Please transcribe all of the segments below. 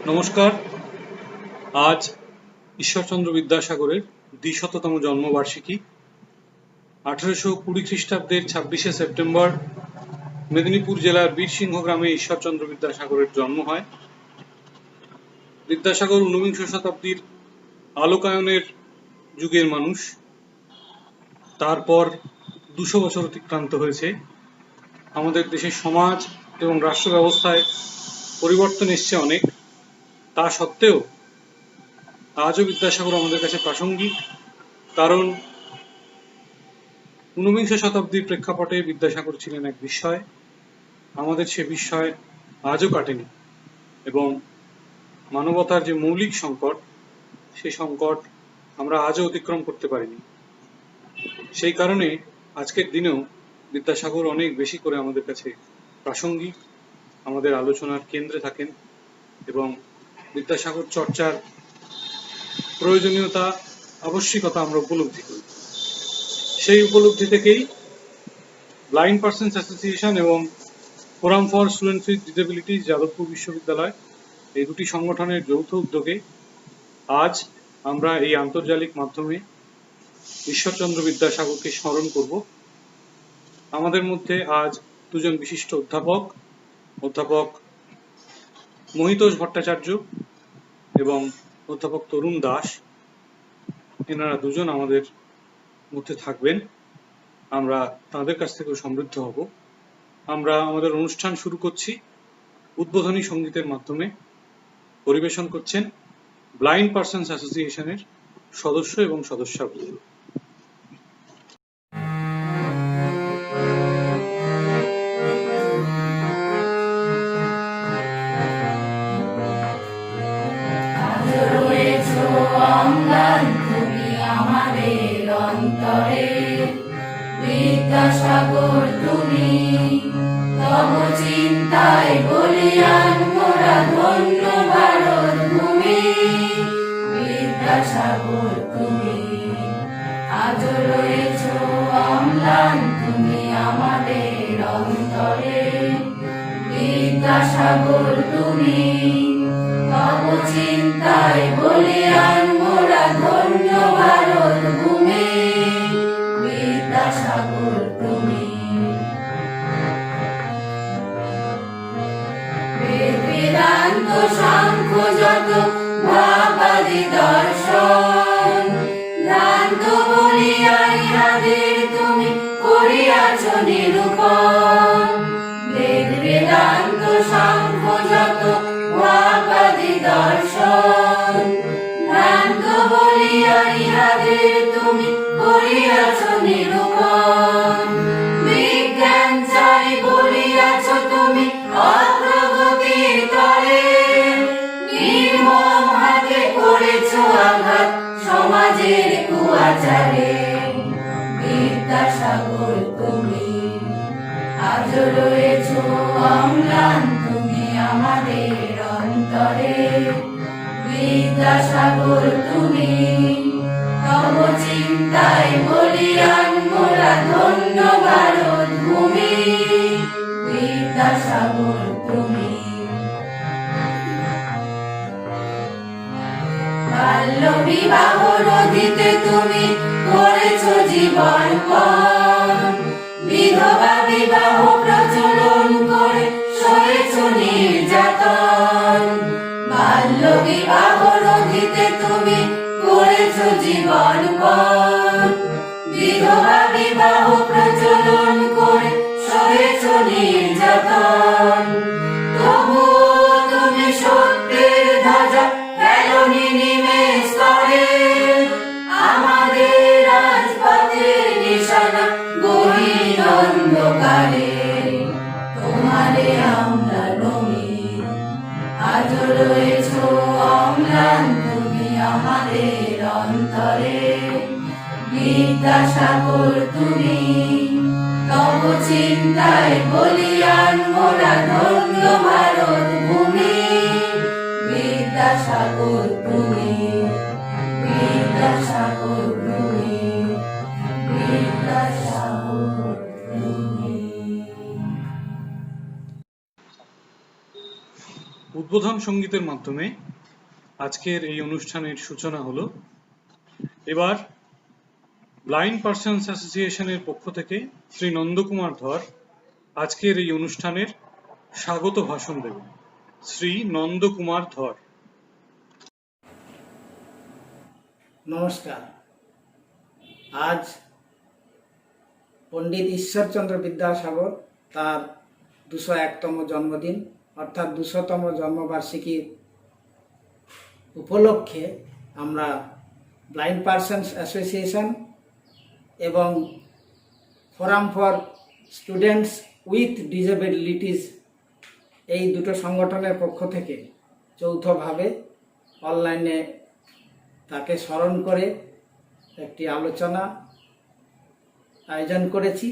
নমস্কার। আজ ঈশ্বরচন্দ্র বিদ্যাসাগরের ২০০তম জন্মবার্ষিকী। ১৮২০ খ্রিস্টাব্দের ২৬শে সেপ্টেম্বর মেদিনীপুর জেলার বীরসিংহ গ্রামে ঈশ্বরচন্দ্র বিদ্যাসাগরের জন্ম হয়। বিদ্যাসাগর ঊনবিংশ শতাব্দীর আলোকায়নের যুগের মানুষ। তারপর ২০০ বছর অতিক্রান্ত হয়েছে। আমাদের দেশের সমাজ এবং রাষ্ট্র ব্যবস্থায় পরিবর্তন এসছে অনেক। তা সত্ত্বেও আজও বিদ্যাসাগর আমাদের কাছে প্রাসঙ্গিক, কারণ ঊনবিংশ শতাব্দীর প্রেক্ষাপটে বিদ্যাসাগর ছিলেন এক বিস্ময়। আমাদের সে বিস্ময় আজও কাটেনি এবং মানবতার যে মৌলিক সংকট, সেই সংকট আমরা আজও অতিক্রম করতে পারিনি। সেই কারণে আজকের দিনেও বিদ্যাসাগর অনেক বেশি করে আমাদের কাছে প্রাসঙ্গিক, আমাদের আলোচনার কেন্দ্রে থাকেন এবং বিদ্যাসাগর চর্চার প্রয়োজনীয়তা, আবশ্যিকতা আমরা উপলব্ধি করি। সেই উপলব্ধি থেকেই ব্লাইন্ড পার্সনস অ্যাসোসিয়েশন এবং forum for students with disabilities Jadavpur বিশ্ববিদ্যালয়, এই দুটি সংগঠনের যৌথ উদ্যোগে আজ আমরা এই আন্তর্জালিক মাধ্যমে ঈশ্বরচন্দ্র বিদ্যাসাগরকে স্মরণ করব। আমাদের মধ্যে আজ দুজন বিশিষ্ট অধ্যাপক মহিতোষ ভট্টাচার্য এবং অধ্যাপক তরুণ দাস, এনারা দুজন আমাদের মধ্যে থাকবেন। আমরা তাদের কাছ থেকেও সমৃদ্ধ হব। আমরা আমাদের অনুষ্ঠান শুরু করছি উদ্বোধনী সঙ্গীতের মাধ্যমে। পরিবেশন করছেন ব্লাইন্ড পার্সনস অ্যাসোসিয়েশনের সদস্য এবং সদস্যবৃন্দ। বিদ্যাসাগর তুমি, তব চিন্তায় বলিয়ান মোরা ধন্য ভারত ভূমি। বিদ্যাসাগর তুমি, আজ রয়েছ অম্লান তুমি আমাদের অন্তরে। বিদ্যাসাগর তুমি, তব চিন্তায় বলিয়ান মোরা ধন্য ভারত ভূমি। বিদ্যাসাগর তুমি, বেদান্ত সাংখ্য যত ভাবাদি দর্শন, ভ্রান্ত বলিয়া ইহাদের তুমি করিয়াছ নিরূপণ। বেদান্ত সাংখ্য যত ভাবাদি দর্শন, ভ্রান্ত বলিয়া ইহাদের তুমি করিয়াছ নিরূপণ। বিজ্ঞান চাই বলিয়াছ তুমি অগ্রগতির তরে, নির্মম হাতে করেছ আঘাত সমাজের কুয়াচারে। বিদ্যাসাগর তুমি, আজ রয়েছ অম্লান তুমি আমাদের অন্তরে। বিদ্যাসাগর তুমি, তব চিন্তায় বলিয়ান মোরা ধন্য ভারত ভূমি। বিদ্যাসাগর তুমি, বাল্য বিবাহ রোধিতে তুমি করেছ জীবনপণ। বিধবা বিবাহ প্রচলন করে সয়েছ নির্যাতন। বাল্য বিবাহ রোধিতে তুমি করেছ জীবনপণ। বিধবা বিবাহ প্রচলন করে সয়েছ নির্যাতন। তবুও তুমি সত্যের ধ্বজা ফেলোনি নিমেষ স্তরে। আমাদের রাজপথের নিশানা গহীন অন্ধকারে। তোমারে আমরা নমি, আজ রয়েছ অম্লান তুমি আমাদের অন্তরে। বিদ্যাসাগর তুমি, তব চিন্তায় বলিয়ান মোরা ধন্য ভারত ভূমি। বিদ্যাসাগর তুমি, বিদ্যাসাগর তুমি, বিদ্যাসাগর তুমি। উদ্বোধন সঙ্গীতের মাধ্যমে আজকের এই অনুষ্ঠানের সূচনা হলো। এবার ব্লাইন্ড পার্সনস অ্যাসোসিয়েশনের পক্ষ থেকে শ্রী নন্দকুমার ধর আজকের এই অনুষ্ঠানের স্বাগত ভাষণ দেবেন। শ্রী নন্দকুমার ধর। নমস্কার। আজ পণ্ডিত ঈশ্বরচন্দ্র বিদ্যাসাগর তার 201তম জন্মদিন অর্থাৎ 200তম জন্মবার্ষিকী উপলক্ষে আমরা ব্লাইন্ড পার্সনস অ্যাসোসিয়েশন এবং forum for students with disabilities এই দুটো সংগঠনের পক্ষ থেকে যৌথভাবে অনলাইনে তাকে স্মরণ করে একটি আলোচনা আয়োজন করেছি।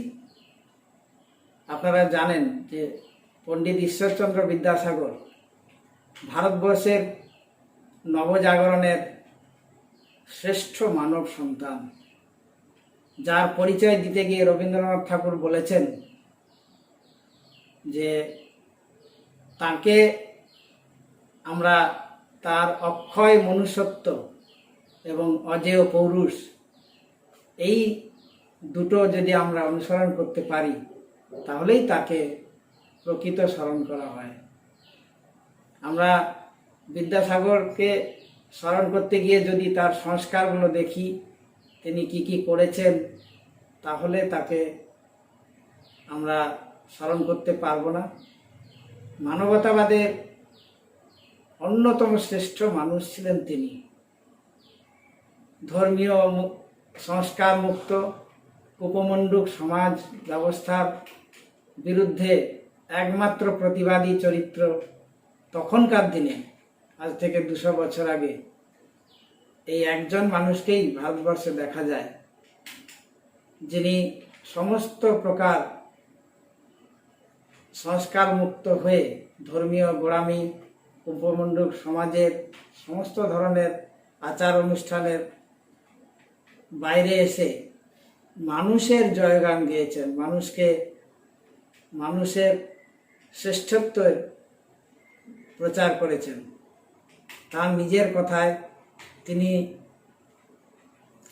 আপনারা জানেন যে পণ্ডিত ঈশ্বরচন্দ্র বিদ্যাসাগর ভারতবর্ষের নবজাগরণের শ্রেষ্ঠ মানব সন্তান, যার পরিচয় দিতে গিয়ে রবীন্দ্রনাথ ঠাকুর বলেছেন যে তাকে আমরা তার অক্ষয় মনুষ্যত্ব এবং অজেয় পৌরুষ এই দুটো যদি আমরা অনুসরণ করতে পারি তাহলেই তাকে প্রকৃত স্মরণ করা হয়। আমরা বিদ্যাসাগরকে স্মরণ করতে গিয়ে যদি তার সংস্কারগুলো দেখি, তিনি কি কি করেছেন, তাহলে তাকে আমরা স্মরণ করতে পারবো না। মানবতাবাদের অন্যতম শ্রেষ্ঠ মানুষ ছিলেন তিনি। ধর্মীয় সংস্কার মুক্ত কুপমণ্ডুক সমাজ ব্যবস্থার বিরুদ্ধে একমাত্র প্রতিবাদী চরিত্র তখনকার দিনে, আজ থেকে 200 বছর আগে, এই একজন মানুষকেই ভারতবর্ষে দেখা যায়, যিনি সমস্ত প্রকার সংস্কার মুক্ত হয়ে ধর্মীয় গোড়ামি কুপমণ্ডুক সমাজের সমস্ত ধরনের আচার অনুষ্ঠানের বাইরে এসে মানুষের জয়গান গেয়েছেন, মানুষের শ্রেষ্ঠত্বের প্রচার করেছেন। তার নিজের কথায় তিনি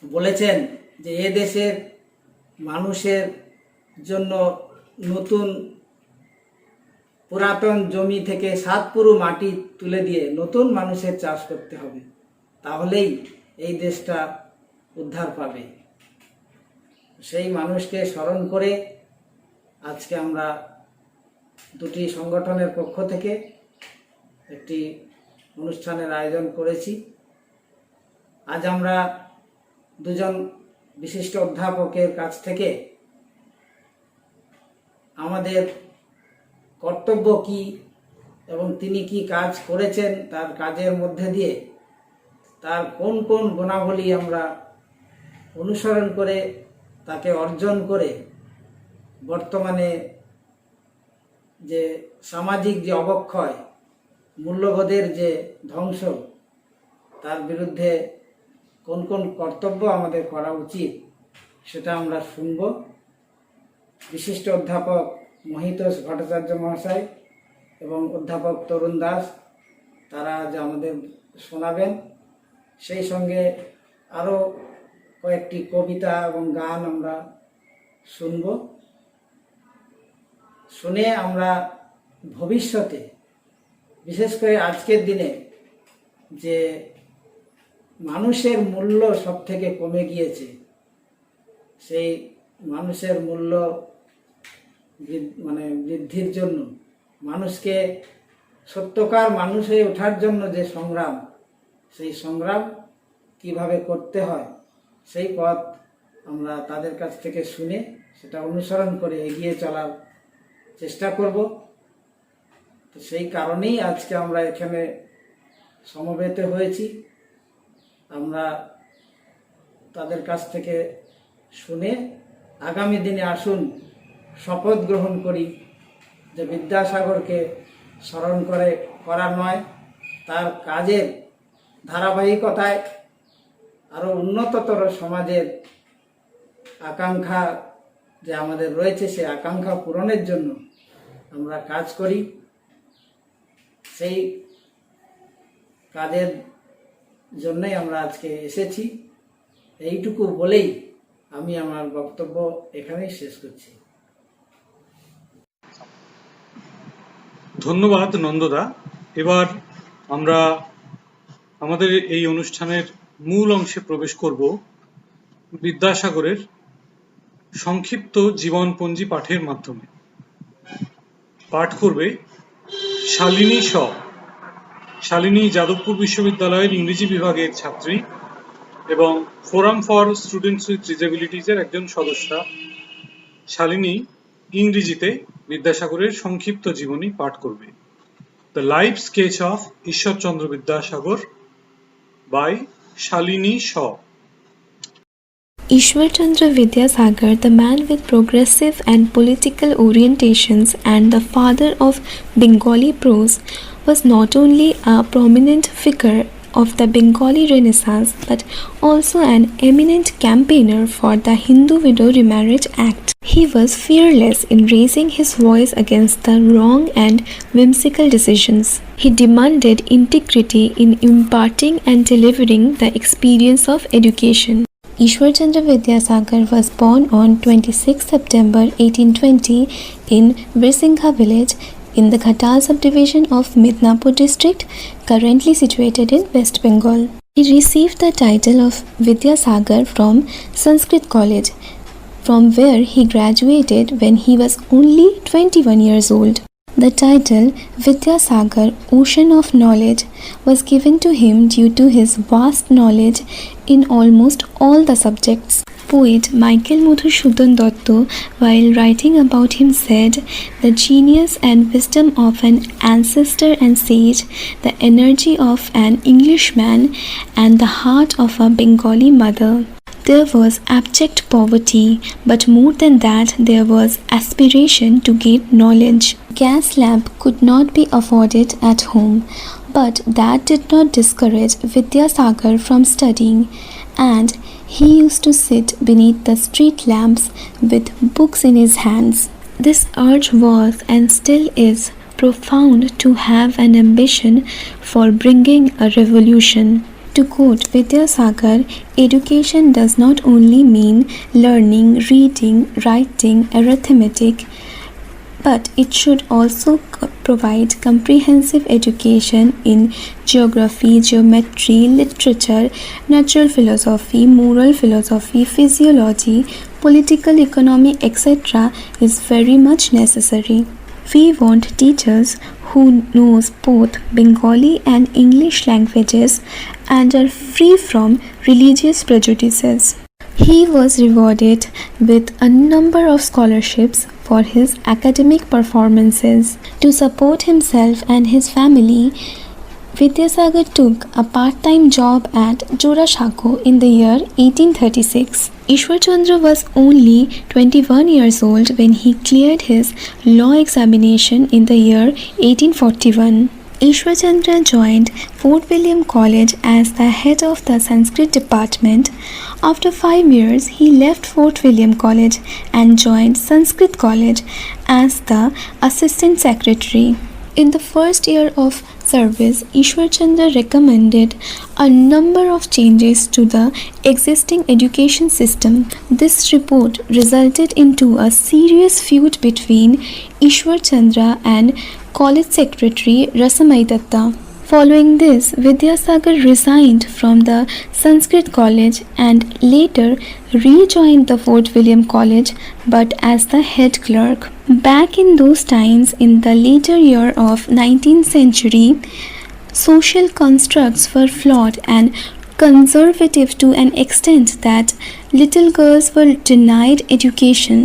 বলেছেন যে এ দেশের মানুষের জন্য নতুন পুরাতন জমি থেকে 7 পুরু মাটি তুলে দিয়ে নতুন মানুষের চাষ করতে হবে, তাহলেই এই দেশটা উদ্ধার পাবে। সেই মানুষকে স্মরণ করে আজকে আমরা দুটি সংগঠনের পক্ষ থেকে একটি অনুষ্ঠানের আয়োজন করেছি। আজ আমরা দুজন বিশিষ্ট অধ্যাপকের কাছ থেকে আমাদের কর্তব্য কি এবং তিনি কি কাজ করেছেন, তার কাজের মধ্যে দিয়ে তার কোন কোন গুণাবলী আমরা অনুসরণ করে তাকে অর্জন করে বর্তমানে যে সামাজিক যে অবক্ষয়, মূল্যবোধের যে ধ্বংস, তার বিরুদ্ধে কোন কোন কর্তব্য আমাদের করা উচিত সেটা আমরা শুনব। বিশিষ্ট অধ্যাপক মহিতোষ ভট্টাচার্য মহাশয় এবং অধ্যাপক তরুণ দাস তারা আজ আমাদের শোনাবেন। সেই সঙ্গে আরও কয়েকটি কবিতা এবং গান আমরা শুনব। শুনে আমরা ভবিষ্যতে, বিশেষ করে আজকের দিনে যে মানুষের মূল্য সব থেকে কমে গিয়েছে, সেই মানুষের মূল্য বৃদ্ধির জন্য, মানুষকে সত্যকার মানুষ হয়ে ওঠার জন্য যে সংগ্রাম, সেই সংগ্রাম কিভাবে করতে হয় সেই পথ আমরা তাদের কাছ থেকে শুনে সেটা অনুসরণ করে এগিয়ে চলার চেষ্টা করব। তো সেই কারণেই আজকে আমরা এখানে সমবেত হয়েছি। আমরা তাদের কাছ থেকে শুনে আগামী দিনে আসুন শপথ গ্রহণ করি যে বিদ্যাসাগরকে স্মরণ করা নয়, তার কাজের ধারাবাহিকতায় আরও উন্নততর সমাজের আকাঙ্ক্ষা যে আমাদের রয়েছে, সেই আকাঙ্ক্ষা পূরণের জন্য আমরা কাজ করি। সেই কাজের জন্যই আমরা আজকে এসেছি। এইটুকু বলেই আমি আমার বক্তব্য এখানেই শেষ করছি। ধন্যবাদ নন্দদা। এবার আমরা আমাদের এই অনুষ্ঠানের মূল অংশে প্রবেশ করব বিদ্যাসাগরের সংক্ষিপ্ত জীবনপঞ্জি পাঠের মাধ্যমে। পাঠ করবে শালিনী শ। শালিনী যাদবপুর বিশ্ববিদ্যালয়ের ইংরেজি বিভাগের ছাত্রী এবং forum for students with disabilities এর একজন সদস্যা। শালিনী ইংরেজিতে বিদ্যাসাগরের সংক্ষিপ্ত জীবনী পাঠ করবে। The life sketch of Ishwarchandra Vidyasagar by Shalini Shaw. Ishwarchandra Vidyasagar, the man with progressive and political orientations and the father of Bengali prose, was not only a prominent figure of the Bengali Renaissance but also an eminent campaigner for the Hindu Widow Remarriage Act. He was fearless in raising his voice against the wrong and whimsical decisions. He demanded integrity in imparting and delivering the experience of education. Ishwarchandra Vidyasagar was born on 26 September 1820 in Virsingha village in the Ghatal subdivision of Midnapur district, currently situated in West Bengal. He received the title of Vidyasagar from Sanskrit College, from where he graduated when he was only 21 years old. The title Vidyasagar, Ocean of Knowledge, was given to him due to his vast knowledge in almost all the subjects. Poet Michael Madhusudan Dotto, while writing about him, said, "The genius and wisdom of an ancestor and sage, the energy of an Englishman, and the heart of a Bengali mother." There was abject poverty, but more than that, there was aspiration to gain knowledge. Gas lamp could not be afforded at home, but that did not discourage Vidyasagar from studying, and he used to sit beneath the street lamps with books in his hands. This urge was and still is profound to have an ambition for bringing a revolution. To quote Vidyasagar, education does not only mean learning, reading, writing, arithmetic, but it should also provide comprehensive education in geography, geometry, literature, natural philosophy, moral philosophy, physiology, political economy, etc. is very much necessary. We want teachers who knows both Bengali and English languages and are free from religious prejudices. He was rewarded with a number of scholarships for his academic performances. To support himself and his family, Vidyasagar took a part-time job at Jorashako in the year 1836. Ishwarchandra was only 21 years old when he cleared his law examination in the year 1841. Ishwarchandra joined Fort William College as the head of the Sanskrit department. After 5 years, he left Fort William College and joined Sanskrit College as the assistant secretary. In the first year of service, Ishwarchandra recommended a number of changes to the existing education system. This report resulted into a serious feud between Ishwarchandra and college secretary Rasamai Datta. Following this, Vidyasagar resigned from the Sanskrit College and later rejoined the Fort William College, but as the head clerk. Back in those times, in the later year of 19th century, social constructs were flawed and conservative to an extent that little girls were denied education.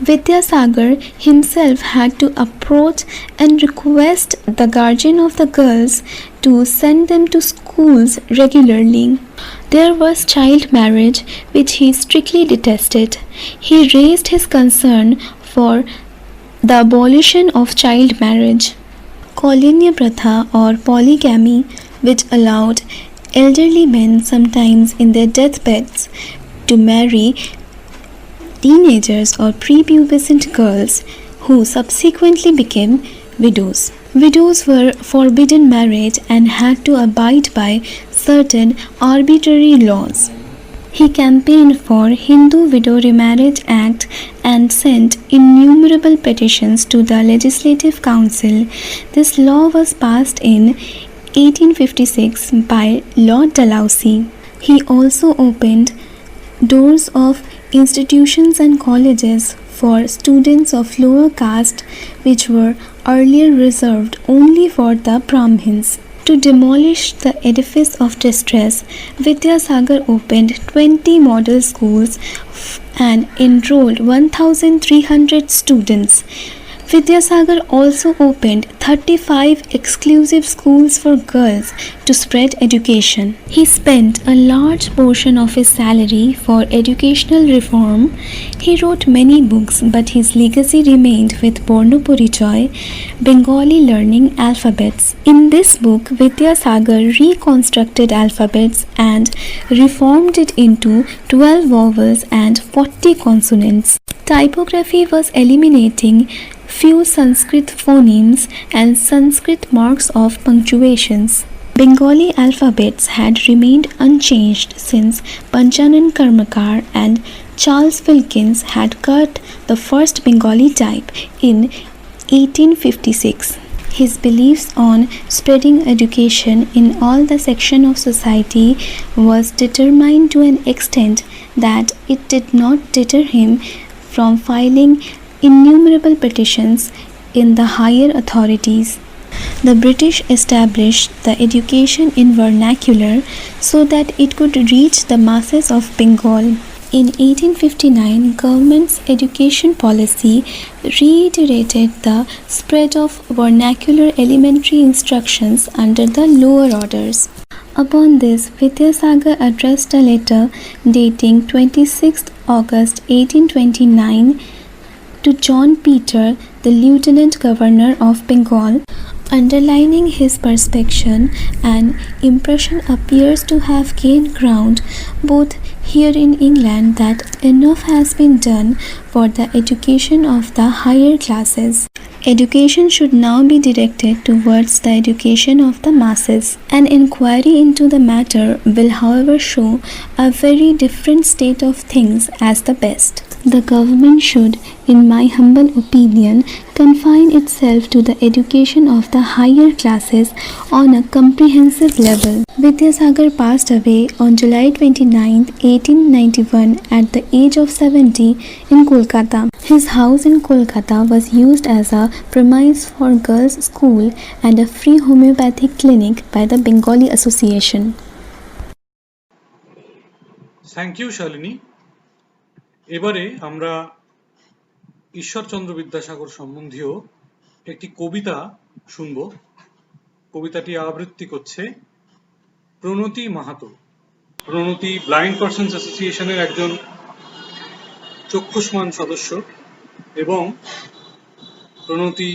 Vidyasagar himself had to approach and request the guardian of the girls to send them to schools regularly. There was child marriage, which he strictly detested. He raised his concern for the abolition of child marriage. Kolanya Pratha or polygamy, which allowed elderly men, sometimes in their deathbeds, to marry teenagers or prepubescent girls who subsequently became widows. Widows were forbidden marriage and had to abide by certain arbitrary laws. He campaigned for Hindu Widow Remarriage Act and sent innumerable petitions to the Legislative Council. This law was passed in 1856 by Lord Dalhousie. He also opened doors of institutions and colleges for students of lower caste, which were earlier reserved only for the Brahmins. To demolish the edifice of distress, Vidyasagar opened 20 model schools and enrolled 1,300 students. Vidyasagar also opened 35 exclusive schools for girls to spread education. He spent a large portion of his salary for educational reform. He wrote many books, but his legacy remained with Borno Porichoy, Bengali learning alphabets. In this book, Vidyasagar reconstructed alphabets and reformed it into 12 vowels and 40 consonants. Typography was eliminating few Sanskrit phonemes and Sanskrit marks of punctuations. Bengali alphabets had remained unchanged since Panchanan Karmakar and Charles Wilkins had cut the first Bengali type in 1856. His beliefs on spreading education in all the sections of society was determined to an extent that it did not deter him from filing innumerable petitions in the higher authorities. The British established the education in vernacular so that it could reach the masses of Bengal. In 1859, government's education policy reiterated the spread of vernacular elementary instructions under the lower orders. Upon this, Vidyasagar addressed a letter dating 26th August 1829 to John Peter, the Lieutenant Governor of Bengal. Underlining his perspection, an impression appears to have gained ground both here in England that enough has been done for the education of the higher classes. Education should now be directed towards the education of the masses. An inquiry into the matter will, however, show a very different state of things as the best. The government should, in my humble opinion, confine itself to the education of the higher classes on a comprehensive level. Vidyasagar passed away on July 29, 1891 at the age of 70 in Kolkata. His house in Kolkata was used as a premise for girls' school and a free homeopathic clinic by the Bengali Association. Thank you Shalini. এবারে আমরা ঈশ্বরচন্দ্র বিদ্যাসাগর সম্বন্ধীয় একটি কবিতা শুনব। কবিতাটি আবৃত্তি করছে প্রণতি মাহাতো। প্রণতি blind persons অ্যাসোসিয়েশনের একজন চক্ষুষ্মান সদস্য এবং প্রণতি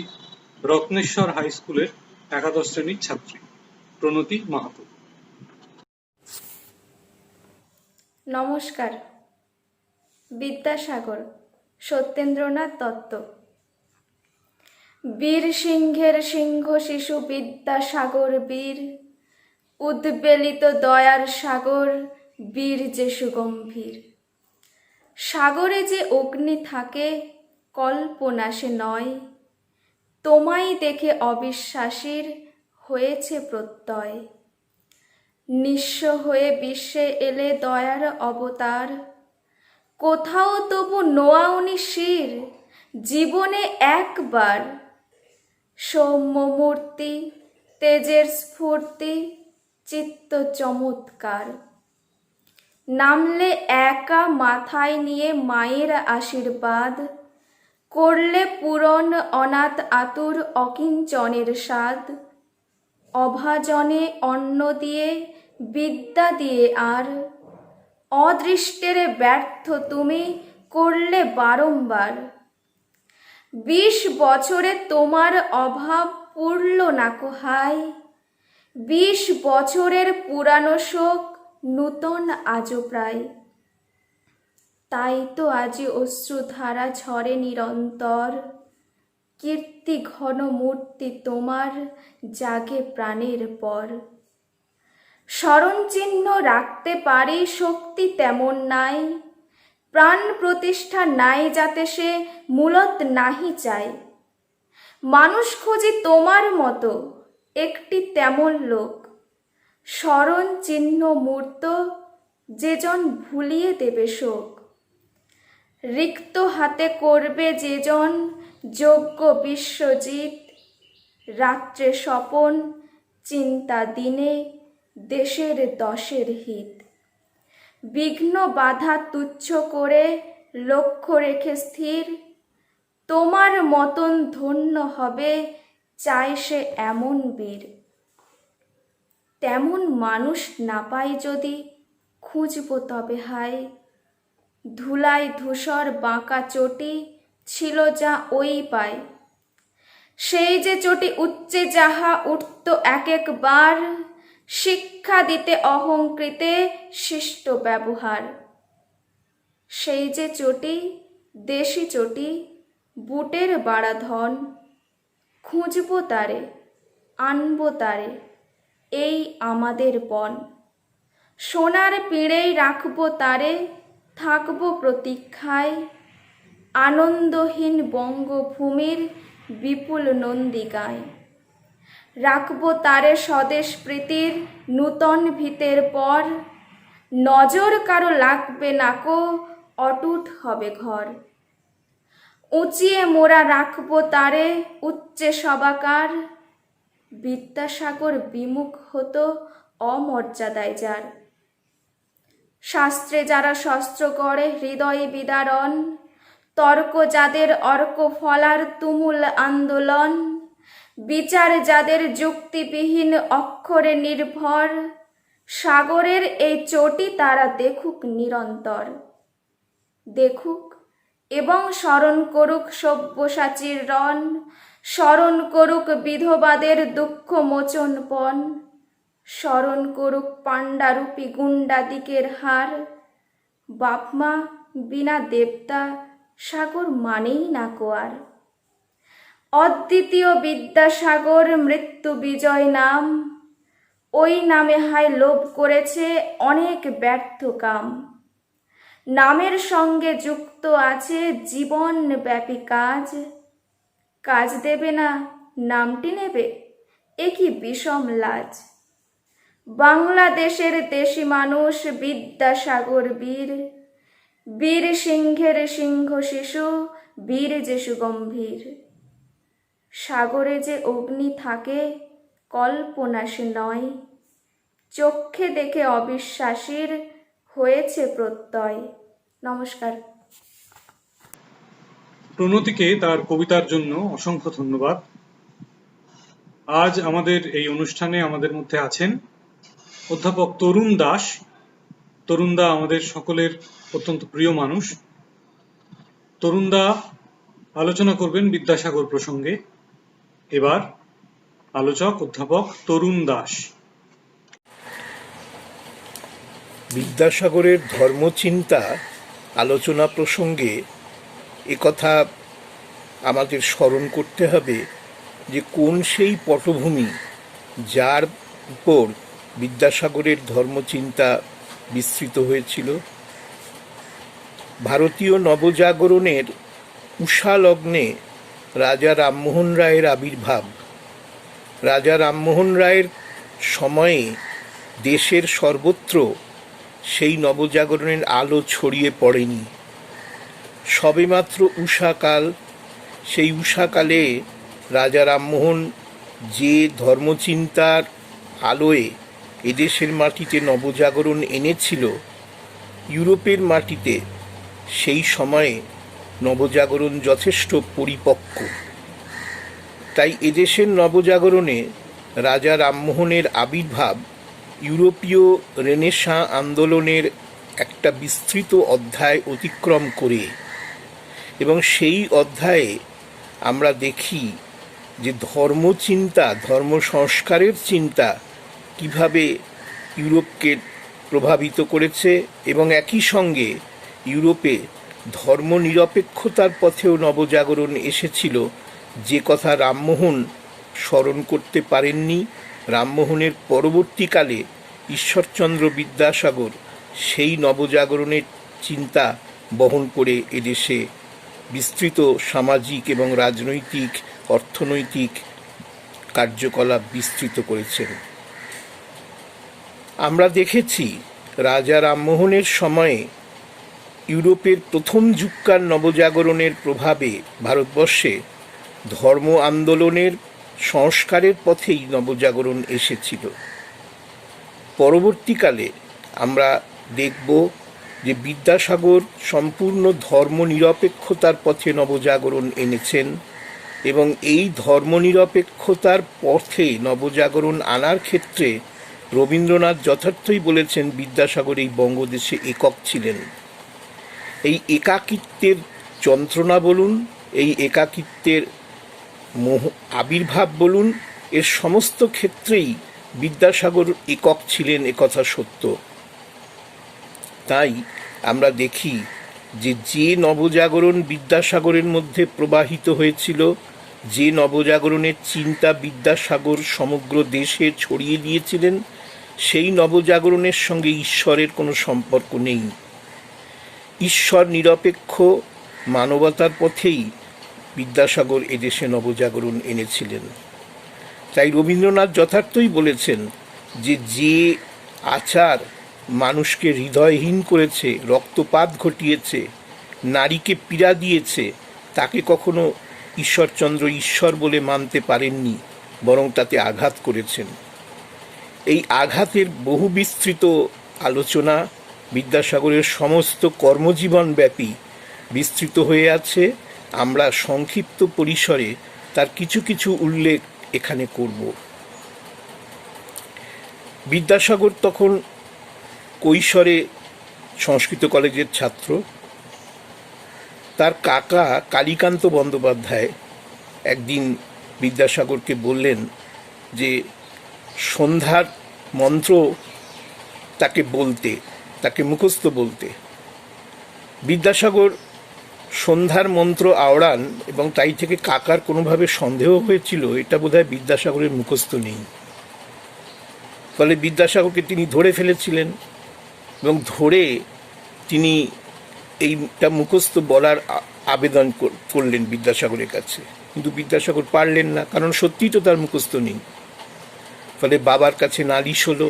রত্নেশ্বর হাই স্কুলের একাদশ শ্রেণীর ছাত্রী। প্রণতি মাহাতো। নমস্কার। বিদ্যাসাগর সত্যেন্দ্রনাথ দত্ত। বীর সিংহের সিংহ শিশু বিদ্যাসাগর বীর, উদ্বেলিত দয়ার সাগর বীর যে সুগম্ভীর। সাগরে যে অগ্নি থাকে কল্পনা সে নয়, তোমায় দেখে অবিশ্বাসীর হয়েছে প্রত্যয়। নিঃস্ব হয়ে বিশ্বে এলে দয়ার অবতার, কোথাও তবু নোয়াওনি শির জীবনে একবার। সৌম্য মূর্তি তেজের স্ফূর্তি চিত্ত চমৎকার, নামলে একা মাথায় নিয়ে মায়ের আশীর্বাদ, করলে পূরণ অনাথ আতুর অকিঞ্চনের স্বাদ। অভাজনে অন্ন দিয়ে বিদ্যা দিয়ে আর, অদৃষ্টের ব্যর্থ তুমি করলে বারংবার। 20 বছরে তোমার অভাব পূরল না কোহায়, 20 বছরের পুরানো শোক নূতন আজও প্রায়। তাই তো আজি অশ্রুধারা ঝরে নিরন্তর, কীর্তি ঘন মূর্তি তোমার জাগে প্রাণের পর। স্মরণ চিহ্ন রাখতে পারি শক্তি তেমন নাই, প্রাণ প্রতিষ্ঠা নাই যাতে সে মূলত নাহি চাই। মানুষ খুঁজি তোমার মতো একটি তেমন লোক, স্মরণ চিহ্ন মূর্ত যেজন ভুলিয়ে দেবে শোক। রিক্ত হাতে করবে যেজন যোগ্য বিশ্বজিৎ, রাত্রে স্বপন চিন্তা দিনে দেশের দশের হিত। বিঘ্ন বাধা তুচ্ছ করে লক্ষ্য রেখে স্থির, তোমার মতন ধন্য হবে চায় সে এমন বীর। তেমন মানুষ না পাই যদি খুঁজব তবে হায়, ধুলায় ধূসর বাঁকা চটি ছিল যা ওই পায়। সেই যে চটি উচ্চে যাহা উঠত এক একবার, শিক্ষা দিতে অহংকৃতে শিষ্ট ব্যবহার। সেই যে চটি দেশি চটি বুটের বাড়া ধন, খুঁজব তারে আনব তারে এই আমাদের পণ। সোনার পিঁড়েই রাখব তারে থাকব প্রতীক্ষায়, আনন্দহীন বঙ্গভূমির বিপুল নন্দিকায়। রাখব তারে স্বদেশ প্রীতির নূতন ভিতের পর, নজর কারো লাগবে নাকো অটুট হবে ঘর। উঁচিয়ে মোরা রাখব তারে উচ্চে সবাকার, বিদ্যাসাগর বিমুখ হতো অমর্যাদায় যার। শাস্ত্রে যারা শস্ত্র করে হৃদয়ে বিদারণ, তর্ক যাদের অর্ক ফলার তুমুল আন্দোলন। বিচার যাদের যুক্তিবিহীন অক্ষরে নির্ভর, সাগরের এই চটি তারা দেখুক নিরন্তর। দেখুক এবং স্মরণ করুক সব্যসাচীর রণ, স্মরণ করুক বিধবাদের দুঃখ মোচনপণ। স্মরণ করুক পাণ্ডারূপী গুণ্ডাদিকের হার, বাপমা বিনা দেবতা সাগর মানেই না কোয়ার। অদ্বিতীয় বিদ্যাসাগর মৃত্যু বিজয় নাম, ওই নামে হায় লোভ করেছে অনেক ব্যর্থ কাম। নামের সঙ্গে যুক্ত আছে জীবনব্যাপী কাজ, কাজ দেবে না নামটি নেবে এ কি বিষম লাজ। বাংলাদেশের দেশি মানুষ বিদ্যাসাগর বীর, বীর সিংহের সিংহ শিশু বীর যে সুগম্ভীর। সাগরে যে অগ্নি থাকে কল্পনা সে নয়, চক্ষে দেখে অবিশ্বাসীর হয়েছে প্রত্যয়। নমস্কার। প্রণতিকে তার কবিতার জন্য অসংখ্য ধন্যবাদ। আজ আমাদের এই অনুষ্ঠানে আমাদের মধ্যে আছেন অধ্যাপক তরুণ দাস। তরুণদা আমাদের সকলের অত্যন্ত প্রিয় মানুষ। তরুণদা আলোচনা করবেন বিদ্যাসাগর প্রসঙ্গে। এবার আলোচক অধ্যাপক তরুণ দাস। বিদ্যাসাগরের ধর্মচিন্তা আলোচনা প্রসঙ্গে একথা আমাদের স্মরণ করতে হবে যে কোন সেই পটভূমি যার উপর বিদ্যাসাগরের ধর্মচিন্তা বিস্তৃত হয়েছিল। ভারতীয় নবজাগরণের উষা লগ্নে রাজা রামমোহন রায়ের আবির্ভাব। রাজা রামমোহন রায়ের সময়ে দেশের সর্বত্র সেই নবজাগরণের আলো ছড়িয়ে পড়েনি। সবেমাত্র উষাকাল, সেই উষাকালে রাজা রামমোহন যে ধর্মচিন্তার আলোয় এদেশের মাটিতে নবজাগরণ এনেছিল, ইউরোপের মাটিতে সেই সময়ে নবজাগরণ যথেষ্ট পরিপক্ক। তাই এদেশের নবজাগরণে রাজা রামমোহনের আবির্ভাব ইউরোপীয় রেনেসাঁ আন্দোলনের একটা বিস্তৃত অধ্যায় অতিক্রম করে, এবং সেই অধ্যায়ে আমরা দেখি যে ধর্মচিন্তা, ধর্ম সংস্কারের চিন্তা কিভাবে ইউরোপকে প্রভাবিত করেছে, এবং একই সঙ্গে ইউরোপে ধর্মনিরপেক্ষতার পথেও নবজাগরণ এসেছিল যে কথা রামমোহন স্মরণ করতে পারেননি, রামমোহনের পরবর্তীকালে ঈশ্বরচন্দ্র বিদ্যাসাগর সেই নবজাগরণের চিন্তা বহন করে এদেশে বিস্তৃত সামাজিক এবং রাজনৈতিক অর্থনৈতিক কার্যকলাপ বিস্তৃত করেছেন। আমরা দেখেছি রাজা রামমোহনের সময়ে ইউরোপের প্রথম যুগকার নবজাগরণের প্রভাবে ভারতবর্ষে ধর্ম আন্দোলনের সংস্কারের পথেই নবজাগরণ এসেছিল। পরবর্তীকালে আমরা দেখব যে বিদ্যাসাগর সম্পূর্ণ ধর্মনিরপেক্ষতার পথে নবজাগরণ এনেছেন এবং এই ধর্মনিরপেক্ষতার পথে নবজাগরণ আনার ক্ষেত্রে রবীন্দ্রনাথ যথার্থই বলেছেন বিদ্যাসাগর এই বঙ্গদেশে একক ছিলেন। এই একাকিত্বের যন্ত্রণা বলুন, এই একাকিত্বের আবির্ভাব বলুন, এর সমস্ত ক্ষেত্রেই বিদ্যাসাগর একক ছিলেন, একথা সত্য। তাই আমরা দেখি যে নবজাগরণ বিদ্যাসাগরের মধ্যে প্রবাহিত হয়েছিল, যে নবজাগরণের চিন্তা বিদ্যাসাগর সমগ্র দেশে ছড়িয়ে দিয়েছিলেন, সেই নবজাগরণের সঙ্গে ঈশ্বরের কোনো সম্পর্ক নেই। ঈশ্বর নিরপেক্ষ মানবতার পথেই বিদ্যাসাগর এদেশে নবজাগরণ এনেছিলেন। তাই রবীন্দ্রনাথ যথার্থই বলেছেন যে আচার মানুষকে হৃদয়হীন করেছে, রক্তপাত ঘটিয়েছে, নারীকে পীড়া দিয়েছে, তাকে কখনো ঈশ্বরচন্দ্র ঈশ্বর বলে মানতে পারেননি, বরং তাতে আঘাত করেছেন। এই আঘাতের বহু বিস্তৃত আলোচনা বিদ্যাসাগরের সমস্ত কর্মজীবন ব্যাপী বিস্তৃত হয়ে আছে। আমরা সংক্ষিপ্ত পরিসরে তার কিছু কিছু উল্লেখ এখানে করব। বিদ্যাসাগর তখন কৈশোরে সংস্কৃত কলেজের ছাত্র। তার কাকা কালীকান্ত বন্দ্যোপাধ্যায় একদিন বিদ্যাসাগরকে বললেন যে সন্ধ্যার মন্ত্র তাকে বলতে, তাকে মুখস্থ বলতে। বিদ্যাসাগর সন্ধ্যার মন্ত্র আওড়ান এবং তাই থেকে কাকার কোনোভাবে সন্দেহ হয়েছিল এটা বোধহয় বিদ্যাসাগরের মুখস্থ নেই। ফলে বিদ্যাসাগরকে তিনি ধরে ফেলেছিলেন এবং ধরে তিনি এইটা মুখস্থ বলার আবেদন করলেন বিদ্যাসাগরের কাছে, কিন্তু বিদ্যাসাগর পারলেন না, কারণ সত্যিই তো তার মুখস্থ নেই। ফলে বাবার কাছে নালিশ হলো।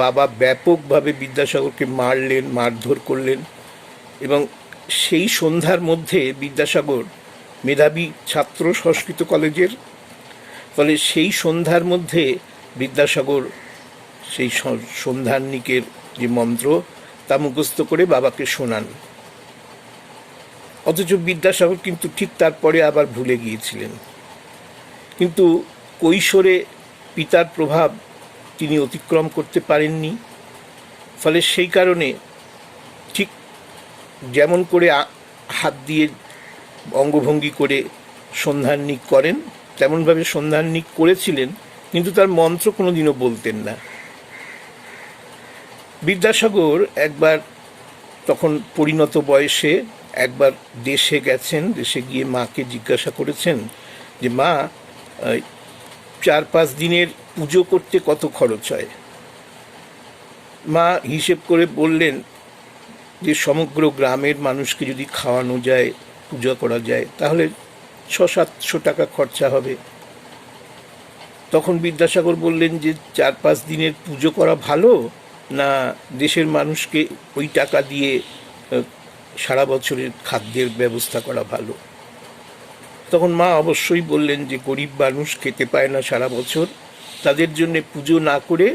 বাবা ব্যাপকভাবে বিদ্যাসাগরকে মারলেন, মারধর করলেন এবং সেই সন্ধ্যার মধ্যে বিদ্যাসাগর মেধাবী ছাত্র সংস্কৃত কলেজের, ফলে সেই সন্ধ্যার মধ্যে বিদ্যাসাগর সেই সন্ধ্যান্নিকের যে মন্ত্র তা মুখস্থ করে বাবাকে শোনান। অথচ বিদ্যাসাগর কিন্তু ঠিক তারপরে আবার ভুলে গিয়েছিলেন। কিন্তু কৈশোরে পিতার প্রভাব তিনি অতিক্রম করতে পারেননি। ফলে সেই কারণে ঠিক যেমন করে হাত দিয়ে অঙ্গভঙ্গি করে সন্ধ্যান্নিক করেন তেমনভাবে সন্ধ্যান্নিক করেছিলেন, কিন্তু তার মন্ত্র কোনোদিনও বলতেন না। বিদ্যাসাগর একবার তখন পরিণত বয়সে একবার দেশে গেছেন। দেশে গিয়ে মাকে জিজ্ঞাসা করেছেন যে মা, 4-5 দিনের পুজো করতে কত খরচ হয়? মা হিসেব করে বললেন যে সমগ্র গ্রামের মানুষকে যদি খাওয়ানো যায়, পূজা করা যায়, তাহলে 600-700 টাকা খরচা হবে। তখন বিদ্যাসাগর বললেন যে 4-5 দিনের পুজো করা ভালো না দেশের মানুষকে ওই টাকা দিয়ে সারা বছরের খাদ্যের ব্যবস্থা করা ভালো? তখন মা অবশ্যই বললেন যে গরিব মানুষ খেতে পায় না সারা বছর, তাদের জন্য পুজো না করে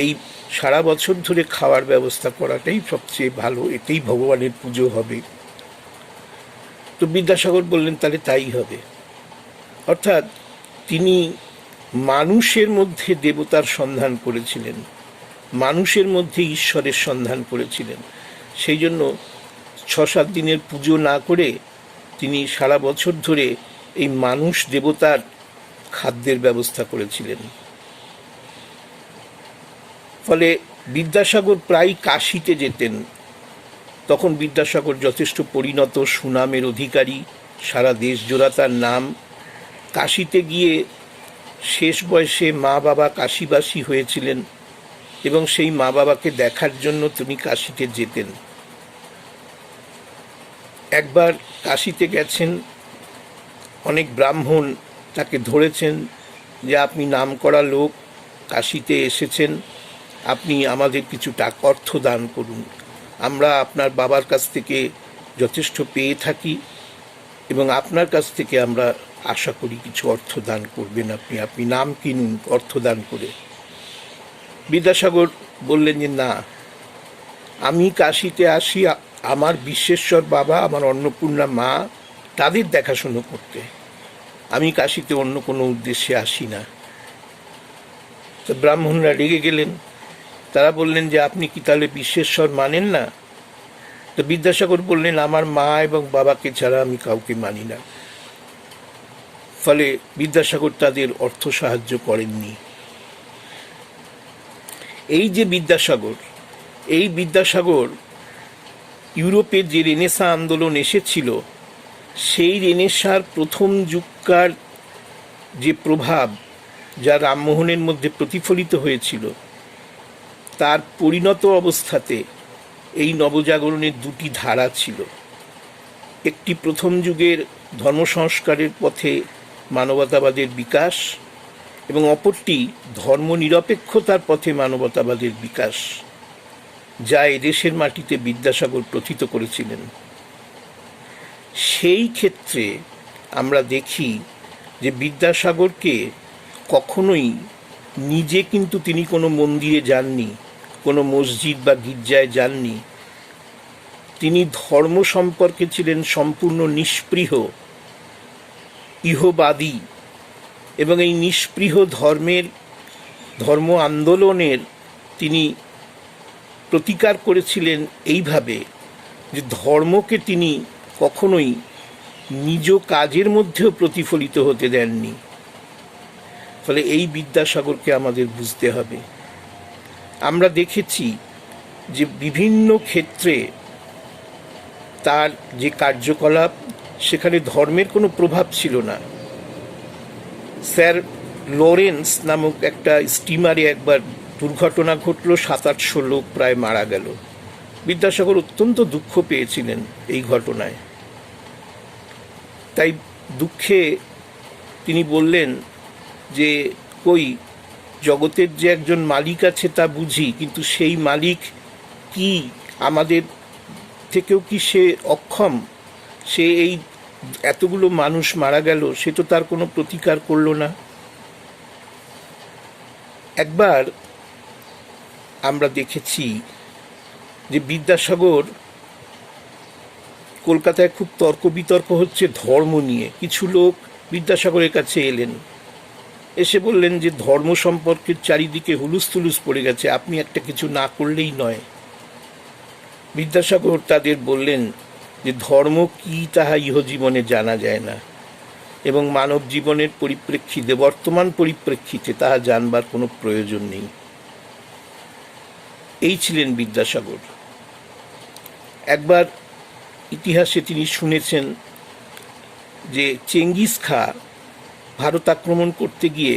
এই সারা বছর ধরে খাওয়ার ব্যবস্থা করাটাই সবচেয়ে ভালো, এতেই ভগবানের পুজো হবে। তো বিদ্যাসাগর বললেন তাহলে তাই হবে। অর্থাৎ তিনি মানুষের মধ্যে দেবতার সন্ধান করেছিলেন, মানুষের মধ্যে ঈশ্বরের সন্ধান করেছিলেন। সেই জন্য 6-7 দিনের পুজো না করে তিনি সারা বছর ধরে এই মানুষ দেবতার খাদ্যের ব্যবস্থা করেছিলেন। ফলে বিদ্যাসাগর প্রায় কাশীতে যেতেন। তখন বিদ্যাসাগর যথেষ্ট পরিণত সুনামের অধিকারী, সারা দেশ জোড়া তার নাম। কাশীতে গিয়ে শেষ বয়সে মা বাবা কাশীবাসী হয়েছিলেন এবং সেই মা বাবাকে দেখার জন্য তিনি কাশীতে যেতেন। একবার কাশীতে গেছেন, অনেক ব্রাহ্মণ তাকে ধরেছেন যে আপনি নামকরা লোক, কাশীতে এসেছেন, আপনি আমাদের কিছু টাকা অর্থ দান করুন, আমরা আপনার বাবার কাছ থেকে যথেষ্ট পেয়ে থাকি এবং আপনার কাছ থেকে আমরা আশা করি কিছু অর্থ দান করবেন, আপনি নাম কিনুন অর্থ দান করে। বিদ্যাসাগর বললেন যে না, আমি কাশীতে আসি আমার বিশ্বেশ্বর বাবা, আমার অন্নপূর্ণা মা, তাদের দেখাশুনো করতে, আমি কাশীতে অন্য কোনো উদ্দেশ্যে আসি না। তো ব্রাহ্মণরা রেগে গেলেন, তারা বললেন যে আপনি কি তাহলে বিশ্বেশ্বর মানেন না? তো বিদ্যাসাগর বললেন আমার মা এবং বাবাকে ছাড়া আমি কাউকে মানি না। ফলে বিদ্যাসাগর তাদের অর্থ সাহায্য করেননি। এই যে বিদ্যাসাগর ইউরোপে যে রেনেসাঁ আন্দোলন এসেছিল, সেই রেনেসাঁর প্রথম যুগকার যে প্রভাব যা রামমোহনের মধ্যে প্রতিফলিত হয়েছিল, তার পরিণত অবস্থাতে এই নবজাগরণের দুটি ধারা ছিল। একটি প্রথম যুগের ধর্মসংস্কারের পথে মানবতাবাদের বিকাশ এবং অপরটি ধর্মনিরপেক্ষতার পথে মানবতাবাদের বিকাশ, যা এদেশের মাটিতে বিদ্যাসাগর প্রথিত করেছিলেন। সেই ক্ষেত্রে আমরা দেখি যে বিদ্যাসাগরকে কখনোই নিজে কিন্তু তিনি কোনো মন্দিরে যাননি, কোনো মসজিদ বা গির্জায় যাননি। তিনি ধর্ম সম্পর্কে ছিলেন সম্পূর্ণ নিষ্পৃহ, ইহবাদী, এবং এই নিষ্পৃহ ধর্ম আন্দোলনের তিনি প্রতিকার করেছিলেন এইভাবে যে ধর্মকে তিনি কখনোই নিজ কাজের মধ্যেও প্রতিফলিত হতে দেননি। ফলে এই বিদ্যাসাগরকে আমাদের বুঝতে হবে। আমরা দেখেছি যে বিভিন্ন ক্ষেত্রে তার যে কার্যকলাপ, সেখানে ধর্মের কোনো প্রভাব ছিল না। স্যার লরেন্স নামক একটা স্টিমারে একবার দুর্ঘটনা ঘটল, 700-800 লোক প্রায় মারা গেল। বিদ্যাসাগর অত্যন্ত দুঃখ পেয়েছিলেন এই ঘটনায়। তাই দুঃখে তিনি বললেন যে কই, জগতের যে একজন মালিক আছে তা বুঝি, কিন্তু সেই মালিক কি আমাদের থেকেও কি সে অক্ষম? সে এই এতগুলো মানুষ মারা গেল, সে তো তার কোনো প্রতিকার করল না। একবার আমরা দেখেছি যে বিদ্যাসাগর, কলকাতায় খুব তর্ক বিতর্ক হচ্ছে ধর্ম নিয়ে, কিছু লোক বিদ্যাসাগরের কাছে এলেন, এসে বললেন যে ধর্ম সম্পর্কে চারিদিকে হুলুস তুলুস পড়ে গেছে, আপনি একটা কিছু না করলেই নয়। বিদ্যাসাগর তাদের বললেন যে ধর্ম কি তাহা ইহজীবনে জানা যায় না এবং মানব জীবনের পরিপ্রেক্ষিতে, বর্তমান পরিপ্রেক্ষিতে তাহা জানবার কোনো প্রয়োজন নেই। এই ছিলেন বিদ্যাসাগর। একবার ইতিহাসে তিনি শুনেছেন যে চেঙ্গিস খাঁ ভারত আক্রমণ করতে গিয়ে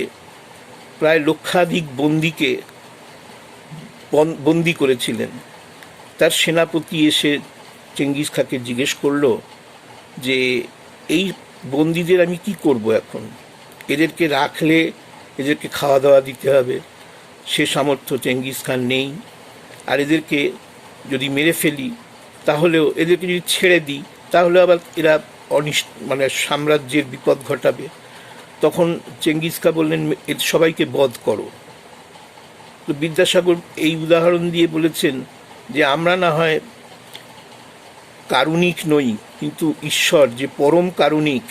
প্রায় লক্ষাধিক বন্দীকে বন্দি করেছিলেন। তার সেনাপতি এসে চেঙ্গিস খাঁকে জিজ্ঞেস করল যে এই বন্দীদের আমি কি করব এখন? এদেরকে রাখলে এদেরকে খাওয়া দাওয়া দিতে হবে, সে সামর্থ্য চেঙ্গিস খান নেই। আর এদেরকে যদি মেরে ফেলি, তাহলেও এদেরকে যদি ছেড়ে দিই, তাহলে আবার এরা সাম্রাজ্যের বিপদ ঘটাবে। তখন চেঙ্গিস খাঁ বললেন সবাইকে বধ করো। তো বিদ্যাসাগর এই উদাহরণ দিয়ে বলেছেন যে আমরা না হয় কারুণিক নই, কিন্তু ঈশ্বর যে পরম কারুণিক,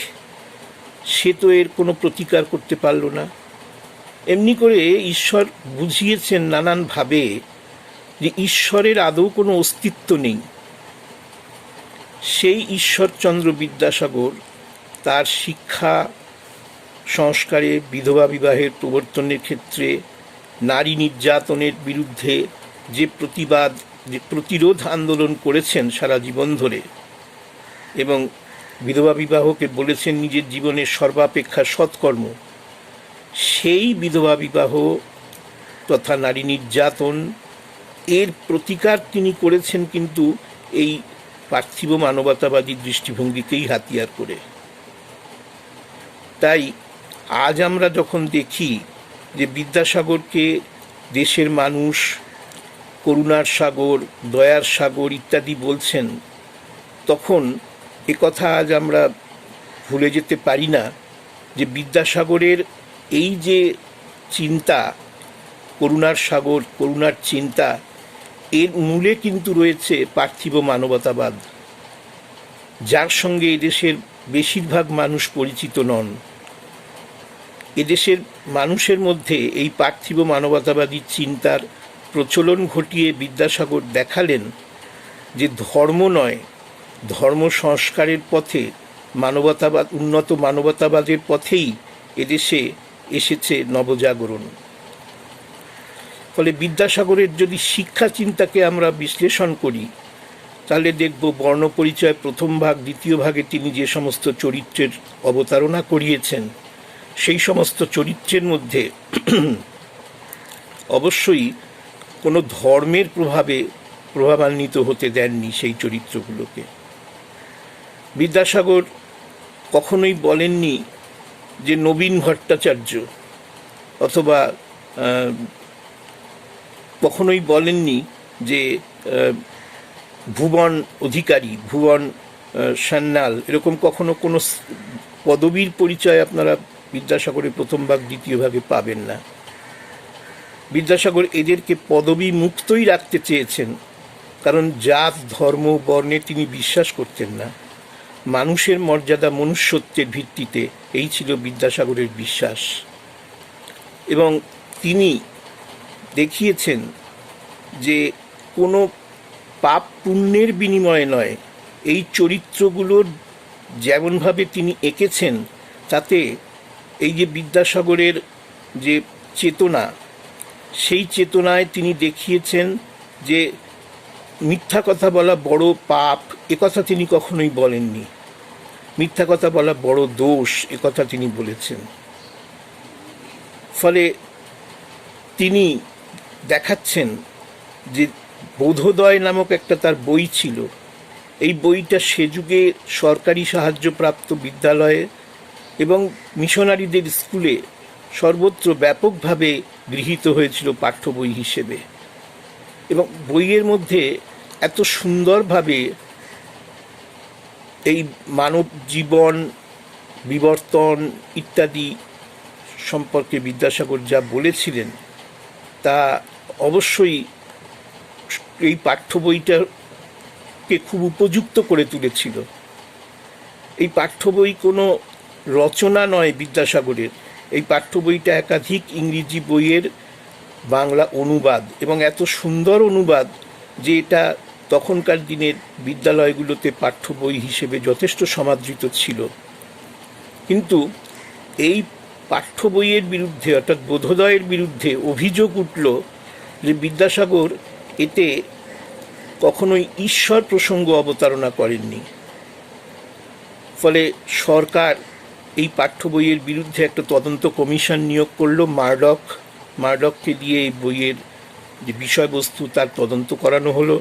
সে তো এর কোনো প্রতিকার করতে পারল না। এমনি করে ঈশ্বর বুঝিয়েছেন নানানভাবে যে ঈশ্বরের আদৌ কোনো অস্তিত্ব নেই। সেই ঈশ্বরচন্দ্র বিদ্যাসাগর তার শিক্ষা সংস্কারে, বিধবা বিবাহের প্রবর্তনের ক্ষেত্রে, নারী নির্যাতনের বিরুদ্ধে যে প্রতিরোধ আন্দোলন করেছেন সারা জীবন ধরে, এবং বিধবা বিবাহকে বলেছেন নিজের জীবনের সর্বাপেক্ষা সৎকর্ম, সেই বিধবা বিবাহ তথা নারী নির্যাতন এর প্রতিকার তিনি করেছেন কিন্তু এই পার্থিব মানবতাবাদী দৃষ্টিভঙ্গিকেই হাতিয়ার করে। তাই আজ আমরা যখন দেখি যে বিদ্যাসাগরকে দেশের মানুষ করুণার সাগর, দয়ার সাগর ইত্যাদি বলছেন, তখন একথা আজ আমরা ভুলে যেতে পারি না যে বিদ্যাসাগরের এই যে চিন্তা, করুণার সাগর, করুণার চিন্তা, এর মূলে কিন্তু রয়েছে পার্থিব মানবতাবাদ, যার সঙ্গে এদেশের বেশিরভাগ মানুষ পরিচিত নন। এদেশের মানুষের মধ্যে এই পার্থিব মানবতাবাদী চিন্তার প্রচলন ঘটিয়ে বিদ্যাসাগর দেখালেন যে ধর্ম নয়, ধর্ম সংস্কারের পথে, মানবতাবাদ, উন্নত মানবতাবাদের পথেই এদেশে এসেছে নবজাগরণ। ফলে বিদ্যাসাগরের যদি শিক্ষা চিন্তাকে আমরা বিশ্লেষণ করি, তাহলে দেখব বর্ণপরিচয় প্রথম ভাগ, দ্বিতীয় ভাগে তিনি যে সমস্ত চরিত্রের অবতারণা করিয়েছেন, সেই সমস্ত চরিত্রের মধ্যে অবশ্যই কোনো ধর্মের প্রভাবান্বিত হতে দেননি সেই চরিত্রগুলোকে। বিদ্যাসাগর কখনোই বলেননি যে নবীন ভট্টাচার্য, অথবা কখনোই বলেননি যে ভুবন অধিকারী, ভুবন সান্যাল, এরকম কখনো কোনো পদবীর পরিচয় আপনারা বিদ্যাসাগরের প্রথম ভাগ দ্বিতীয় ভাগে পাবেন না। বিদ্যাসাগর এদেরকে পদবী মুক্তই রাখতে চেয়েছেন, কারণ জাত, ধর্ম, বর্ণে তিনি বিশ্বাস করতেন না। মানুষের মর্যাদা মনুষ্যত্বের ভিত্তিতে, এই ছিল বিদ্যাসাগরের বিশ্বাস। এবং তিনি দেখিয়েছেন যে কোনো পাপ পুণ্যের বিনিময়ে নয়, এই চরিত্রগুলোর যেমনভাবে তিনি এঁকেছেন, তাতে এই যে বিদ্যাসাগরের যে চেতনা, সেই চেতনায় তিনি দেখিয়েছেন যে মিথ্যা কথা বলা বড় পাপ, একথা তিনি কখনোই বলেননি। মিথ্যা কথা বলা বড় দোষ, একথা তিনি বলেছেন। ফলে তিনি দেখাচ্ছেন যে বোধোদয় নামক একটা তার বই ছিল, এই বইটা সে যুগে সরকারি সাহায্যপ্রাপ্ত বিদ্যালয়ে এবং মিশনারিদের স্কুলে সর্বত্র ব্যাপকভাবে গৃহীত হয়েছিল পাঠ্য বই হিসেবে। এবং বইয়ের মধ্যে এত সুন্দরভাবে এই মানব জীবন, বিবর্তন ইত্যাদি সম্পর্কে বিদ্যাসাগর যা বলেছিলেন, তা অবশ্যই এই পাঠ্য বইটাকে খুব উপযুক্ত করে তুলেছিল। এই পাঠ্য বই কোনো রচনা নয় বিদ্যাসাগরের, এই পাঠ্য বইটা একাধিক ইংরেজি বইয়ের বাংলা অনুবাদ, এবং এত সুন্দর অনুবাদ যে এটা তখনকার দিনের বিদ্যালয়গুলোতে পাঠ্য বই হিসেবে যথেষ্ট সমাদৃত ছিল। কিন্তু এই পাঠ্য বইয়ের বিরুদ্ধে, অর্থাৎ বোধোদয়ের বিরুদ্ধে অভিযোগ উঠল যে বিদ্যাসাগর এতে কখনোই ঈশ্বর প্রসঙ্গ অবতারণা করেননি। ফলে সরকার এই পাঠ্য বইয়ের বিরুদ্ধে একটা তদন্ত কমিশন নিয়োগ করলো, মার্ডককে দিয়ে এই বইয়ের যে বিষয়বস্তু তার তদন্ত করানো হলো।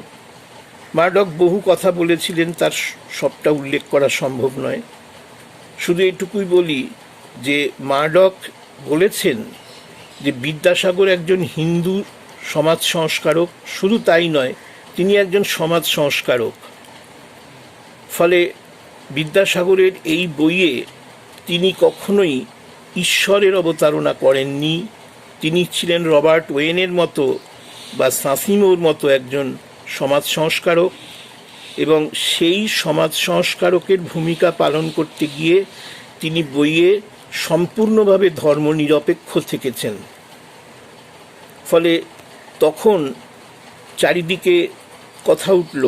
মার্ডক বহু কথা বলেছিলেন, তার সবটা উল্লেখ করা সম্ভব নয়। শুধু এটুকুই বলি যে মার্ডক বলেছেন যে বিদ্যাসাগর একজন হিন্দু সমাজ সংস্কারক, শুধু তাই নয়, তিনি একজন সমাজ সংস্কারক। ফলে বিদ্যাসাগরের এই বইয়ে তিনি কখনোই ঈশ্বরের অবতারণা করেননি। তিনি ছিলেন রবার্ট ওয়েনের মতো বা সাসিমোর মতো একজন সমাজ সংস্কারক, এবং সেই সমাজ সংস্কারকের ভূমিকা পালন করতে গিয়ে তিনি বইয়ে সম্পূর্ণভাবে ধর্মনিরপেক্ষ থেকেছেন। ফলে তখন চারিদিকে কথা উঠল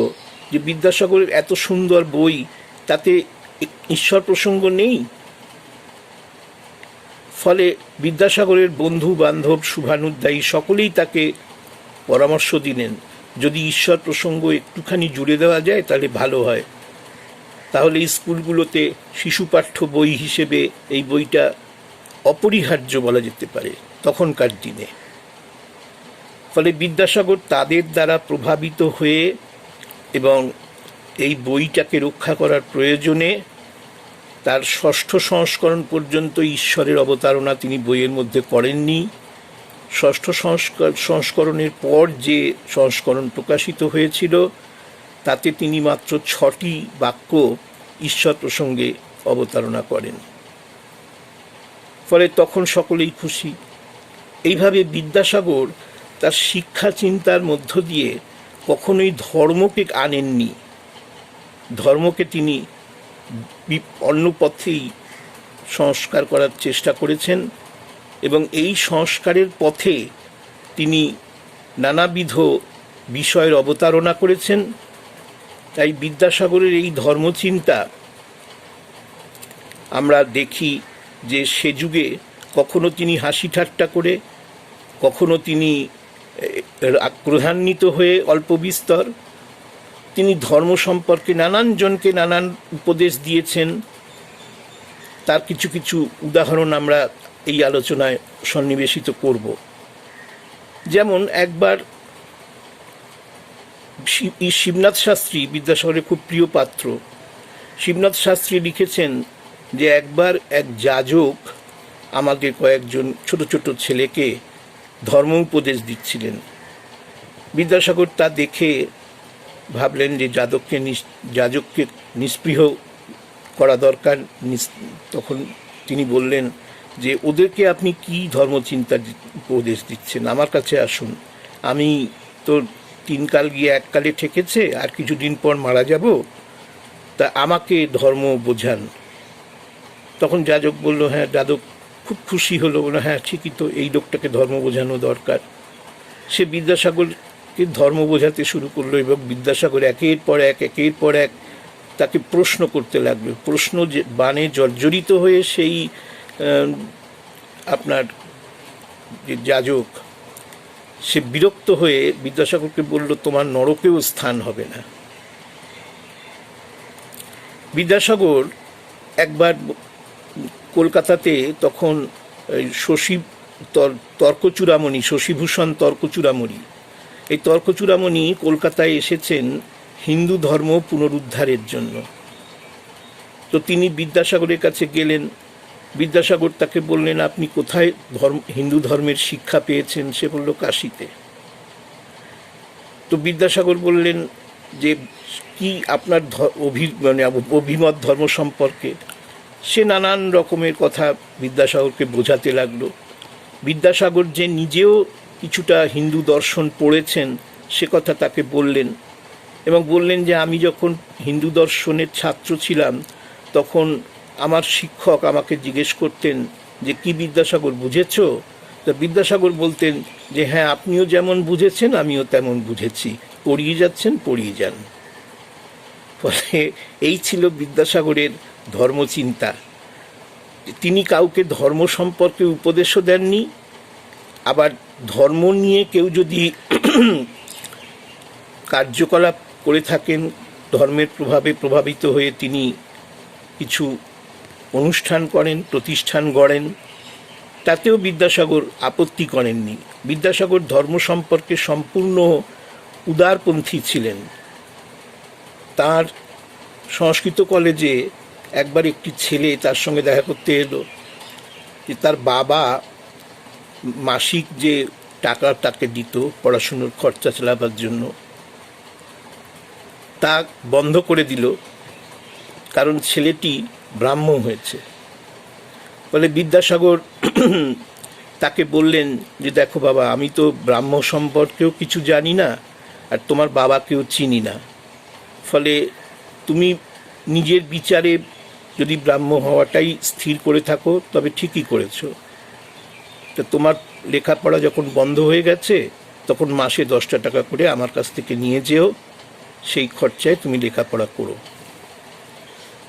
যে বিদ্যাসাগরের এত সুন্দর বই, তাতে ঈশ্বর প্রসঙ্গ নেই। ফলে বিদ্যাসাগরের বন্ধু বান্ধব, শুভানুধ্যায়ী সকলেই তাকে পরামর্শ দিলেন, যদি ঈশ্বর প্রসঙ্গ একটুখানি জুড়ে দেওয়া যায় তাহলে ভালো হয়। তাহলে স্কুলগুলোতে শিশু পাঠ্য বই হিসেবে এই বইটা অপরিহার্য বলা যেতে পারে তখনকার দিনে। ফলে বিদ্যাসাগর তাদের দ্বারা প্রভাবিত হয়ে এবং এই বইটাকে রক্ষা করার প্রয়োজনে তার ষষ্ঠ সংস্করণ পর্যন্ত ঈশ্বরের অবতারণা তিনি বইয়ের মধ্যে করেননি। ষষ্ঠ সংস্করণের পর যে সংস্করণ প্রকাশিত হয়েছিল তাতে তিনি মাত্র 6টি বাক্য ঈশ্বর প্রসঙ্গে অবতারণা করেন। ফলে তখন সকলেই খুশি। এইভাবে বিদ্যাসাগর তার শিক্ষা চিন্তার মধ্য দিয়ে কখনোই ধর্মকে আনেননি। ধর্মকে তিনি অন্য পথেই সংস্কার করার চেষ্টা করেছেন এবং এই সংস্কারের পথে তিনি নানাবিধ বিষয়ের অবতারণা করেছেন। তাই বিদ্যাসাগরের এই ধর্মচিন্তা আমরা দেখি যে সে যুগে কখনো তিনি হাসি ঠাট্টা করে, কখনো তিনি ক্রোধান্বিত হয়ে অল্প বিস্তর তিনি ধর্ম সম্পর্কে নানান জনকে নানান উপদেশ দিয়েছেন। তার কিছু কিছু উদাহরণ আমরা এই আলোচনায় সন্নিবেশিত করব। যেমন একবার শিবনাথ শাস্ত্রী, বিদ্যাসাগরের খুব প্রিয় পাত্র, শিবনাথ শাস্ত্রী লিখেছেন যে একবার এক যাজক আমাদের কয়েকজন ছোট ছোট ছেলেকে ধর্ম উপদেশ দিচ্ছিলেন। বিদ্যাসাগর তা দেখে ভাবলেন যে যাজককে নিস্পৃহ করা দরকার। তখন তিনি বললেন যে ওদেরকে আপনি কি ধর্মচিন্তার উপদেশ দিচ্ছেন, আমার কাছে আসুন, আমি তো 3 কাল গিয়ে 1 কালে ঠেকেছে, আর কিছুদিন পর মারা যাব, তা আমাকে ধর্ম বোঝান। তখন যাজক বলল, হ্যাঁ। যাজক খুব খুশি হলো, বলল হ্যাঁ ঠিকই তো, এই লোকটাকে ধর্ম বোঝানো দরকার। সে বিদ্যাসাগরকে ধর্ম বোঝাতে শুরু করলো এবং বিদ্যাসাগর একের পর এক তাকে প্রশ্ন করতে লাগলো। প্রশ্ন যে বাণে জর্জরিত হয়ে সেই আপনার যে যাজক সে বিরক্ত হয়ে বিদ্যাসাগরকে বলল, তোমার নরকেও স্থান হবে না। বিদ্যাসাগর একবার কলকাতাতে তখন শশীভূষণ তর্কচূড়ামণি, এই তর্কচূড়ামণি কলকাতায় এসেছেন হিন্দু ধর্ম পুনরুদ্ধারের জন্য। তো তিনি বিদ্যাসাগরের কাছে গেলেন। বিদ্যাসাগর তাকে বললেন, আপনি কোথায় হিন্দু ধর্মের শিক্ষা পেয়েছেন? সে বলল, কাশীতে। তো বিদ্যাসাগর বললেন যে কি আপনার অভিমত ধর্ম সম্পর্কে? সে নানান রকমের কথা বিদ্যাসাগরকে বোঝাতে লাগলো। বিদ্যাসাগর যে নিজেও কিছুটা হিন্দু দর্শন পড়েছেন সে কথা তাকে বললেন এবং বললেন যে আমি যখন হিন্দু দর্শনের ছাত্র ছিলাম তখন আমার শিক্ষক আমাকে জিজ্ঞেস করতেন যে কি বিদ্যাসাগর বুঝেছ? তা বিদ্যাসাগর বলতেন যে হ্যাঁ, আপনিও যেমন বুঝেছেন আমিও তেমন বুঝেছি, পড়িয়ে যাচ্ছেন পড়িয়ে যান। ফলে এই ছিল বিদ্যাসাগরের ধর্মচিন্তা। তিনি কাউকে ধর্ম সম্পর্কে উপদেশও দেননি, আবার ধর্ম নিয়ে কেউ যদি কার্যকলাপ করে থাকেন, ধর্মের প্রভাবে প্রভাবিত হয়ে তিনি কিছু অনুষ্ঠান করেন, প্রতিষ্ঠান গড়েন, তাতেও বিদ্যাসাগর আপত্তি করেননি। বিদ্যাসাগর ধর্ম সম্পর্কে সম্পূর্ণ উদারপন্থী ছিলেন। তার সংস্কৃত কলেজে একবার একটি ছেলে তার সঙ্গে দেখা করতে এলো যে তার বাবা মাসিক যে টাকা তাকে দিত পড়াশুনোর খরচা চালাবার জন্য তা বন্ধ করে দিল, কারণ ছেলেটি ব্রাহ্ম হয়েছে। ফলে বিদ্যাসাগর তাকে বললেন যে দেখো বাবা, আমি তো ব্রাহ্ম সম্পর্কেও কিছু জানি না আর তোমার বাবাকেও চিনি না, ফলে তুমি নিজের বিচারে যদি ব্রাহ্ম হওয়াটাই স্থির করে থাকো তবে ঠিকই করেছো। তো তোমার লেখাপড়া যখন বন্ধ হয়ে গেছে তখন মাসে 10টা টাকা করে আমার কাছ থেকে নিয়ে যেও, সেই খরচায় তুমি লেখাপড়া করো।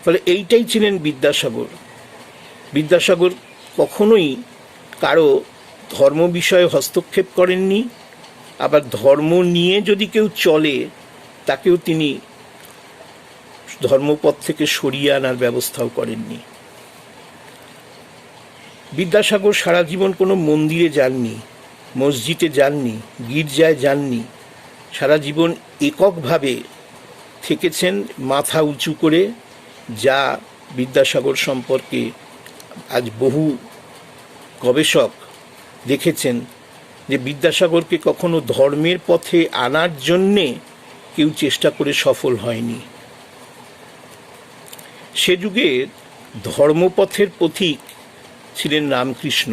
ফলে এইটাই ছিলেন বিদ্যাসাগর। বিদ্যাসাগর কখনোই কারো ধর্ম বিষয়ে হস্তক্ষেপ করেননি, আবার ধর্ম নিয়ে যদি কেউ চলে তাকেও তিনি ধর্মপথ থেকে সরিয়ে আনার ব্যবস্থাও করেননি। বিদ্যাসাগর সারা জীবন কোনো মন্দিরে যাননি, মসজিদে যাননি, গির্জায় যাননি। সারা জীবন এককভাবে থেকেছেন মাথা উঁচু করে, যা বিদ্যাসাগর সম্পর্কে আজ বহু গবেষক দেখেছেন যে বিদ্যাসাগরকে কখনো ধর্মের পথে আনার জন্যে কেউ চেষ্টা করে সফল হয়নি। সে যুগে ধর্মপথের পথিক ছিলেন রামকৃষ্ণ।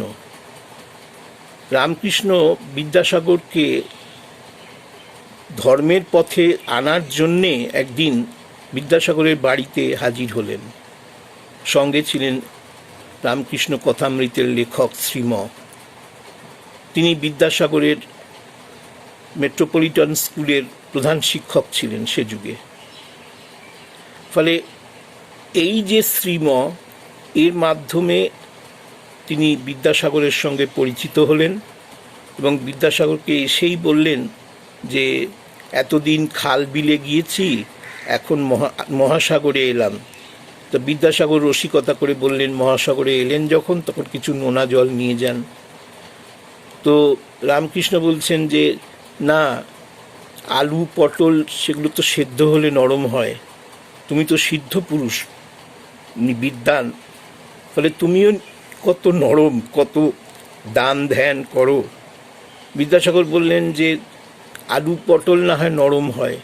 রামকৃষ্ণ বিদ্যাসাগরকে ধর্মের পথে আনার জন্যে একদিন বিদ্যাসাগরের বাড়িতে হাজির হলেন। সঙ্গে ছিলেন রামকৃষ্ণ কথামৃতের লেখক শ্রীম। তিনি বিদ্যাসাগরের মেট্রোপলিটন স্কুলের প্রধান শিক্ষক ছিলেন সে যুগে। ফলে এই যে শ্রীম, এর মাধ্যমে তিনি বিদ্যাসাগরের সঙ্গে পরিচিত হলেন এবং বিদ্যাসাগরকে এসেই বললেন যে এতদিন খাল বিলে গিয়েছি, এখন মহাসাগরে এলাম। তো বিদ্যাসাগর রসিকতা করে বললেন, মহাসাগরে এলেন যখন, তখন কিছু নোনা জল নিয়ে যান। তো রামকৃষ্ণ বলছেন যে না, আলু পটল সেগুলো তো সেদ্ধ হলে নরম হয়, তুমি তো সিদ্ধ পুরুষ, বিদ্বান, ফলে তুমিও কত নরম, কত দান ধ্যান করো। বিদ্যাসাগর বললেন যে আলু পটল না হয় নরম হয়,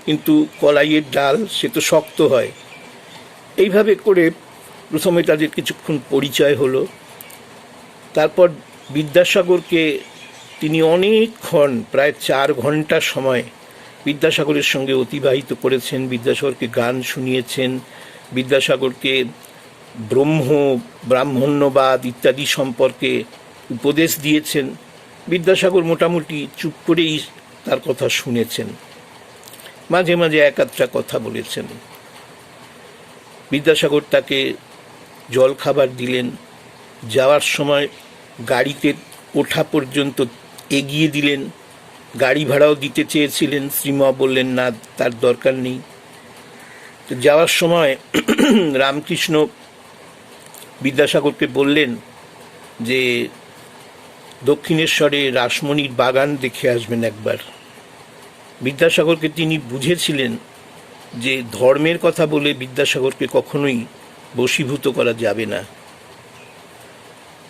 কিন্তু কলাইয়ের ডাল সে তো শক্ত হয়। এইভাবে করে প্রথমে তাদের কিছুক্ষণ পরিচয় হলো। তারপর বিদ্যাসাগরকে তিনি অনেকক্ষণ, প্রায় 4 ঘন্টা সময় বিদ্যাসাগরের সঙ্গে অতিবাহিত করেছেন। বিদ্যাসাগরকে গান শুনিয়েছেন, বিদ্যাসাগরকে ব্রাহ্মণ্যবাদ ইত্যাদি সম্পর্কে উপদেশ দিয়েছেন। বিদ্যাসাগর মোটামুটি চুপ করেই তার কথা শুনেছেন, মাঝে মাঝে এক আধটা কথা বলেছেন। বিদ্যাসাগর তাকে জল খাবার দিলেন, যাওয়ার সময় গাড়িতে ওঠা পর্যন্ত এগিয়ে দিলেন। গাড়ি ভাড়াও দিতে চেয়েছিলেন, শ্রীম বললেন না, তার দরকার নেই। তো যাওয়ার সময় রামকৃষ্ণ বিদ্যাসাগরকে বললেন যে দক্ষিণেশ্বরে রাসমণির বাগান দেখে আসবেন একবার। বিদ্যাসাগরকে তিনি বুঝেছিলেন যে ধর্মের কথা বলে বিদ্যাসাগরকে কখনোই বশীভূত করা যাবে না।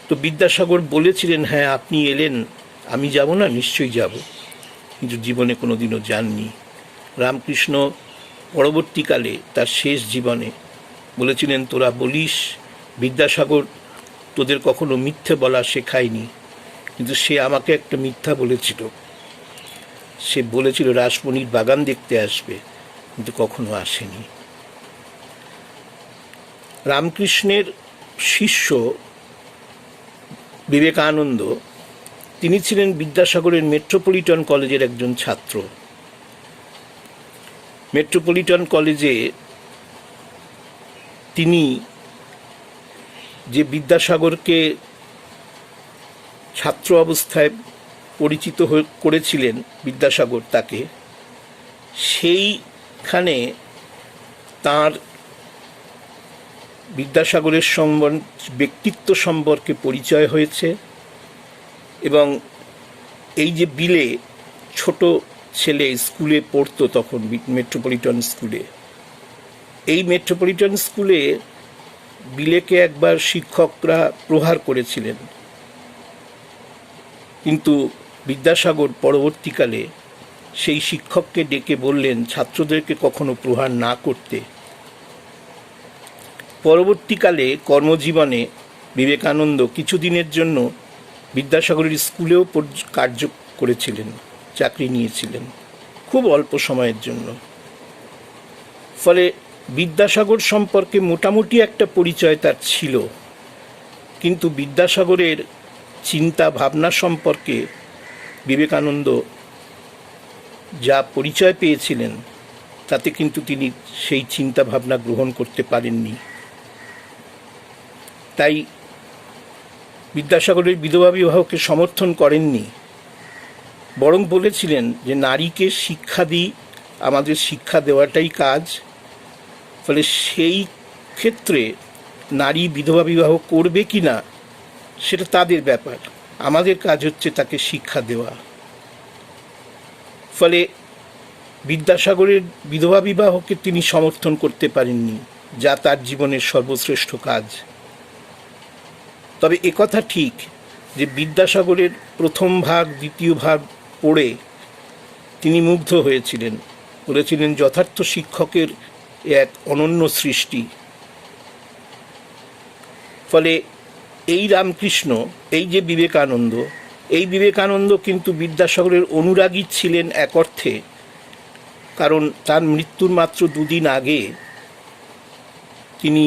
তো বিদ্যাসাগর বলেছিলেন, হ্যাঁ আপনি এলেন, আমি যাব না, নিশ্চয়ই যাব, কিন্তু জীবনে কোনোদিনও যাননি। রামকৃষ্ণ পরবর্তীকালে তার শেষ জীবনে বলেছিলেন, তোরা বলিস বিদ্যাসাগর তোদের কখনো মিথ্যে বলা শেখায়নি, কিন্তু সে আমাকে একটা মিথ্যা বলেছিল। সে বলেছিল রাসমণির বাগান দেখতে আসবে, কিন্তু কখনো আসেনি। রামকৃষ্ণের শিষ্য বিবেকানন্দ, তিনি ছিলেন বিদ্যাসাগরের মেট্রোপলিটন কলেজের একজন ছাত্র। মেট্রোপলিটন কলেজে তিনি যে বিদ্যাসাগরকে ছাত্র অবস্থায় পরিচিত করেছিলেন বিদ্যাসাগর তাকে, সেইখানে তার বিদ্যাসাগরের ব্যক্তিত্ব সম্পর্কে পরিচয় হয়েছে। এবং এই যে বিলে ছোট ছেলে স্কুলে পড়তো তখন, মেট্রোপলিটন স্কুলে, এই মেট্রোপলিটন স্কুলে বিলেকে একবার শিক্ষকরা প্রহার করেছিলেন, কিন্তু বিদ্যাসাগর পরবর্তীকালে সেই শিক্ষককে ডেকে বললেন ছাত্রদেরকে কখনো প্রহার না করতে। পরবর্তীকালে কর্মজীবনে বিবেকানন্দ কিছুদিনের জন্য বিদ্যাসাগরের স্কুলেও কার্য করেছিলেন, চাকরি নিয়েছিলেন, খুব অল্প সময়ের জন্য। ফলে বিদ্যাসাগর সম্পর্কে মোটামুটি একটা পরিচয় তার ছিল, কিন্তু বিদ্যাসাগরের চিন্তা ভাবনা সম্পর্কে বিবেকানন্দ যা পরিচয় পেয়েছিলেন তাতে কিন্তু তিনি সেই চিন্তা ভাবনা গ্রহণ করতে পারেননি। তাই বিদ্যাসাগরের বিধবা বিবাহকে সমর্থন করেননি, বরং বলেছিলেন যে নারীকে শিক্ষা দিই, আমাদের শিক্ষা দেওয়াটাই কাজ, ফলে সেই ক্ষেত্রে নারী বিধবা বিবাহ করবে কি না সেটা তাদের ব্যাপার, আমাদের কাজ হচ্ছে তাকে শিক্ষা দেওয়া। ফলে বিদ্যাসাগরের বিধবা বিবাহকে তিনি সমর্থন করতে পারেননি, যা তার জীবনের সর্বশ্রেষ্ঠ কাজ। তবে একথা ঠিক যে বিদ্যাসাগরের প্রথম ভাগ দ্বিতীয় ভাগ পড়ে তিনি মুগ্ধ হয়েছিলেন, বলেছিলেন যথার্থ শিক্ষকের এক অনন্য সৃষ্টি। ফলে এই রামকৃষ্ণ, এই যে বিবেকানন্দ, এই বিবেকানন্দ কিন্তু বিদ্যাসাগরের অনুরাগী ছিলেন এক অর্থে, কারণ তার মৃত্যুর মাত্র দুদিন আগে তিনি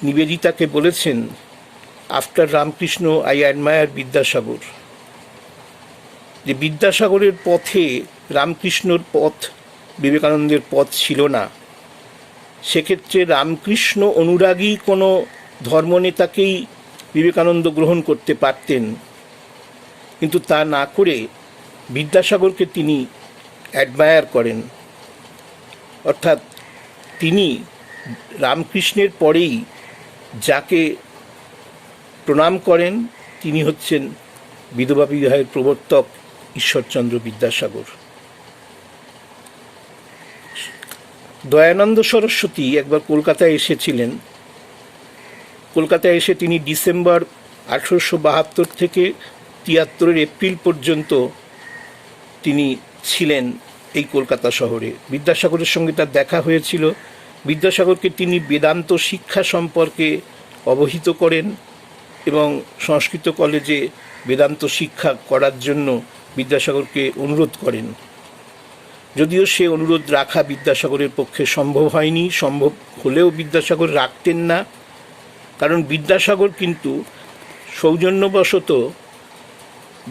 নিবেদিতাকে বলেছেন, after Ramakrishna I admire Vidyasagar, যে বিদ্যাসাগরের পথে রামকৃষ্ণর পথ বিবেকানন্দের পথ ছিল না। সেক্ষেত্রে রামকৃষ্ণ অনুরাগী কোনো ধর্মনেতাকেই বিবেকানন্দ গ্রহণ করতে পারতেন, কিন্তু তা না করে বিদ্যাসাগরকে তিনি অ্যাডমায়ার করেন। অর্থাৎ তিনি রামকৃষ্ণের পরেই যাকে প্রণাম করেন তিনি হচ্ছেন বিধবা বিবাহের প্রবর্তক ঈশ্বরচন্দ্র বিদ্যাসাগর। দয়ানন্দ সরস্বতী একবার কলকাতায় এসেছিলেন। কলকাতায় এসে তিনি ডিসেম্বর 1872 থেকে 73 এপ্রিল পর্যন্ত তিনি ছিলেন এই কলকাতা শহরে। বিদ্যাসাগরের সঙ্গে তার দেখা হয়েছিল। বিদ্যাসাগরকে তিনি বেদান্ত শিক্ষা সম্পর্কে অবহিত করেন এবং সংস্কৃত কলেজে বেদান্ত শিক্ষা করার জন্য বিদ্যাসাগরকে অনুরোধ করেন। যদিও সে অনুরোধ রাখা বিদ্যাসাগরের পক্ষে সম্ভব হয়নি, সম্ভব হলেও বিদ্যাসাগর রাখতেন না, কারণ বিদ্যাসাগর কিন্তু সৌজন্যবশত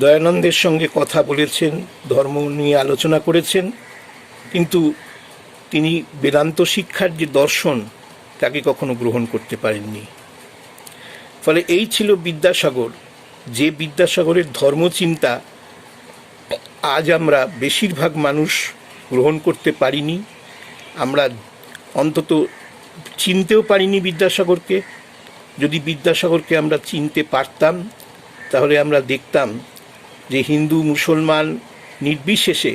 দয়ানন্দের সঙ্গে কথা বলেছেন, ধর্ম নিয়ে আলোচনা করেছেন, কিন্তু তিনি বেদান্ত শিক্ষার যে দর্শন তাকে কখনো গ্রহণ করতে পারেননি। ফলে এই ছিল বিদ্যাসাগর, যে বিদ্যাসাগরের ধর্মচিন্তা আজ আমরা বেশিরভাগ মানুষ গ্রহণ করতে পারিনি, আমরা অন্তত চিনতেও পারিনি বিদ্যাসাগরকে। যদি বিদ্যাসাগরকে আমরা চিনতে পারতাম তাহলে আমরা দেখতাম যে হিন্দু মুসলমান নির্বিশেষে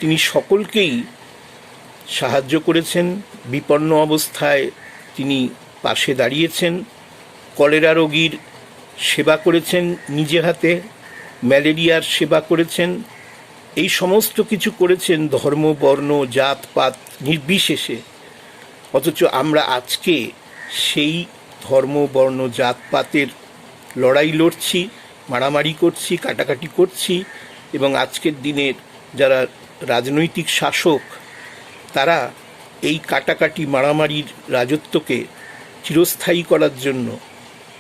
তিনি সকলকেই সাহায্য করেছেন, বিপন্ন অবস্থায় তিনি পাশে দাঁড়িয়েছেন, কলেরা রোগীর সেবা করেছেন নিজে হাতে, ম্যালেরিয়ার সেবা করেছেন, এই সমস্ত কিছু করেছেন ধর্ম বর্ণ জাত পাত নির্বিশেষে। অথচ আমরা আজকে সেই ধর্ম বর্ণ জাত পাতের লড়াই লড়ছি, মারামারি করছি, কাটাকাটি করছি, এবং আজকের দিনের যারা রাজনৈতিক শাসক তারা এই কাটাকাটি মারামারির রাজত্বকে চিরস্থায়ী করার জন্য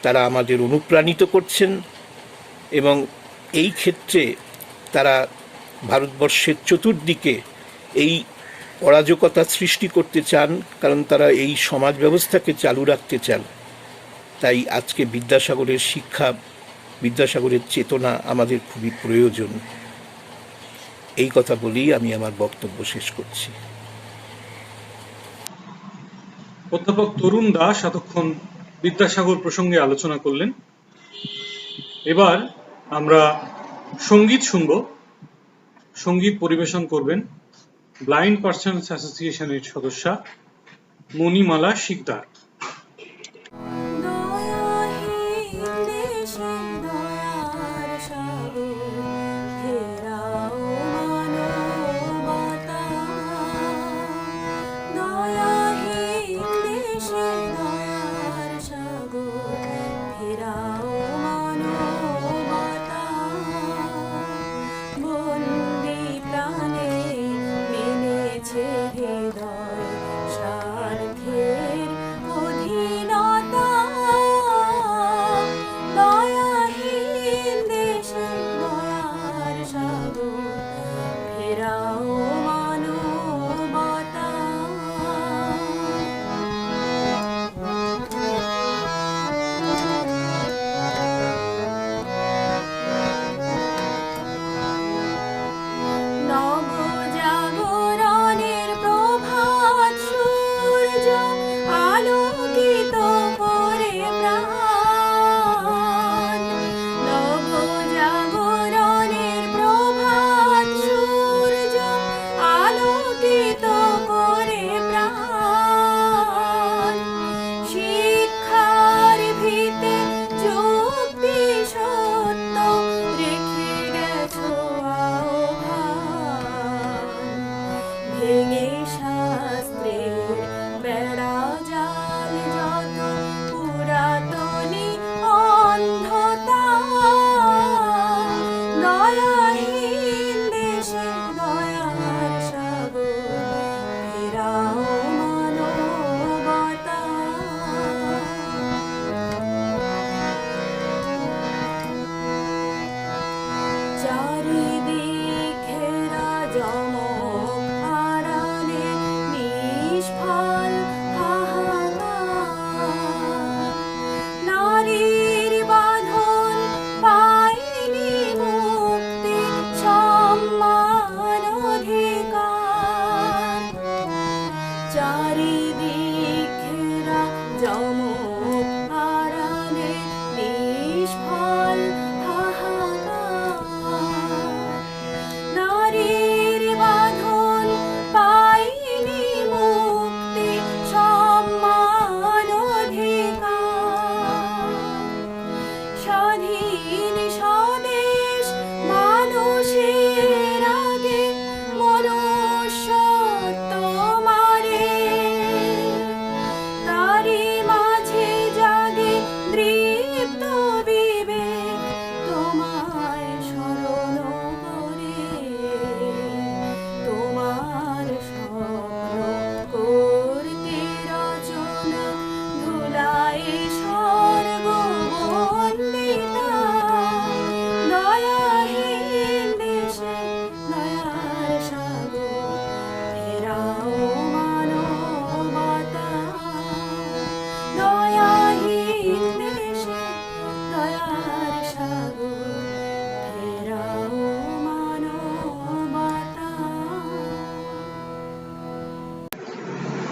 তারা আমাদের অনুপ্রাণিত করছেন, এবং এই ক্ষেত্রে তারা ভারতবর্ষের চতুর্দিকে এই অরাজকতা সৃষ্টি করতে চান, কারণ তারা এই সমাজ ব্যবস্থাকে চালু রাখতে চান। তাই আজকে বিদ্যাসাগরের শিক্ষা, বিদ্যাসাগরের চেতনা আমাদের খুবই প্রয়োজন। এই কথা বলেই আমি আমার বক্তব্য শেষ করছি। অধ্যাপক তরুণ দাস এতক্ষণ বিদ্যাসাগর প্রসঙ্গে আলোচনা করলেন। এবার আমরা সঙ্গীত শুনব। সঙ্গীত পরিবেশন করবেন ব্লাইন্ড পার্সনস অ্যাসোসিয়েশনের সদস্যা মণিমালা শিকদার। হৃদয় স্বার্থের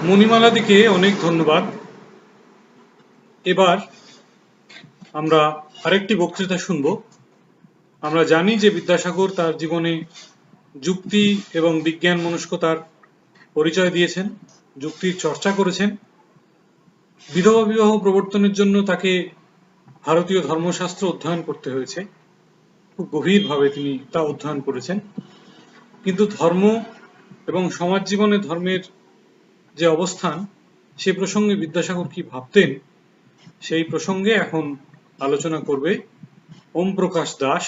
মণিমালাদিকে অনেক ধন্যবাদ। এবার আমরা আরেকটি বক্তৃতা শুনব। আমরা জানি যে বিদ্যাসাগর তার জীবনে যুক্তি এবং বিজ্ঞান মনস্কতার পরিচয় দিয়েছেন, যুক্তির চর্চা করেছেন। বিধবা বিবাহ প্রবর্তনের জন্য তাকে ভারতীয় ধর্মশাস্ত্র অধ্যয়ন করতে হয়েছে, খুব গভীরভাবে তিনি তা অধ্যয়ন করেছেন। কিন্তু ধর্ম এবং সমাজ জীবনে ধর্মের যে অবস্থান, সে প্রসঙ্গে বিদ্যাসাগর কি ভাবতেন, সেই প্রসঙ্গে এখন আলোচনা করবে ওম প্রকাশ দাস।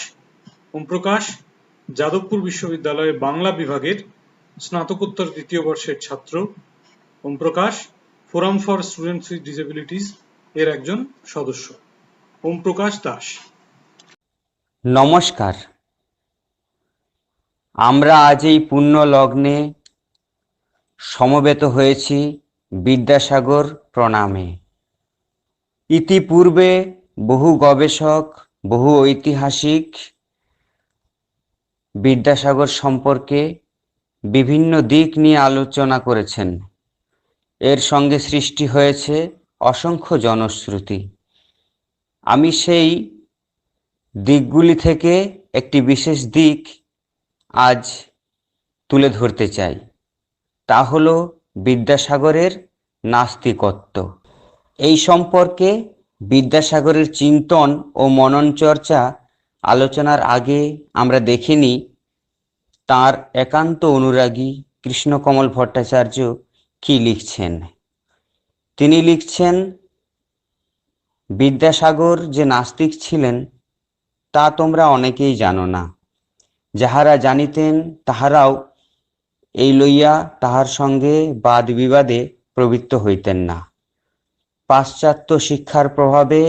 ওম প্রকাশ যাদবপুর বিশ্ববিদ্যালয়ের বাংলা বিভাগের স্নাতকোত্তর দ্বিতীয় বর্ষের ছাত্র। Om Prakash forum for students with disabilities এর একজন সদস্য। ওম প্রকাশ দাস। নমস্কার। আমরা আজ এই পুণ্য লগ্নে সমবেত হয়েছি বিদ্যাসাগর প্রণামে। ইতিপূর্বে বহু গবেষক, বহু ঐতিহাসিক বিদ্যাসাগর সম্পর্কে বিভিন্ন দিক নিয়ে আলোচনা করেছেন। এর সঙ্গে সৃষ্টি হয়েছে অসংখ্য জনশ্রুতি। আমি সেই দিকগুলি থেকে একটি বিশেষ দিক আজ তুলে ধরতে চাই, তা হলো বিদ্যাসাগরের নাস্তিকত্ব। এই সম্পর্কে বিদ্যাসাগরের চিন্তন ও মনন চর্চা আলোচনার আগে আমরা দেখিনি তাঁর একান্ত অনুরাগী কৃষ্ণকমল ভট্টাচার্য কি লিখছেন। তিনি লিখছেন, বিদ্যাসাগর যে নাস্তিক ছিলেন তা তোমরা অনেকেই জানো না। যাহারা জানিতেন তাহারাও এই লইয়া তাহার সঙ্গে বাদ বিবাদে প্রবৃত্ত হইতেন না। পাশ্চাত্য শিক্ষার প্রভাবে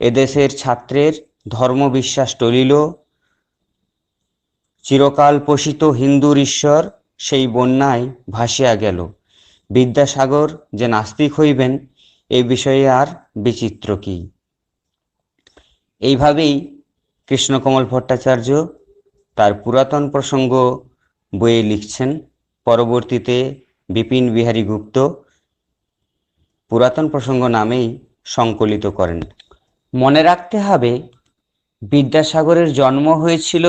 এদেশের ছাত্রের ধর্মবিশ্বাস টলিল। চিরকাল পোষিত হিন্দুর ঈশ্বর সেই বন্যায় ভাসিয়া গেল। বিদ্যাসাগর যে নাস্তিক হইবেন এই বিষয়ে আর বিচিত্র কি। এইভাবেই কৃষ্ণকমল ভট্টাচার্য তার পুরাতন প্রসঙ্গ বইয়ে লিখছেন। পরবর্তীতে বিপিন বিহারী গুপ্ত পুরাতন প্রসঙ্গ নামেই সংকলিত করেন। মনে রাখতে হবে, বিদ্যাসাগরের জন্ম হয়েছিল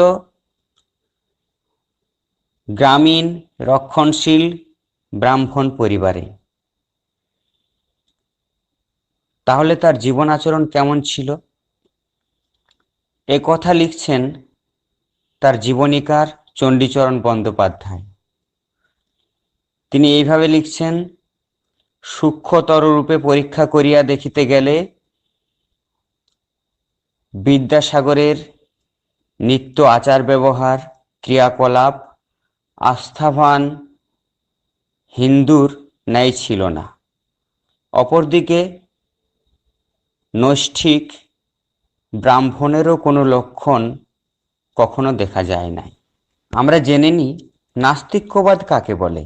গ্রামীণ রক্ষণশীল ব্রাহ্মণ পরিবারে। তাহলে তার জীবন আচরণ কেমন ছিল, এ কথা লিখছেন তার জীবনীকার চণ্ডীচরণ বন্দ্যোপাধ্যায়। তিনি এইভাবে লিখছেন, সূক্ষ্মতর রূপে পরীক্ষা করিয়া দেখিতে গেলে বিদ্যাসাগরের নিত্য আচার ব্যবহার, ক্রিয়াকলাপ আস্থাবান হিন্দুর ন্যায় ছিল না। অপরদিকে নৈষ্ঠিক ব্রাহ্মণেরও কোনো লক্ষণ কখনো দেখা যায় নাই। আমরা জেনে নিই নাস্তিক্যবাদ কাকে বলে।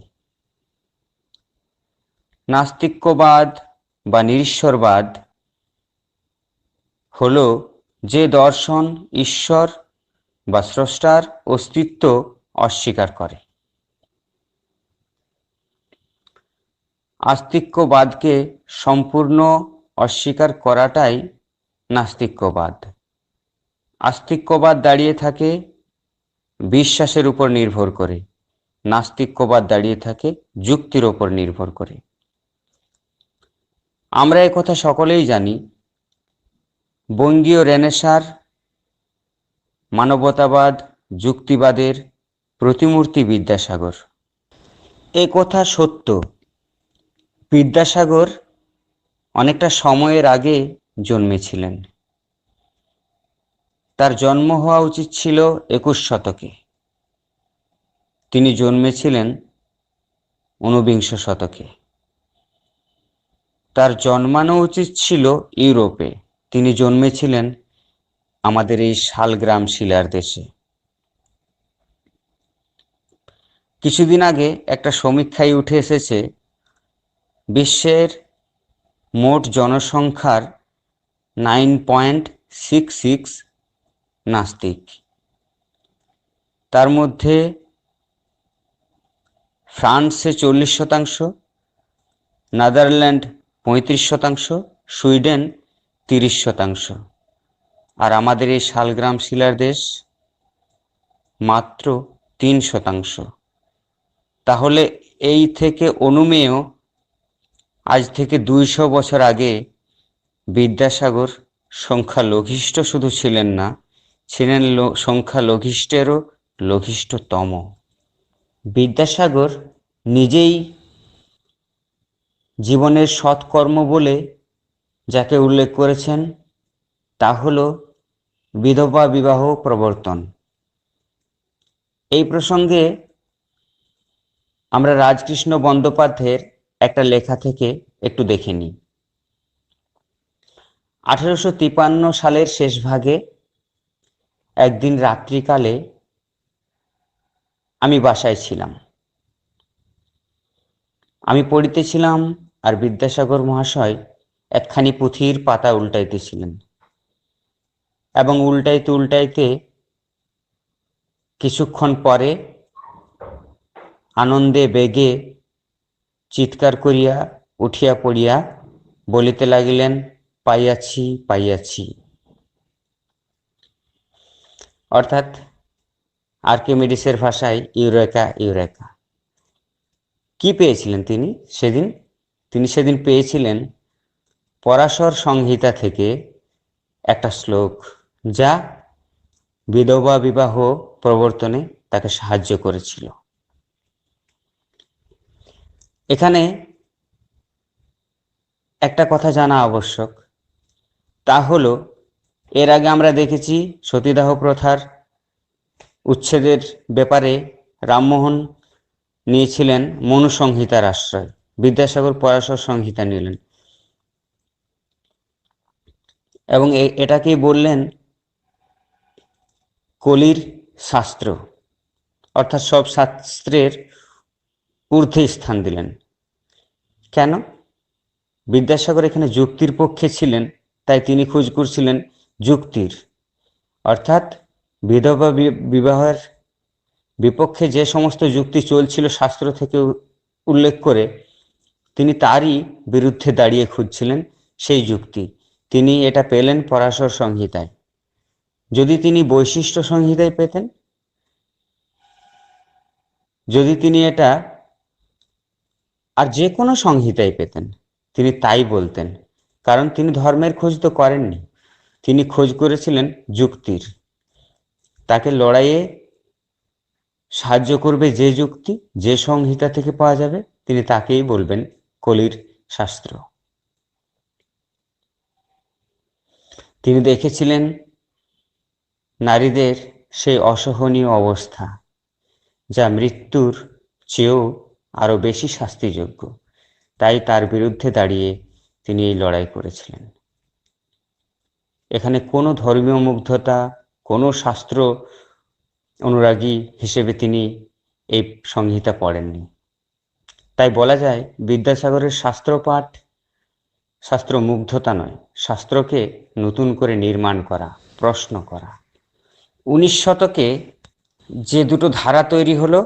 নাস্তিক্যবাদ বা নিরীশ্বরবাদ হলো যে দর্শন ঈশ্বর বা স্রষ্টার অস্তিত্ব অস্বীকার করে। আস্তিক্যবাদকে সম্পূর্ণ অস্বীকার করাটাই নাস্তিক্যবাদ। আস্তিক্যবাদ দাঁড়িয়ে থাকে বিশ্বাসের উপর নির্ভর করে, নাস্তিক্যবাদ দাঁড়িয়ে থাকে যুক্তির উপর নির্ভর করে। আমরা একথা সকলেই জানি, বঙ্গীয় রেনেসাঁর মানবতাবাদ যুক্তিবাদের প্রতিমূর্তি বিদ্যাসাগর। এ কথা সত্য, বিদ্যাসাগর অনেকটা সময়ের আগে জন্মেছিলেন। তার জন্ম হওয়া উচিত ছিল 21 শতকে, তিনি জন্মেছিলেন 19 শতকে। তার জন্মানো উচিত ছিল ইউরোপে, তিনি জন্মেছিলেন আমাদের এই শালগ্রাম শিলার দেশে। কিছুদিন আগে একটা সমীক্ষায় উঠে এসেছে, বিশ্বের মোট জনসংখ্যার 9.66 নাস্তিক। তার মধ্যে ফ্রান্সে 40%, নেদারল্যান্ড 35%, সুইডেন 30%, আর আমাদের এই শালগ্রাম শিলার দেশ মাত্র 3%। তাহলে এই থেকে অনুমেয় আজ থেকে 200 বছর আগে বিদ্যাসাগর সংখ্যালঘিষ্ঠ শুধু ছিলেন না, ছিলেন সংখ্যালঘিষ্ঠেরও লঘিষ্ঠতম। বিদ্যাসাগর নিজেই জীবনের সৎকর্ম বলে যাকে উল্লেখ করেছেন তা হল বিধবা বিবাহ প্রবর্তন। এই প্রসঙ্গে আমরা রাজকৃষ্ণ বন্দ্যোপাধ্যায়ের একটা লেখা থেকে একটু দেখে নিই। 1853 সালের শেষ ভাগে একদিন রাত্রিকালে আমি বাসায় ছিলাম। আমি পড়িতেছিলাম আর বিদ্যাসাগর মহাশয় একখানি পুঁথির পাতা উল্টাইতেছিলেন, এবং উল্টাইতে উল্টাইতে কিছুক্ষণ পরে আনন্দে বেগে চিৎকার করিয়া উঠিয়া পড়িয়া বলিতে লাগিলেন, পাইয়াছি পাইয়াছি। অর্থাৎ আর্কিমিডিসের ভাষায় ইউরেকা ইউরেকা। কি পেয়েছিলেন তিনি সেদিন? তিনি সেদিন পেয়েছিলেন পরাশর সংহিতা থেকে একটা শ্লোক, যা বিধবা বিবাহ প্রবর্তনে তাকে সাহায্য করেছিল। এখানে একটা কথা জানা আবশ্যক, তা হলো এর আগে আমরা দেখেছি সতীদাহ প্রথার উচ্ছেদের ব্যাপারে রামমোহন নিয়েছিলেন মনু সংহিতার আশ্রয়, বিদ্যাসাগর পরাশর সংহিতা নিলেন, এবং এটাকেই বললেন কলির শাস্ত্র, অর্থাৎ সব শাস্ত্রের ঊর্ধ্বে স্থান দিলেন। কেন? বিদ্যাসাগর এখানে যুক্তির পক্ষে ছিলেন, তাই তিনি খোঁজ করছিলেন যুক্তির, অর্থাৎ বিধবা বিবাহের বিপক্ষে যে সমস্ত যুক্তি চলছিল শাস্ত্র থেকে উল্লেখ করে, তিনি তারই বিরুদ্ধে দাঁড়িয়ে খুঁজছিলেন সেই যুক্তি। তিনি এটা পেলেন পরাশর সংহিতায়। যদি তিনি বৈশিষ্ট্য সংহিতায় পেতেন, যদি তিনি এটা আর যে কোনো সংহিতায় পেতেন, তিনি তাই বলতেন, কারণ তিনি ধর্মের খোঁজ তো করেননি, তিনি খোঁজ করেছিলেন যুক্তির। তাকে লড়াইয়ে সাহায্য করবে যে যুক্তি, যে সংহিতা থেকে পাওয়া যাবে, তিনি তাকেই বলবেন কলির শাস্ত্র। তিনি দেখেছিলেন নারীদের সেই অসহনীয় অবস্থা, যা মৃত্যুর চেয়েও আরো বেশি শাস্তিযোগ্য, তাই তার বিরুদ্ধে দাঁড়িয়ে তিনি এই লড়াই করেছিলেন। এখানে কোনো ধর্মীয় মুগ্ধতা, কোনো শাস্ত্র অনুরাগী হিসেবে তিনি এই সংহিতা পড়েননি। তাই বলা যায় বিদ্যাসাগরের শাস্ত্রপাঠ শাস্ত্র মুগ্ধতা নয়, শাস্ত্রকে নতুন করে নির্মাণ করা, প্রশ্ন করা। 19 শতকে যে দুটো ধারা তৈরি হলো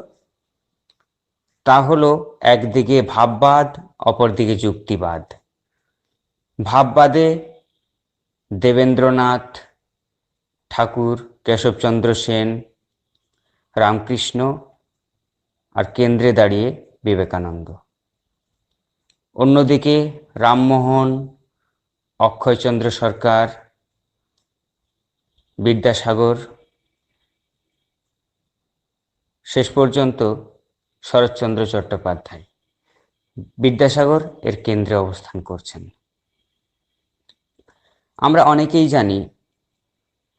তা হলো একদিকে ভাববাদ, অপরদিকে যুক্তিবাদ। ভাববাদে দেবেন্দ্রনাথ ঠাকুর, কেশবচন্দ্র সেন, রামকৃষ্ণ, আর কেন্দ্রে দাঁড়িয়ে বিবেকানন্দ। অন্যদিকে রামমোহন, অক্ষয়চন্দ্র সরকার, বিদ্যাসাগর, শেষ পর্যন্ত শরৎচন্দ্র চট্টোপাধ্যায়। বিদ্যাসাগর এর কেন্দ্রে অবস্থান করছেন। আমরা অনেকেই জানি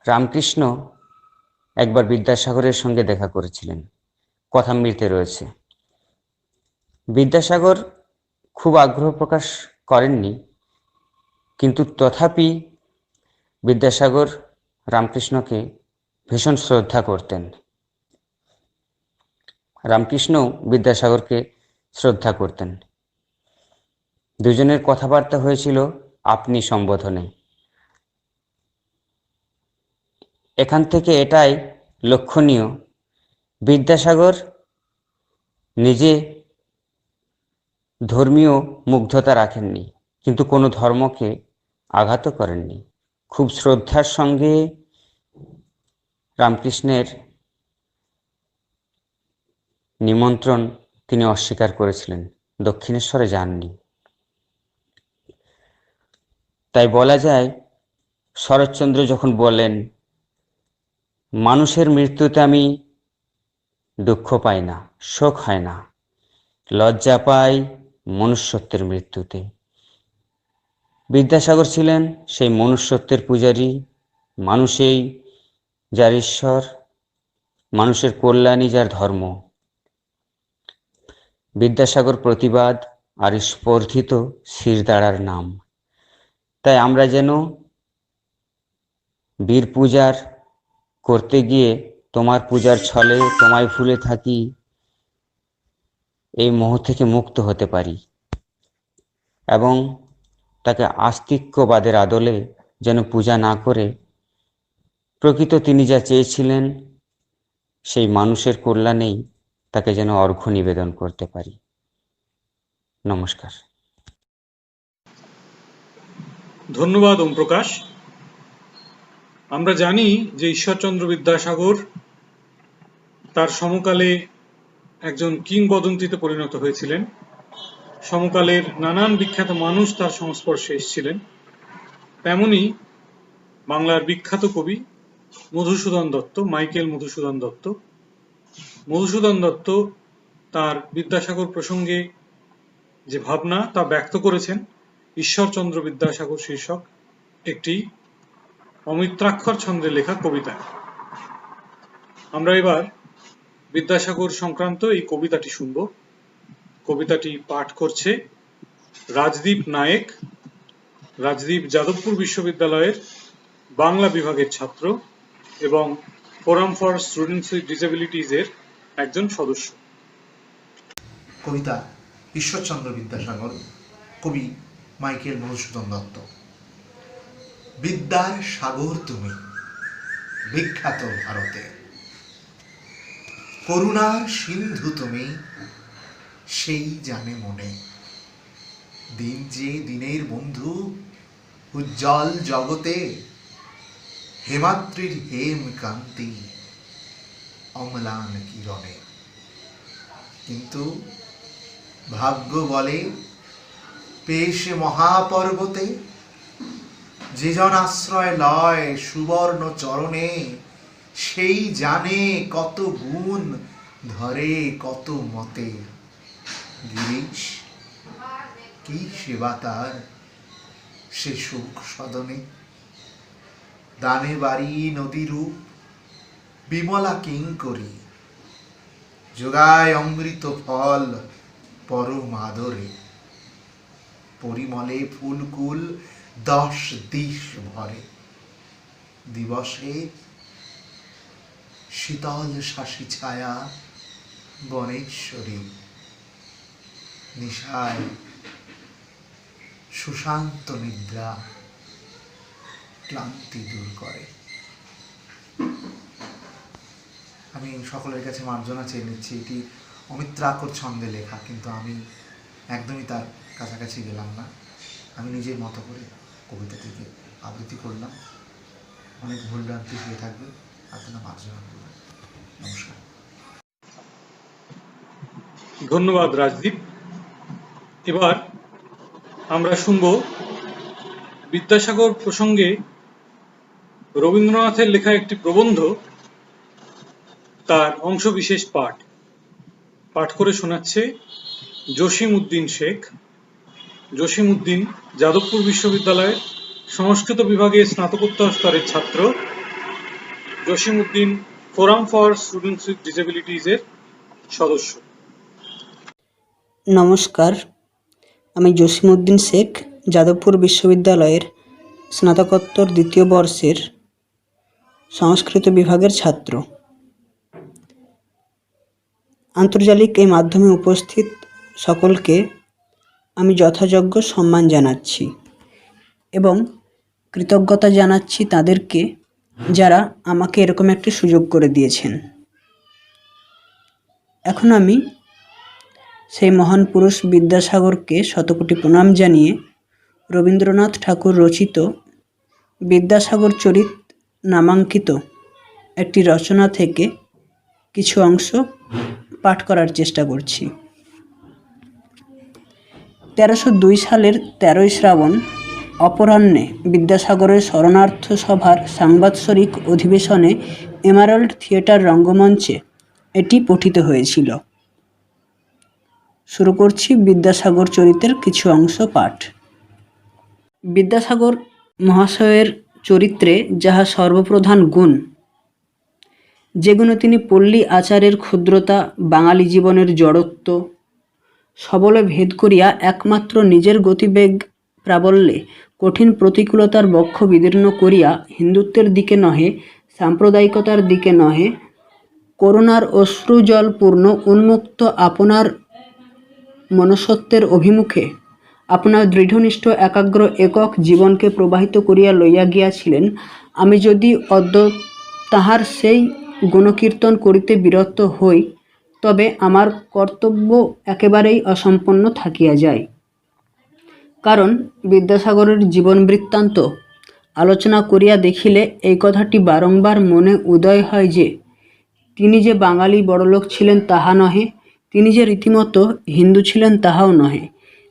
রামকৃষ্ণ একবার বিদ্যাসাগরের সঙ্গে দেখা করেছিলেন, কথামৃতে রয়েছে। বিদ্যাসাগর খুব আগ্রহ প্রকাশ করেননি, কিন্তু তথাপি বিদ্যাসাগর রামকৃষ্ণকে ভীষণ শ্রদ্ধা করতেন। রামকৃষ্ণ বিদ্যাসাগরকে শ্রদ্ধা করতেন। দুজনের কথাবার্তা হয়েছিল আপনি সম্বোধনে। এখান থেকে এটাই লক্ষণীয়, বিদ্যাসাগর নিজে ধর্মীয় মুগ্ধতা রাখেননি, কিন্তু কোনো ধর্মকে আঘাতও করেননি। খুব শ্রদ্ধার সঙ্গে রামকৃষ্ণের নিমন্ত্রণ তিনি অস্বীকার করেছিলেন, দক্ষিণেশ্বরে যাননি। তাই বলা যায়, শরৎচন্দ্র যখন বলেন, মানুষের মৃত্যুতে আমি দুঃখ পাই না, শোক হয় না, লজ্জা পাই মনুষ্যত্বের মৃত্যুতে। বিদ্যাসাগর ছিলেন সেই মনুষ্যত্বের পূজারী, মানুষেই যার ঈশ্বর, মানুষের কল্যাণই যার ধর্ম। বিদ্যাসাগর প্রতিবাদ আর স্পর্ধিত শিরদাঁড়ার নাম। তাই আমরা যেন বীর পূজার করতে গিয়ে তোমার পূজার ছলে তোমায় ভুলে থাকি, এই মোহ থেকে মুক্ত হতে পারি এবং তাকে আস্তিক্যবাদের আদলে যেন পূজা না করে প্রকৃত তিনি যা চেয়েছিলেন সেই মানুষের কল্যাণেই তাকে যেন অর্ঘ্য নিবেদন করতে পারি। নমস্কার। ধন্যবাদ ওম প্রকাশ। আমরা জানি যে ঈশ্বরচন্দ্র বিদ্যাসাগর তার সমকালে একজন কিংবদন্তিতে পরিণত হয়েছিলেন। সমকালের নানান বিখ্যাত মানুষ তার সংস্পর্শে এসেছিলেন। তেমনি বাংলার বিখ্যাত কবি মধুসূদন দত্ত, মাইকেল মধুসূদন দত্ত। মধুসূদন দত্ত তার বিদ্যাসাগর প্রসঙ্গে যে ভাবনা তা ব্যক্ত করেছেন ঈশ্বরচন্দ্র বিদ্যাসাগর শীর্ষক একটি অমিত্রাক্ষর ছন্দে লেখা কবিতা। আমরা এবার বিদ্যাসাগর সংক্রান্ত এই কবিতাটি শুনব। কবিতাটি পাঠ করছে রাজদীপ নায়েক। রাজদীপ যাদবপুর বিশ্ববিদ্যালয়ের বাংলা বিভাগের ছাত্র এবং forum for students with disabilities এর একজন সদস্য। কবিতা ঈশ্বরচন্দ্র বিদ্যাসাগর, কবি মাইকেল মধুসূদন দত্ত। বিদ্যার সাগর তুমি, বিখ্যাত ভারতে, করুণার সিন্ধু তুমি, সেই জানে মনে। দিন যে দিনের বন্ধু, উজ্জ্বল জগতে, হেমাদ্রির হেম কান্তি, অম্লান কিরণে। কিন্তু ভাগ্য বলে পেশে মহাপর্বতে, যে জন আশ্রয় লয় সুবর্ণ চরণে, সেই জানে কত গুণ ধরে কত মতে। গিরিশ কি সেবা তার সে সুখ সদনে, দানে বাড়ি নদীরূপ বিমলা কিঙ্করী, যোগায় অমৃত ফল পরম আদরে। পরিমলে ফুলকুল 10 দিশ ভরে, দিবসে শীতল শাসী ছায়া বনেশ্বরী, নিশায় সুশান্ত নিদ্রা ক্লান্তি দূর করে। আমি সকলের কাছে মার্জনা চেয়ে নিচ্ছি, এটি অমিত্রাক্ষর ছন্দে লেখা, কিন্তু আমি একদমই তার কাছাকাছি গেলাম না। আমি নিজের মতো করে কবিতাটিকে আবৃত্তি করলাম। অনেক ভুলভ্রান্তি হয়ে থাকবে, আপনারা মার্জনা করবেন। নমস্কার। ধন্যবাদ রাজদীপ। এবার আমরা শুনব বিদ্যাসাগর প্রসঙ্গে রবীন্দ্রনাথের লেখা একটি প্রবন্ধ, তার অংশবিশেষ পাঠ করে শোনাচ্ছে জসিম উদ্দিন শেখ। জসিম উদ্দিন যাদবপুর বিশ্ববিদ্যালয়ের সংস্কৃত বিভাগে স্নাতকোত্তর স্তরের ছাত্র। Jasim Uddin forum for students with disabilities এর সদস্য। নমস্কার, আমি জসিম উদ্দিন শেখ, যাদবপুর বিশ্ববিদ্যালয়ের স্নাতকোত্তর দ্বিতীয় বর্ষের সংস্কৃত বিভাগের ছাত্র। আন্তর্জালিক এই মাধ্যমে উপস্থিত সকলকে আমি যথাযোগ্য সম্মান জানাচ্ছি এবং কৃতজ্ঞতা জানাচ্ছি তাদেরকে যারা আমাকে এরকম একটি সুযোগ করে দিয়েছেন। এখন আমি সেই মহান পুরুষ বিদ্যাসাগরকে শতকোটি প্রণাম জানিয়ে রবীন্দ্রনাথ ঠাকুর রচিত বিদ্যাসাগর চরিত নামাঙ্কিত একটি রচনা থেকে কিছু অংশ পাঠ করার চেষ্টা করছি। 1302 সালের 13ই শ্রাবণ অপরাহ্নে বিদ্যাসাগরের শরণার্থ সভার সাংবৎসরিক অধিবেশনে এমারাল্ড থিয়েটার রঙ্গমঞ্চে এটি পঠিত হয়েছিল। শুরু করছি বিদ্যাসাগর চরিতের কিছু অংশ পাঠ। বিদ্যাসাগর মহাশয়ের চরিত্রে যাহা সর্বপ্রধান গুণ, যেগুলো তিনি পল্লী আচারের ক্ষুদ্রতা, বাঙালি জীবনের জড়ত্ব সবলে ভেদ করিয়া একমাত্র নিজের গতিবেগ প্রাবল্যে কঠিন প্রতিকূলতার বক্ষ বিদীর্ণ করিয়া হিন্দুত্বের দিকে নহে, সাম্প্রদায়িকতার দিকে নহে, করুণার অশ্রুজলপূর্ণ উন্মুক্ত আপনার মনুষ্যত্বের অভিমুখে আপনার দৃঢ়নিষ্ঠ একাগ্র একক জীবনকে প্রবাহিত করিয়া লইয়া গিয়াছিলেন। আমি যদি অদ্য তাহার সেই গুণকীর্তন করিতে বিরত হই, তবে আমার কর্তব্য একেবারেই অসম্পন্ন থাকিয়া যায়। কারণ বিদ্যাসাগরের জীবন বৃত্তান্ত আলোচনা করিয়া দেখিলে এই কথাটি বারংবার মনে উদয় হয় যে তিনি যে বাঙালি বড়লোক ছিলেন তাহা নহে, তিনি যে রীতিমতো হিন্দু ছিলেন তাহাও নহে,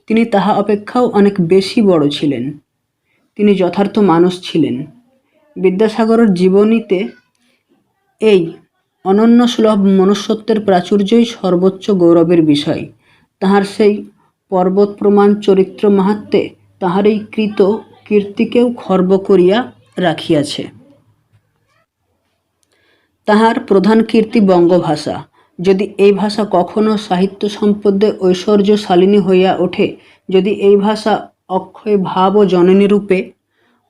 তিনি তাহা অপেক্ষাও অনেক বেশি বড় ছিলেন। তিনি যথার্থ মানুষ ছিলেন। বিদ্যাসাগরের জীবনীতে এই অনন্য সুলভ মনুষ্যত্বের প্রাচুর্যই সর্বোচ্চ গৌরবের বিষয়। তাহার সেই পর্বত প্রমাণ চরিত্র মাহাত্ম্যে তাহার এই কৃত কীর্তিকেও খর্ব করিয়া রাখিয়াছে। তাহার প্রধান কীর্তি বঙ্গভাষা। যদি এই ভাষা কখনো সাহিত্য সম্পদে ঐশ্বর্যশালিনী হইয়া ওঠে, যদি এই ভাষা অক্ষয় ভাব ও জননী রূপে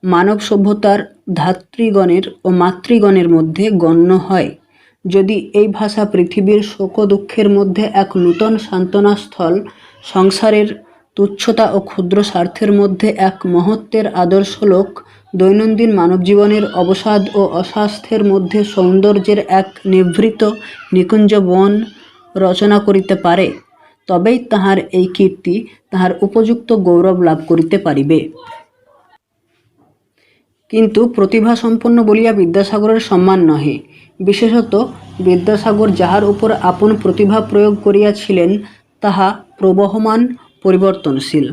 মানব সভ্যতার ধাত্রীগণের ও মাতৃগণের মধ্যে গণ্য হয়, যদি এই ভাষা পৃথিবীর শোক দুঃখের মধ্যে এক নূতন সান্ত্বনাস্থল, সংসারের তুচ্ছতা ও ক্ষুদ্র স্বার্থের মধ্যে এক মহত্বের আদর্শলোক, দৈনন্দিন মানবজীবনের অবসাদ ও অস্বাস্থ্যের মধ্যে সৌন্দর্যের এক নিভৃত নিকুঞ্জ বন রচনা করিতে পারে, তবেই তাহার এই কীর্তি তাহার উপযুক্ত গৌরব লাভ করিতে পারিবে। কিন্তু প্রতিভা সম্পন্ন বলিয়া বিদ্যাসাগরের সম্মান নহে। বিশেষত বিদ্যাসাগর যাহার উপর আপন প্রতিভা প্রয়োগ করিয়াছিলেন তাহা প্রবহমান, পরিবর্তনশীল।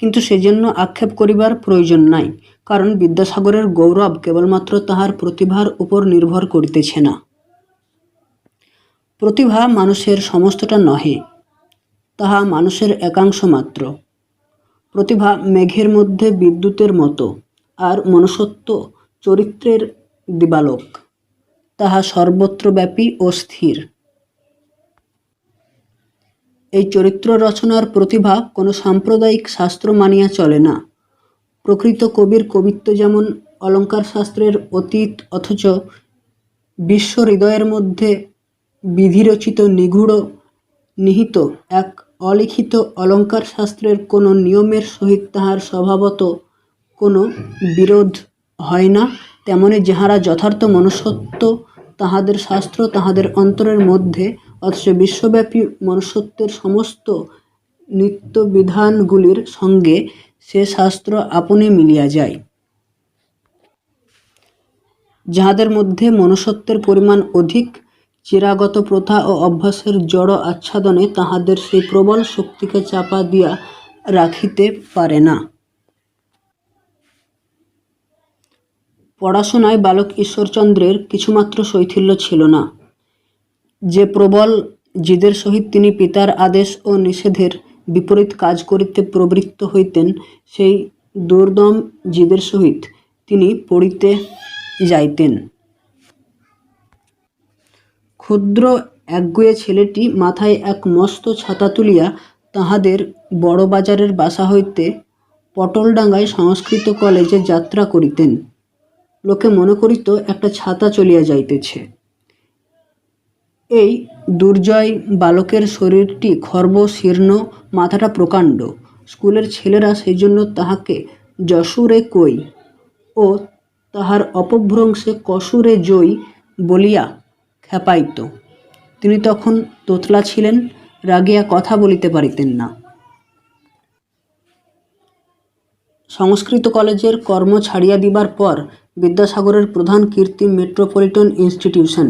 কিন্তু সেজন্য আক্ষেপ করিবার প্রয়োজন নাই, কারণ বিদ্যাসাগরের গৌরব কেবলমাত্র তাহার প্রতিভার উপর নির্ভর করিতেছে না। প্রতিভা মানুষের সমস্তটা নহে, তাহা মানুষের একাংশ মাত্র। প্রতিভা মেঘের মধ্যে বিদ্যুতের মতো, আর মনুষ্যত্ব চরিত্রের দিবালোক, তাহা সর্বত্রব্যাপী ও স্থির। এই চরিত্র রচনার প্রতিভা কোনো সাম্প্রদায়িক শাস্ত্র মানিয়া চলে না। প্রকৃত কবির কবিত্ব যেমন অলঙ্কার শাস্ত্রের অতীত, অথচ বিশ্ব হৃদয়ের মধ্যে বিধিরচিত নিগূঢ় নিহিত এক অলিখিত অলঙ্কার শাস্ত্রের কোনো নিয়মের সহিত তাহার স্বভাবত কোনো বিরোধ হয় না, তেমনি যাহারা যথার্থ মনুষ্যত্ব, তাহাদের শাস্ত্র তাহাদের অন্তরের মধ্যে, অথচ বিশ্বব্যাপী মনুষ্যত্বের সমস্ত নিত্যবিধানগুলির সঙ্গে সে শাস্ত্র আপনি মিলিয়া যায়। যাহাদের মধ্যে মনুষ্যত্বের পরিমাণ অধিক, চিরাগত প্রথা ও অভ্যাসের জড় আচ্ছাদনে তাহাদের সেই প্রবল শক্তিকে চাপা দিয়া রাখিতে পারে না। পড়াশোনায় বালক ঈশ্বরচন্দ্রের কিছুমাত্র শৈথিল্য ছিল না। যে প্রবল জিদের সহিত তিনি পিতার আদেশ ও নিষেধের বিপরীত কাজ করিতে প্রবৃত্ত হইতেন, সেই দুর্দম জিদের সহিত তিনি পড়িতে যাইতেন। ক্ষুদ্র একগুঁয়ে ছেলেটি মাথায় এক মস্ত ছাতা তুলিয়া তাহাদের বড়বাজারের বাসা হইতে পটলডাঙ্গায় সংস্কৃত কলেজে যাত্রা করিতেন। লোকে মনে করিত একটা ছাতা চলিয়া যাইতেছে। এই দুর্জয় বালকের শরীরটি খর্ব শীর্ণ, মাথাটা প্রকাণ্ড। স্কুলের ছেলেরা সেই জন্য তাহাকে যশোরে কই ও তাহার অপভ্রংশে কসুরে জই বলিয়া খেপাইত। তিনি তখন তোতলা ছিলেন, রাগিয়া কথা বলিতে পারিতেন না। সংস্কৃত কলেজের কর্ম ছাড়িয়া দিবার পর বিদ্যাসাগরের প্রধান কীর্তি মেট্রোপলিটন ইনস্টিটিউশন।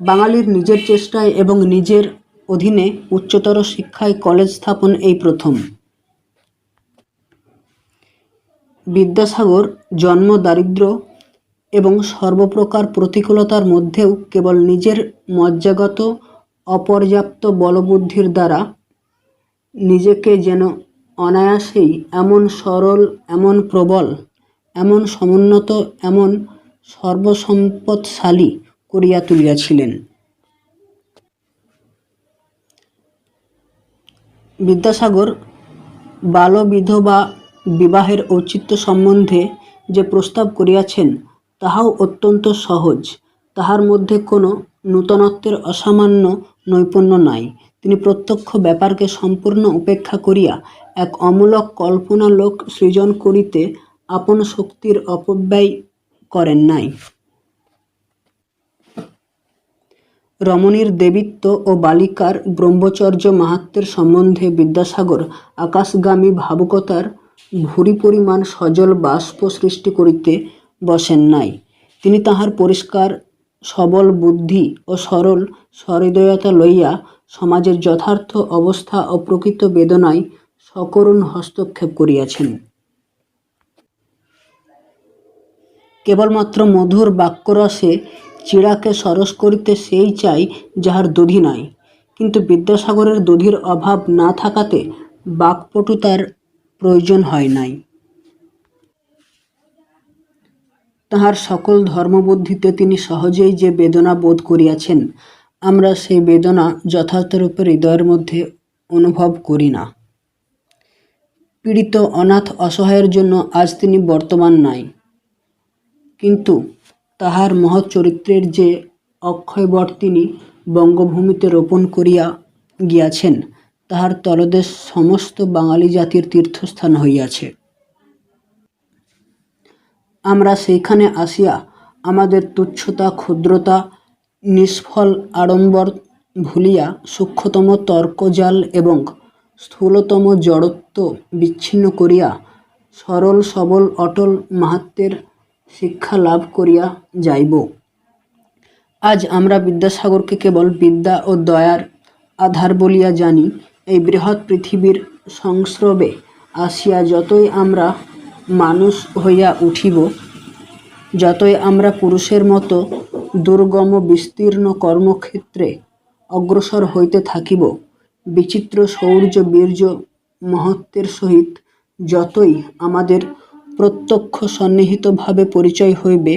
বাঙালির নিজের চেষ্টায় এবং নিজের অধীনে উচ্চতর শিক্ষায় কলেজ স্থাপন এই প্রথম। বিদ্যাসাগর জন্ম দারিদ্র্য এবং সর্বপ্রকার প্রতিকূলতার মধ্যেও কেবল নিজের মজ্জাগত অপর্যাপ্ত বলবুদ্ধির দ্বারা নিজেকে যেন অনায়াসেই এমন সরল, এমন প্রবল, এমন সমুন্নত, এমন সর্বসম্পদশালী করিয়া তুলিয়াছিলেন। বিদ্যাসাগর বাল্যবিধবা বিবাহের ঔচিত্য সম্বন্ধে যে প্রস্তাব করিয়াছেন তাহাও অত্যন্ত সহজ। তাহার মধ্যে কোনো নূতনত্বের অসামান্য নৈপুণ্য নাই। তিনি প্রত্যক্ষ ব্যাপারকে সম্পূর্ণ উপেক্ষা করিয়া এক অমূলক কল্পনালোক সৃজন করিতে আপন শক্তির অপব্যয় করেন নাই। রমণীর দেবিত্ব ও বালিকার ব্রহ্মচর্য মাহাত্ম্যের সম্বন্ধে বিদ্যাসাগর আকাশগামী ভাবুকতার ভূরি পরিমাণ সজল বাষ্প সৃষ্টি করিতে বসেন নাই। তিনি তাহার পরিষ্কার সবল বুদ্ধি ও সরল সহৃদয়তা লইয়া সমাজের যথার্থ অবস্থা ও প্রকৃত বেদনায় সকরুণ হস্তক্ষেপ করিয়াছেন। কেবলমাত্র মধুর বাক্যরসে চিড়াকে সরস করিতে সেই চাই যাহার দধি নাই, কিন্তু বিদ্যাসাগরের দধির অভাব না থাকাতে বাক্পটুতার প্রয়োজন হয় নাই। তাহার সকল ধর্মবুদ্ধিতে তিনি সহজেই যে বেদনা বোধ করিয়াছেন, আমরা সেই বেদনা যথার্থরূপে হৃদয়ের মধ্যে অনুভব করি না। পীড়িত অনাথ অসহায়ের জন্য আজ তিনি বর্তমান নাই, কিন্তু তাহার মহৎ চরিত্রের যে অক্ষয় বট তিনি বঙ্গভূমিতে রোপণ করিয়া গিয়াছেন, তাহার তলদেশ সমস্ত বাঙালি জাতির তীর্থস্থান হইয়াছে। আমরা সেইখানে আসিয়া আমাদের তুচ্ছতা, ক্ষুদ্রতা, নিষ্ফল আড়ম্বর ভুলিয়া সূক্ষ্মতম তর্কজাল এবং স্থূলতম জড়ত্ব বিচ্ছিন্ন করিয়া সরল সবল অটল মাহাত্ম্যের শিক্ষা লাভ করিয়া যাইব। আজ আমরা বিদ্যাসাগরকে কেবল বিদ্যা ও দয়ার আধার বলিয়া জানি। এই বৃহৎ পৃথিবীর সংস্রবে আসিয়া যতই আমরা মানুষ হইয়া উঠিব, যতই আমরা পুরুষের মতো দুর্গম বিস্তীর্ণ কর্মক্ষেত্রে অগ্রসর হইতে থাকিব, বিচিত্র শৌর্য বীর্য মহত্বের সহিত যতই আমাদের প্রত্যক্ষ সন্নিহিতভাবে পরিচয় হইবে,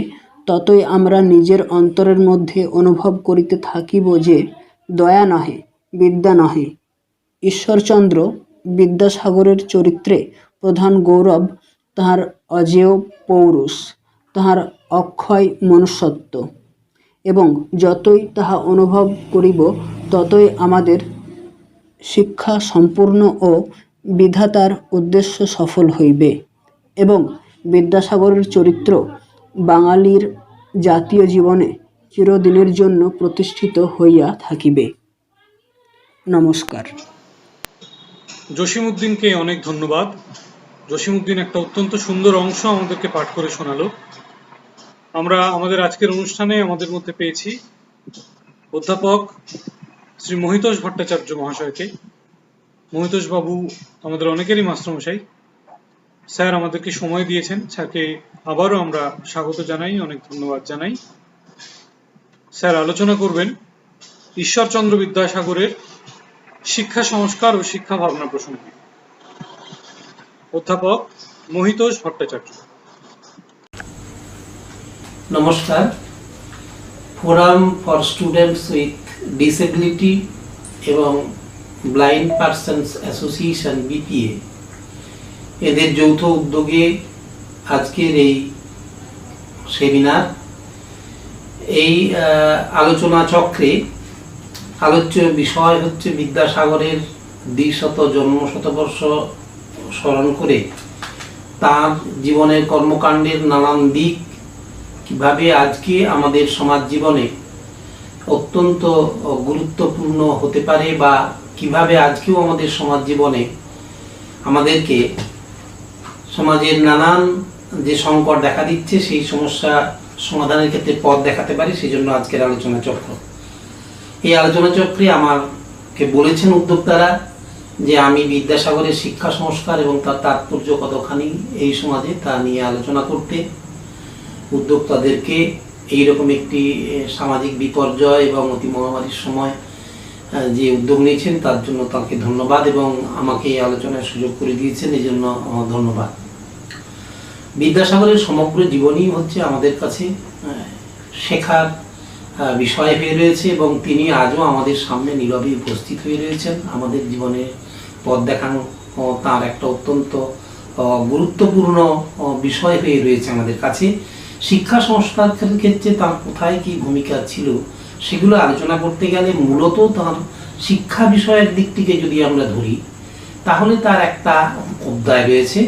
ততই আমরা নিজের অন্তরের মধ্যে অনুভব করিতে থাকিব যে দয়া নহে, বিদ্যা নহে, ঈশ্বরচন্দ্র বিদ্যাসাগরের চরিত্রে প্রধান গৌরব তাহার অজেয় পৌরুষ, তাহার অক্ষয় মনুষ্যত্ব। এবং যতই তাহা অনুভব করিব, ততই আমাদের শিক্ষা সম্পূর্ণ ও বিধাতার উদ্দেশ্য সফল হইবে এবং বিদ্যাসাগরের চরিত্র বাঙালির জাতীয় জীবনে চিরদিনের জন্য প্রতিষ্ঠিত হইয়া থাকিবে। নমস্কার। জসিমউদ্দিনকে অনেক ধন্যবাদ। জসিমউদ্দিন একটা অত্যন্ত সুন্দর অংশ আমাদেরকে পাঠ করে শোনালো। আমরা আমাদের আজকের অনুষ্ঠানে আমাদের মধ্যে পেয়েছি অধ্যাপক শ্রী মহিতোষ ভট্টাচার্য মহাশয়কে। মহিতোষ বাবু আমাদের অনেকেরই মাস্টারমশাই। স্যার আমাদেরকে সময় দিয়েছেন, স্যারকে আবারও আমরা স্বাগত জানাই, অনেক ধন্যবাদ জানাই। স্যার আলোচনা করবেন ঈশ্বরচন্দ্র বিদ্যাসাগরের শিক্ষা সংস্কার ও শিক্ষা ভাবনা প্রসঙ্গে। অধ্যাপক মহিতোষ ভট্টাচার্য। নমস্কার। Forum for students with disability এবং ব্লাইন্ড পারসনস অ্যাসোসিয়েশন বিপিএ এদের যৌথ উদ্যোগে আজকের এই সেমিনার, এই আলোচনা চক্রে আলোচ্য বিষয় হচ্ছে বিদ্যাসাগরের দ্বিশত জন্মশতবর্ষ স্মরণ করে তার জীবনের কর্মকাণ্ডের নানান দিক কিভাবে আজকে আমাদের সমাজ জীবনে অত্যন্ত গুরুত্বপূর্ণ হতে পারে, বা কিভাবে আজকেও আমাদের সমাজ জীবনে আমাদেরকে সমাজের নানান যে সংকট দেখা দিচ্ছে সেই সমস্যা সমাধানের ক্ষেত্রে পথ দেখাতে পারে। সেই জন্য আজকের আলোচনা চক্র। এই আলোচনা চক্রে আমাকে বলেছেন উদ্যোক্তারা যে আমি বিদ্যাসাগরের শিক্ষা সংস্কার এবং তার তাৎপর্য কতখানি এই সমাজে তা নিয়ে আলোচনা করতে উদ্যোক্তাদেরকে এইরকম একটি সামাজিক বিপর্যয় এবং অতি মহামারীর সময় যে উদ্যোগ নিয়েছেন তার জন্য তাকে ধন্যবাদ, এবং আমাকে এই আলোচনার সুযোগ করে দিয়েছেন এই জন্য ধন্যবাদ। বিদ্যাসাগরের সমগ্র জীবনই হচ্ছে আমাদের কাছে শেখার বিষয় হয়ে রয়েছে, এবং তিনি আজও আমাদের সামনে নীরবে উপস্থিত হয়ে রয়েছেন। আমাদের জীবনে পথ দেখানো তার একটা অত্যন্ত গুরুত্বপূর্ণ বিষয় হয়ে রয়েছে আমাদের কাছে। শিক্ষা সংস্কারের ক্ষেত্রে তার কোথায় কি ভূমিকা ছিল সেগুলো আলোচনা করতে গেলে মূলত তার শিক্ষা বিষয়ের দিকটিকে যদি আমরা ধরি তাহলে তার একটা অধ্যায় রয়েছে।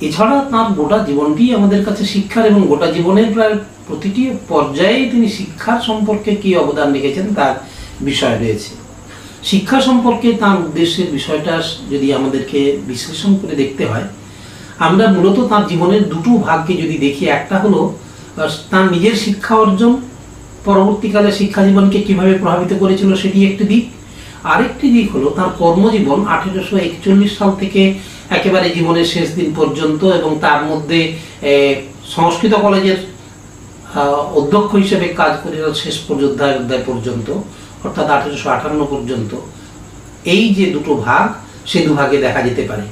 এছাড়া তার গোটা জীবনটি আমাদের কাছে শিক্ষার, এবং গোটা জীবনের প্রায় প্রতিটি পর্যায়ে তিনি শিক্ষার সম্পর্কে কি অবদান রেখেছেন তার বিষয় রয়েছে। শিক্ষা সম্পর্কে তার উদ্দেশ্যের বিষয়টা যদি আমাদেরকে বিশ্লেষণ করে দেখতে হয়, আমরা মূলত তার জীবনের দুটো ভাগকে যদি দেখি, একটা হলো তার নিজের শিক্ষা অর্জন পরবর্তীকালে শিক্ষা জীবনকে কিভাবে প্রভাবিত করেছিল সেটি একটি দিক। আরেকটি দিক হলো তার কর্মজীবন 1841 সাল থেকে একেবারে জীবনের শেষ দিন পর্যন্ত, এবং তার মধ্যে সংস্কৃত কলেজের অধ্যক্ষ হিসেবে কাজ করে শেষ অধ্যায় পর্যন্ত, অর্থাৎ 1858 পর্যন্ত। এই যে দুটো ভাগ, সে দুভাগে দেখা যেতে পারে।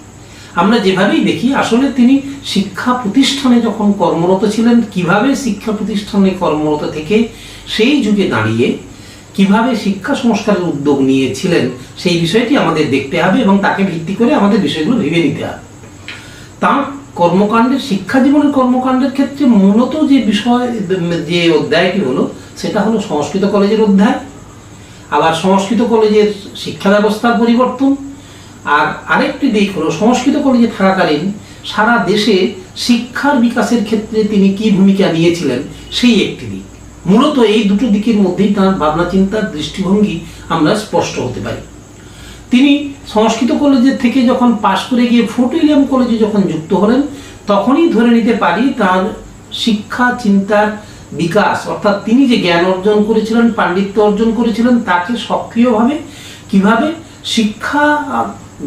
আমরা যেভাবেই দেখি আসলে তিনি শিক্ষা প্রতিষ্ঠানে যখন কর্মরত ছিলেন, কিভাবে শিক্ষা প্রতিষ্ঠানে কর্মরত থেকে সেই যুগে দাঁড়িয়ে কিভাবে শিক্ষা সংস্কারের উদ্যোগ নিয়েছিলেন সেই বিষয়টি আমাদের দেখতে হবে, এবং তাকে ভিত্তি করে আমাদের বিষয়গুলো ভেবে নিতে হবে। তার কর্মকাণ্ডের, শিক্ষা জীবনের কর্মকাণ্ডের ক্ষেত্রে মূলত যে বিষয়, যে অধ্যায়টি হলো সেটা হলো সংস্কৃত কলেজের অধ্যায়, আবার সংস্কৃত কলেজের শিক্ষা ব্যবস্থার পরিবর্তন, আর আরেকটি দিক হলো সংস্কৃত কলেজে থাকাকালীন সারা দেশে শিক্ষার বিকাশের ক্ষেত্রে তিনি কি ভূমিকা নিয়েছিলেন সেই একটি দিক। মূলত এই দুটো দিকের মধ্যেই তার ভাবনা চিন্তার দৃষ্টিভঙ্গি আমরা স্পষ্ট হতে পারি। তিনি সংস্কৃত কলেজের থেকে যখন পাশ করে গিয়ে ফোর্ট উইলিয়াম কলেজে যখন যুক্ত হলেন, তখনই ধরে নিতে পারি তার শিক্ষা চিন্তার বিকাশ, অর্থাৎ তিনি যে জ্ঞান অর্জন করেছিলেন, পাণ্ডিত্য অর্জন করেছিলেন, তাকে সক্রিয়ভাবে কিভাবে শিক্ষা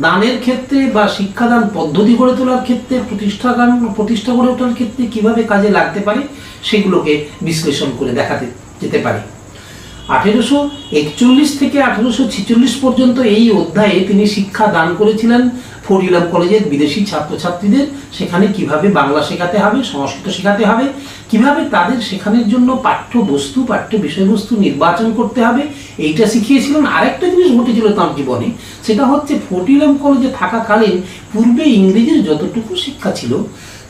দানের ক্ষেত্রে বা শিক্ষাদান পদ্ধতি গড়ে তোলার ক্ষেত্রে, প্রতিষ্ঠা গড়ে ওঠার ক্ষেত্রে কিভাবে কাজে লাগতে পারে সেগুলোকে বিশ্লেষণ করে দেখাতে যেতে পারে। 1841 থেকে 1846 পর্যন্ত এই অধ্যায়ে তিনি শিক্ষা দান করেছিলেন ফোর্ট উইলিয়াম কলেজের বিদেশি ছাত্রছাত্রীদের। সেখানে কিভাবে বাংলা শেখাতে হবে, সংস্কৃত শেখাতে হবে, কিভাবে তাদের শেখানোর জন্য পাঠ্য বিষয়বস্তু নির্বাচন করতে হবে, এইটা শিখিয়েছিলেন। আরেকটা জিনিস ঘটেছিল তার জীবনে, সেটা হচ্ছে ফোর্ট উইলিয়াম কলেজে থাকাকালীন পূর্বে ইংরেজির যতটুকু শিক্ষা ছিল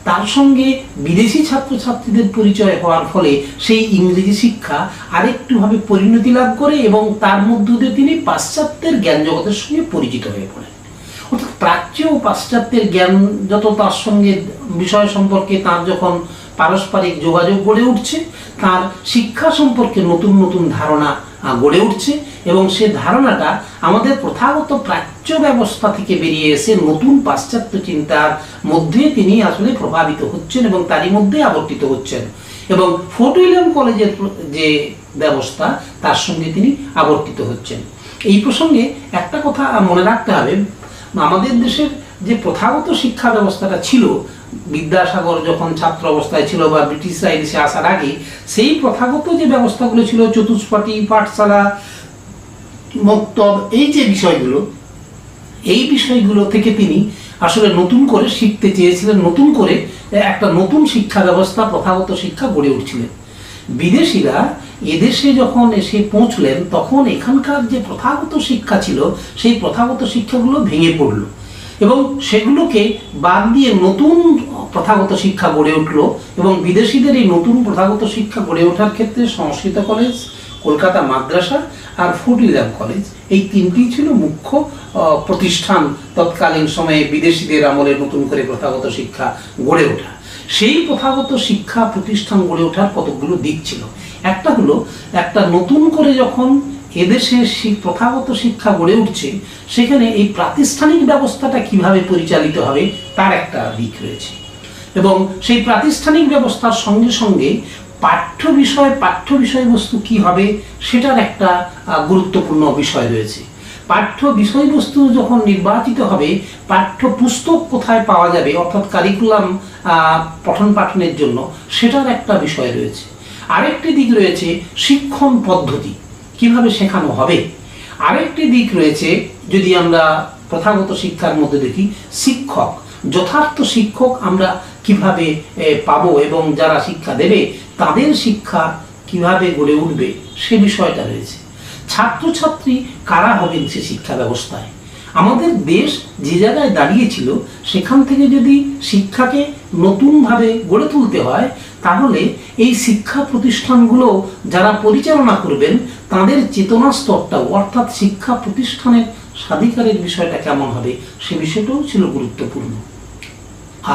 তার সঙ্গে বিদেশি ছাত্রছাত্রীদের পরিচয় হওয়ার ফলে সেই ইংরেজি শিক্ষা আরেকটুভাবে পরিণতি লাভ করে, এবং তার মধ্য দিয়ে তিনি পাশ্চাত্যের জ্ঞান জগতের সঙ্গে পরিচিত হয়ে পড়েন। অর্থাৎ প্রাচ্য ও পাশ্চাত্যের জ্ঞান যত তার সঙ্গে বিষয় সম্পর্কে তার যখন পারস্পরিক যোগাযোগ গড়ে উঠছে, তার শিক্ষা সম্পর্কে নতুন নতুন ধারণা গড়ে উঠছে, এবং সে ধারণাটা আমাদের প্রথাগত প্রাচ্য ব্যবস্থা থেকে বেরিয়ে এসে নতুন পাশ্চাত্য চিন্তার মধ্যে তিনি আসলে প্রভাবিত হচ্ছেন এবং তারই মধ্যে আবর্তিত হচ্ছেন, এবং ফোর্ট উইলিয়াম কলেজের যে ব্যবস্থা তার সঙ্গে তিনি আবর্তিত হচ্ছেন। এই প্রসঙ্গে একটা কথা মনে রাখতে হবে, আমাদের দেশের যে প্রথাগত শিক্ষা ব্যবস্থাটা ছিল বিদ্যাসাগর যখন ছাত্র অবস্থায় ছিল বা ব্রিটিশরা এদেশে আসার আগে, সেই প্রথাগত যে ব্যবস্থাগুলো ছিল, চতুষ্পাঠী, পাঠশালা, মক্তব, এই যে বিষয়গুলো, এই বিষয়গুলো থেকে তিনি আসলে নতুন করে শিখতে চেয়েছিলেন, নতুন করে একটা নতুন শিক্ষা ব্যবস্থা, প্রথাগত শিক্ষা গড়ে উঠছিলেন। বিদেশিরা এদেশে যখন এসে পৌঁছলেন তখন এখানকার যে প্রথাগত শিক্ষা ছিল সেই প্রথাগত শিক্ষাগুলো ভেঙে পড়ল, এবং সেগুলোকে বাদ দিয়ে নতুন প্রথাগত শিক্ষা গড়ে উঠলো। এবং বিদেশিদের এই নতুন প্রথাগত শিক্ষা গড়ে ওঠার ক্ষেত্রে সংস্কৃত কলেজ, কলকাতা মাদ্রাসা আর ফোর্ট উইলিয়াম কলেজ, এই তিনটি ছিল মুখ্য প্রতিষ্ঠান তৎকালীন সময়ে বিদেশিদের আমলে নতুন করে প্রথাগত শিক্ষা গড়ে ওঠা। সেই প্রথাগত শিক্ষা প্রতিষ্ঠান গড়ে ওঠার কতগুলো দিক ছিল। একটা হলো, একটা নতুন করে যখন এদেশে প্রথাগত শিক্ষা গড়ে উঠছে, সেখানে এই প্রাতিষ্ঠানিক ব্যবস্থাটা কিভাবে পরিচালিত হবে তার একটা দিক রয়েছে, এবং সেই প্রাতিষ্ঠানিক ব্যবস্থার সঙ্গে সঙ্গে পাঠ্য বিষয়বস্তু কি হবে সেটার একটা গুরুত্বপূর্ণ বিষয় রয়েছে। পাঠ্য বিষয়বস্তু যখন নির্বাচিত হবে, পাঠ্য পুস্তক কোথায় পাওয়া যাবে, অর্থাৎ কারিকুলাম পঠন পাঠনের জন্য, সেটার একটা বিষয় রয়েছে। আরেকটি দিক রয়েছে শিক্ষণ পদ্ধতি, কিভাবে শেখানো হবে। আরেকটি দিক রয়েছে, যদি আমরা প্রথাগত শিক্ষার মধ্যে দেখি, শিক্ষক, যথার্থ শিক্ষক আমরা কিভাবে পাবো এবং যারা শিক্ষা দেবে তাদের শিক্ষা কিভাবে গড়ে উঠবে সে বিষয়টা রয়েছে। ছাত্রছাত্রী কারা হবেন সে শিক্ষা ব্যবস্থায়। আমাদের দেশ যে জায়গায় দাঁড়িয়েছিল, সেখান থেকে যদি শিক্ষাকে নতুনভাবে গড়ে তুলতে হয়, তাহলে এই শিক্ষা প্রতিষ্ঠানগুলো যারা পরিচালনা করবেন তাদের চেতনা স্তরটাও, অর্থাৎ শিক্ষা প্রতিষ্ঠানের স্বাধিকারের বিষয়টা কেমন হবে সে বিষয়টাও ছিল গুরুত্বপূর্ণ।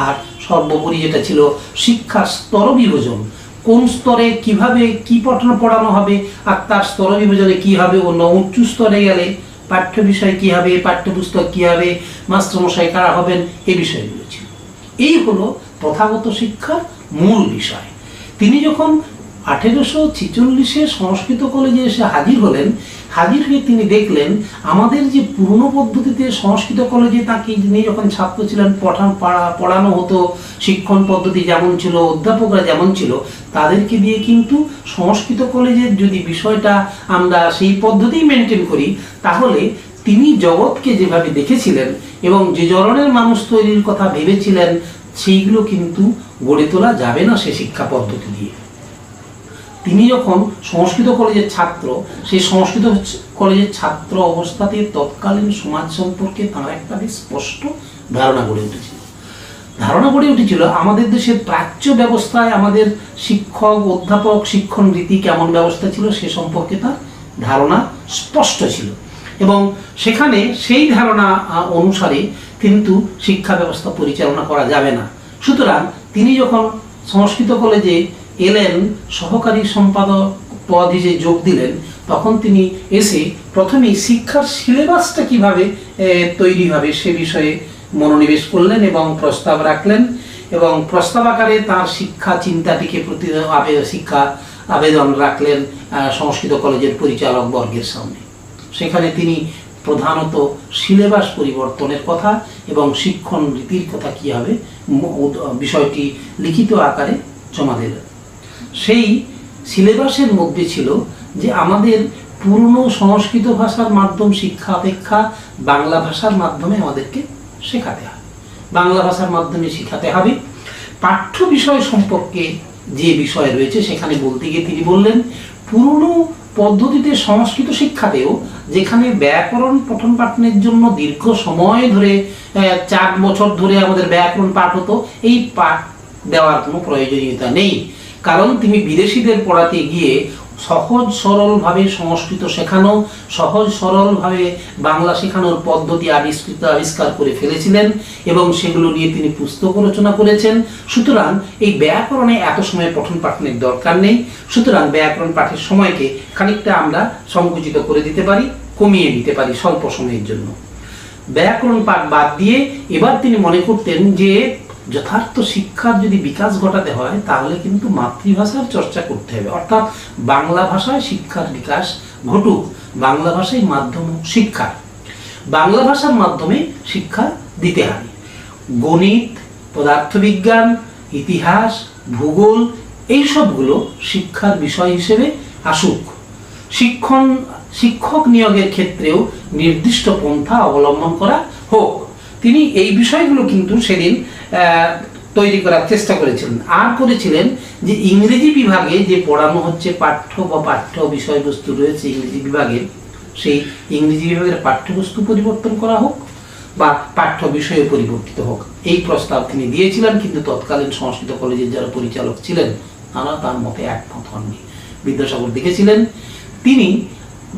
আর সর্বোপরি যেটা ছিল শিক্ষার স্তর বিভাজন, কোন স্তরে কিভাবে কি পড়ানো হবে, আর তার স্তর বিভাজনে কি হবে, অন্য উচ্চ স্তরে গেলে পাঠ্য বিষয় কি হবে, পাঠ্যপুস্তক কি হবে, মাস্টারমশাই কারা হবেন, এই বিষয়গুলো ছিল। এই হলো প্রথাগত শিক্ষার মূল বিষয়। তিনি যখন 1846-এ সংস্কৃত কলেজে এসে হাজির হয়ে তিনি দেখলেন আমাদের যে পুরনো পদ্ধতিতে সংস্কৃত কলেজে তাকে তিনি যখন ছাত্র ছিলেন পড়ানো হতো, শিক্ষণ পদ্ধতি যেমন ছিল, অধ্যাপকরা যেমন ছিল, তাদেরকে দিয়ে কিন্তু সংস্কৃত কলেজের যদি বিষয়টা আমরা সেই পদ্ধতিই মেনটেন করি, তাহলে তিনি জগৎকে যেভাবে দেখেছিলেন এবং যে ধরনের মানুষ তৈরির কথা ভেবেছিলেন, সেইগুলো কিন্তু গড়ে তোলা যাবে না সে শিক্ষা পদ্ধতি দিয়ে। তিনি যখন সংস্কৃত কলেজের ছাত্র, সেই সংস্কৃত কলেজের ছাত্র অবস্থাতে তৎকালীন সমাজ সম্পর্কে তাঁর একটা বেশ স্পষ্ট ধারণা গড়ে উঠেছিল। আমাদের দেশের প্রাচ্য ব্যবস্থায় আমাদের শিক্ষক, অধ্যাপক, শিক্ষণ রীতি কেমন ব্যবস্থা ছিল সে সম্পর্কে তার ধারণা স্পষ্ট ছিল, এবং সেখানে সেই ধারণা অনুসারে কিন্তু শিক্ষা ব্যবস্থা পরিচালনা করা যাবে না। সুতরাং তিনি যখন সংস্কৃত কলেজে এলেন, সহকারী সম্পাদক পদ হিসেবে যোগ দিলেন, তখন তিনি এসে প্রথমেই শিক্ষার সিলেবাসটা কিভাবে তৈরি হবে সে বিষয়ে মনোনিবেশ করলেন এবং প্রস্তাব রাখলেন, এবং প্রস্তাব আকারে তার শিক্ষা চিন্তাটিকে শিক্ষা আবেদন রাখলেন সংস্কৃত কলেজের পরিচালক বর্গের সামনে। সেখানে তিনি প্রধানত সিলেবাস পরিবর্তনের কথা এবং শিক্ষণ রীতির কথা কি হবে বিষয়টি লিখিত আকারে জমা দিলেন। সেই সিলেবাসের মধ্যে ছিল যে আমাদের পুরনো সংস্কৃত ভাষার মাধ্যম শিক্ষা অপেক্ষা বাংলা ভাষার মাধ্যমে আমাদেরকে শেখাতে হবে, বাংলা ভাষার মাধ্যমে শেখাতে হবে। পাঠ্য বিষয় সম্পর্কে যে বিষয় রয়েছে সেখানে বলতে গিয়ে তিনি বললেন, পুরনো পদ্ধতিতে সংস্কৃত শিক্ষাতেও যেখানে ব্যাকরণ পঠন পাঠনের জন্য দীর্ঘ সময় ধরে 4 বছর ধরে আমাদের ব্যাকরণ পাঠ হতো, এই পাঠ দেওয়ার কোনো প্রয়োজনীয়তা নেই, কারণ তিনি বিদেশিদের পড়াতে গিয়ে সহজ সরলভাবে সংস্কৃত শেখানো, সহজ সরলভাবে বাংলা শেখানোর পদ্ধতি আবিষ্কার করে ফেলেছিলেন এবং সেগুলো নিয়ে তিনি পুস্তক রচনা করেছেন। সুতরাং এই ব্যাকরণে এত সময় পঠন পাঠনের দরকার নেই, সুতরাং ব্যাকরণ পাঠের সময়কে খানিকটা আমরা সংকুচিত করে দিতে পারি, কমিয়ে দিতে পারি স্বল্প সময়ের জন্য। ব্যাকরণ পাঠ বাদ দিয়ে এবার তিনি মনে করতেন যে যথার্থ শিক্ষার যদি বিকাশ ঘটাতে হয় তাহলে কিন্তু মাতৃভাষার চর্চা করতে হবে, অর্থাৎ বাংলা ভাষায় শিক্ষার বিকাশ ঘটুক, বাংলা ভাষাই মাধ্যম শিক্ষা, বাংলা ভাষার মাধ্যমে শিক্ষা দিতে হবে। গণিত, পদার্থবিজ্ঞান, ইতিহাস, ভূগোল এই সবগুলো শিক্ষার বিষয় হিসেবে আসুক। শিক্ষক নিয়োগের ক্ষেত্রেও নির্দিষ্ট পন্থা অবলম্বন করা হোক। তিনি এই বিষয়গুলো কিন্তু সেদিন তৈরি করার চেষ্টা করেছিলেন। আর করেছিলেন যে ইংরেজি বিভাগে যে পড়ানো হচ্ছে পাঠ্য বিষয়বস্তু রয়েছে ইংরেজি বিভাগে, সেই ইংরেজি বিভাগের পাঠ্যবস্তু পরিবর্তন করা হোক বা পাঠ্য বিষয়ে পরিবর্তিত হোক, এই প্রস্তাব তিনি দিয়েছিলেন। কিন্তু তৎকালীন সংস্কৃত কলেজের যারা পরিচালক ছিলেন তারা তার মতে একমত হননি। বিদ্যাসাগর দেখেছিলেন তিনি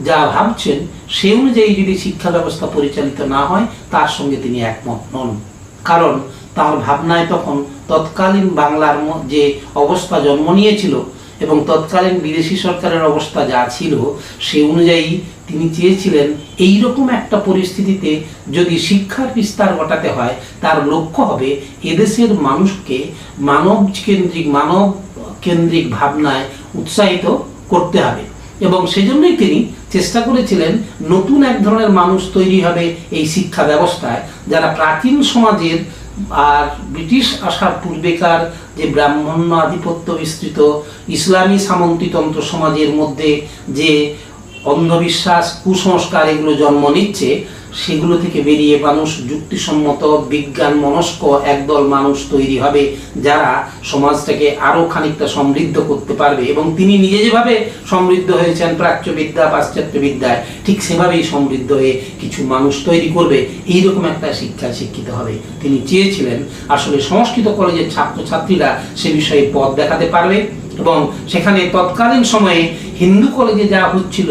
যা ভাবছেন সে অনুযায়ী যদি শিক্ষা ব্যবস্থা পরিচালিত না হয় তার সঙ্গে তিনি একমত নন, কারণ তার ভাবনায় তখন তৎকালীন বাংলার যে অবস্থা জন্ম নিয়েছিল এবং তৎকালীন বিদেশি সরকারের অবস্থা যা ছিল সেই অনুযায়ী তিনি চেয়েছিলেন এইরকম একটা পরিস্থিতিতে যদি শিক্ষার বিস্তার ঘটাতে হয় তার লক্ষ্য হবে এদেশের মানুষকে মানব কেন্দ্রিক ভাবনায় উৎসাহিত করতে হবে এবং সেজন্যই তিনি চেষ্টা করেছিলেন নতুন এক ধরনের মানুষ তৈরি হবে এই শিক্ষা ব্যবস্থায়, যারা প্রাচীন সমাজের আর ব্রিটিশ আসার পূর্বেকার যে ব্রাহ্মণ্য আধিপত্য বিস্তৃত ইসলামী সামন্ততন্ত্র সমাজের মধ্যে যে অন্ধবিশ্বাস কুসংস্কার এগুলো জন্ম নিচ্ছে সেগুলো থেকে বেরিয়ে মানুষ যুক্তিসম্মত বিজ্ঞান মনস্ক একদল মানুষ তৈরি হবে যারা সমাজটাকে আরো খানিকটা সমৃদ্ধ করতে পারবে এবং তিনি নিজে যেভাবে সমৃদ্ধ হয়েছেন প্রাচ্যবিদ্যা পাশ্চাত্য বিদ্যায় ঠিক সেভাবেই সমৃদ্ধ হয়ে কিছু মানুষ তৈরি করবে এইরকম একটা শিক্ষায় শিক্ষিত হবে। তিনি চেয়েছিলেন আসলে সংস্কৃত কলেজের ছাত্রছাত্রীরা সে বিষয়ে পথ দেখাতে পারবে এবং সেখানে তৎকালীন সময়ে হিন্দু কলেজে যা হচ্ছিল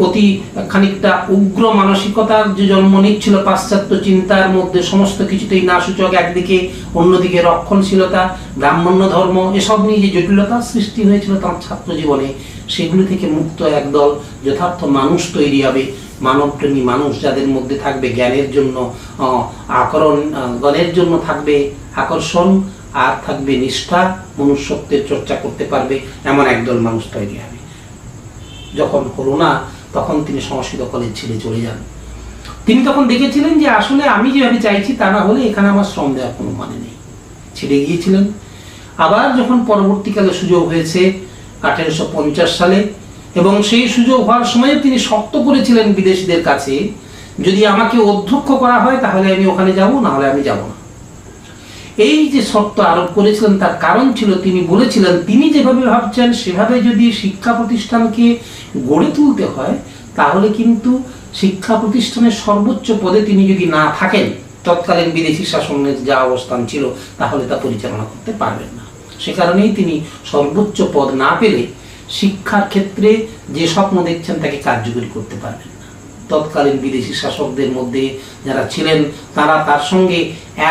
অতি খানিকটা উগ্র মানসিকতার যে জন্ম নিচ্ছিল পাশ্চাত্য চিন্তার মধ্যে সমস্ত কিছুতেই নাসূচক একদিকে, অন্যদিকে রক্ষণশীলতা ব্রাহ্মণ্য ধর্ম এসব নিয়ে যে জটিলতার সৃষ্টি হয়েছিল তার ছাত্র জীবনে, সেগুলি থেকে মুক্ত একদল যথার্থ মানুষ তৈরি হবে, মানবপ্রেমী মানুষ যাদের মধ্যে থাকবে জ্ঞানের জন্য জ্ঞানের জন্য থাকবে আকর্ষণ আর থাকবে নিষ্ঠা, মনুষ্যত্বের চর্চা করতে পারবে এমন একদল মানুষ তৈরি হবে। যখন করোনা তখন তিনি সংস্কৃত কলেজ ছেড়ে চলে যান। তিনি তখন দেখেছিলেন যে আসলে আমি যেভাবে চাইছি তা না হলে এখানে আমার শ্রম দেওয়ার কোনো মানে নেই, ছেড়ে গিয়েছিলেন। আবার যখন পরবর্তীকালে সুযোগ হয়েছে 1850 সালে এবং সেই সুযোগ হওয়ার সময় তিনি শর্ত করেছিলেন বিদেশিদের কাছে, যদি আমাকে অধ্যক্ষ করা হয় তাহলে আমি ওখানে যাব, না হলে আমি যাব না। এই যে শর্ত আরোপ করেছিলেন তার কারণ ছিল তিনি বলেছিলেন তিনি যেভাবে ভাবছেন সেভাবে যদি শিক্ষা প্রতিষ্ঠানকে গড়ে তুলতে হয় তাহলে কিন্তু শিক্ষা প্রতিষ্ঠানের সর্বোচ্চ পদে তিনি যদি না থাকেন তৎকালীন বিদেশি শাসনের যা অবস্থান ছিল তাহলে তা পরিচালনা করতে পারবেন না। সে কারণেই তিনি সর্বোচ্চ পদ না পেলে শিক্ষার ক্ষেত্রে যে স্বপ্ন দেখছেন তাকে কার্যকরী করতে পারবেন না। তৎকালীন বিদেশি শাসকদের মধ্যে যারা ছিলেন তারা তার সঙ্গে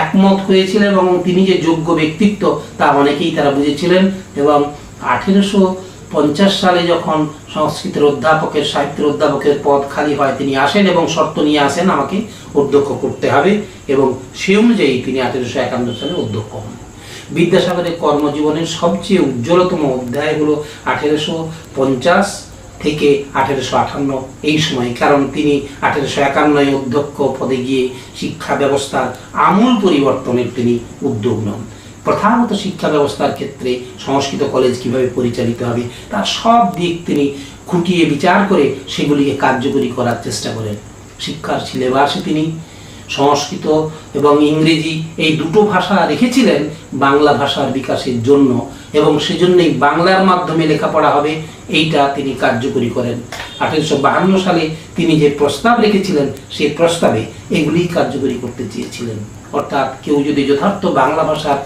একমত হয়েছিলেন এবং তিনি যে যোগ্য ব্যক্তিত্ব তা অনেকেই তারা বুঝেছিলেন এবং 1850 সালে যখন সংস্কৃতের অধ্যাপকের সাহিত্যের অধ্যাপকের পদ খালি হয় তিনি আসেন এবং শর্ত নিয়ে আসেন আমাকে অধ্যক্ষ করতে হবে এবং সে অনুযায়ী তিনি 1851 সালে অধ্যক্ষ হন। বিদ্যাসাগরের কর্মজীবনের সবচেয়ে উজ্জ্বলতম অধ্যায় হলো 1850 থেকে 1858 এই সময়, কারণ তিনি 1851 অধ্যক্ষ পদে গিয়ে শিক্ষা ব্যবস্থার আমূল পরিবর্তনের তিনি উদ্যোগ নেন। প্রথাগত শিক্ষা ব্যবস্থার ক্ষেত্রে সংস্কৃত কলেজ কিভাবে পরিচালিত হবে তার সব দিক তিনি খুঁটিয়ে বিচার করে সেগুলিকে কার্যকরী করার চেষ্টা করেন। শিক্ষার সিলেবাসে তিনি সংস্কৃত এবং ইংরেজি এই দুটো ভাষা রেখেছিলেন বাংলা ভাষার বিকাশের জন্য এবং সেজন্যই বাংলার মাধ্যমে লেখাপড়া হবে এইটা তিনি কার্যকরী করেন। 1852 সালে তিনি যে প্রস্তাব রেখেছিলেন সেই প্রস্তাবে এগুলি কার্যকরী করতে চেয়েছিলেন। অর্থাৎ কেউ যদি যথার্থ বাংলা ভাষার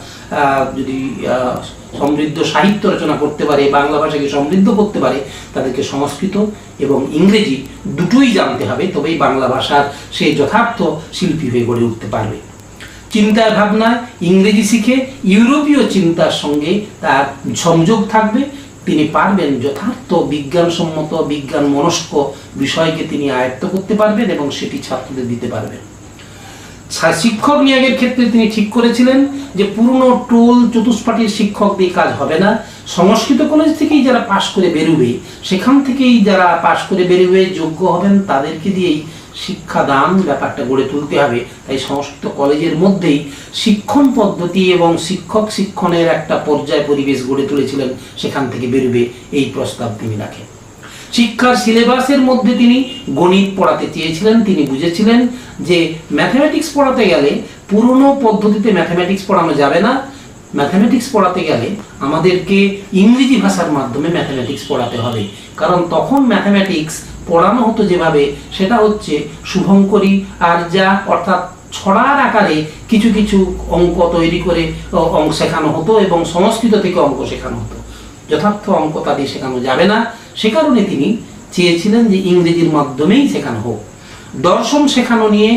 যদি সমৃদ্ধ সাহিত্য রচনা করতে পারে, বাংলা ভাষাকে সমৃদ্ধ করতে পারে, তাদেরকে সংস্কৃত এবং ইংরেজি দুটোই জানতে হবে, তবেই বাংলা ভাষার সে যথার্থ শিল্পী হয়ে গড়ে উঠতে পারবে। চিন্তার ভাবনায় ইংরেজি শিখে ইউরোপীয় চিন্তার সঙ্গে তার সংযোগ থাকবে, তিনি পারবেন যথার্থ বিজ্ঞানসম্মত বিজ্ঞান মনস্ক বিষয়কে তিনি আয়ত্ত করতে পারবেন এবং সেটি ছাত্রদের দিতে পারবেন। শিক্ষক নিয়োগের ক্ষেত্রে তিনি ঠিক করেছিলেন যে পুরনো টোল চতুষ্পাঠীর শিক্ষক দিয়ে কাজ হবে না, সংস্কৃত কলেজ থেকেই যারা পাশ করে বেরোবে সেখান থেকেই যারা পাশ করে বেরোবে যোগ্য হবেন তাদেরকে দিয়েই শিক্ষাদান ব্যাপারটা গড়ে তুলতে হবে। তাই সংস্কৃত কলেজের মধ্যেই শিক্ষণ পদ্ধতি এবং শিক্ষক শিক্ষণের একটা পর্যায় পরিবেশ গড়ে তুলেছিলেন, সেখান থেকে বেরোবে এই প্রস্তাব তিনি রাখেন। শিক্ষার সিলেবাসের মধ্যে তিনি গণিত পড়াতে চেয়েছিলেন। তিনি বুঝেছিলেন যে ম্যাথমেটিক্স পড়াতে গেলে পুরনো পদ্ধতিতে ম্যাথমেটিক্স পড়ানো যাবে না, ম্যাথমেটিক্স পড়াতে গেলে আমাদেরকে ইংরেজি ভাষার মাধ্যমে ম্যাথমেটিক্স পড়াতে হবে। কারণ তখন ম্যাথমেটিক্স পড়ানো হতো যেভাবে সেটা হচ্ছে শুভঙ্করী আর্যা অর্থাৎ ছড়ার আকারে কিছু কিছু অঙ্ক তৈরি করে অঙ্ক শেখানো হতো এবং সংস্কৃত থেকে অঙ্ক শেখানো হতো। যথার্থ অঙ্ক তাদের শেখানো যাবে না, সে কারণে তিনি চেয়েছিলেন যে ইংরেজির মাধ্যমেই শেখানো হোক। দর্শন শেখানো নিয়ে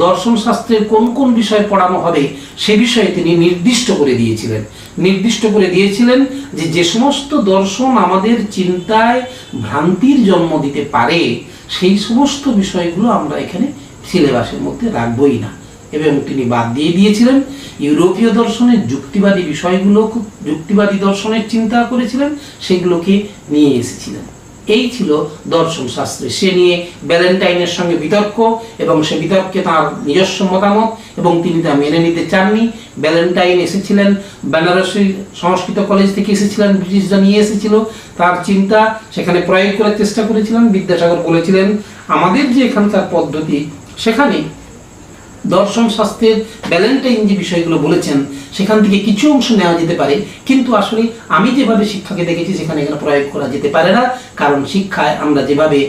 দর্শন শাস্ত্রের কোন কোন বিষয় পড়ানো হবে সে বিষয়ে তিনি নির্দিষ্ট করে দিয়েছিলেন যে যে সমস্ত দর্শন আমাদের চিন্তায় ভ্রান্তির জন্ম দিতে পারে সেই সমস্ত বিষয়গুলো আমরা এখানে সিলেবাসের মধ্যে রাখবই না। এবং তিনি বাদ দিয়ে দিয়েছিলেন ইউরোপীয় দর্শনের যুক্তিবাদী বিষয়গুলো, যুক্তিবাদী দর্শনের চিন্তা করেছিলেন, সেগুলোকে নিয়ে এসেছিলেন। এই ছিল দর্শন শাস্ত্রে। সে নিয়ে ব্যালেন্টাইনের সঙ্গে বিতর্ক, এবং সে বিতর্কে তার নিজস্ব মতামত, এবং তিনি তা মেনে নিতে চাননি। ব্যালেন্টাইন এসেছিলেন বেনারসি সংস্কৃত কলেজ থেকে এসেছিলেন, ব্রিটিশরা নিয়ে এসেছিল তার চিন্তা, সেখানে প্রয়োগ করার চেষ্টা করেছিলেন। বিদ্যাসাগর বলেছিলেন আমাদের যে এখানকার পদ্ধতি, সেখানে দর্শন শাস্ত্রের ব্যালেন্টাইন যে বিষয়গুলো বলেছেন সেখান থেকে কিছু অংশ নেওয়া যেতে পারে, কিন্তু আসলে আমি যেভাবে শিক্ষাকে দেখেছি সেখানে এখানে প্রয়োগ করা যেতে পারে না। কারণ শিক্ষায় আমরা যেভাবে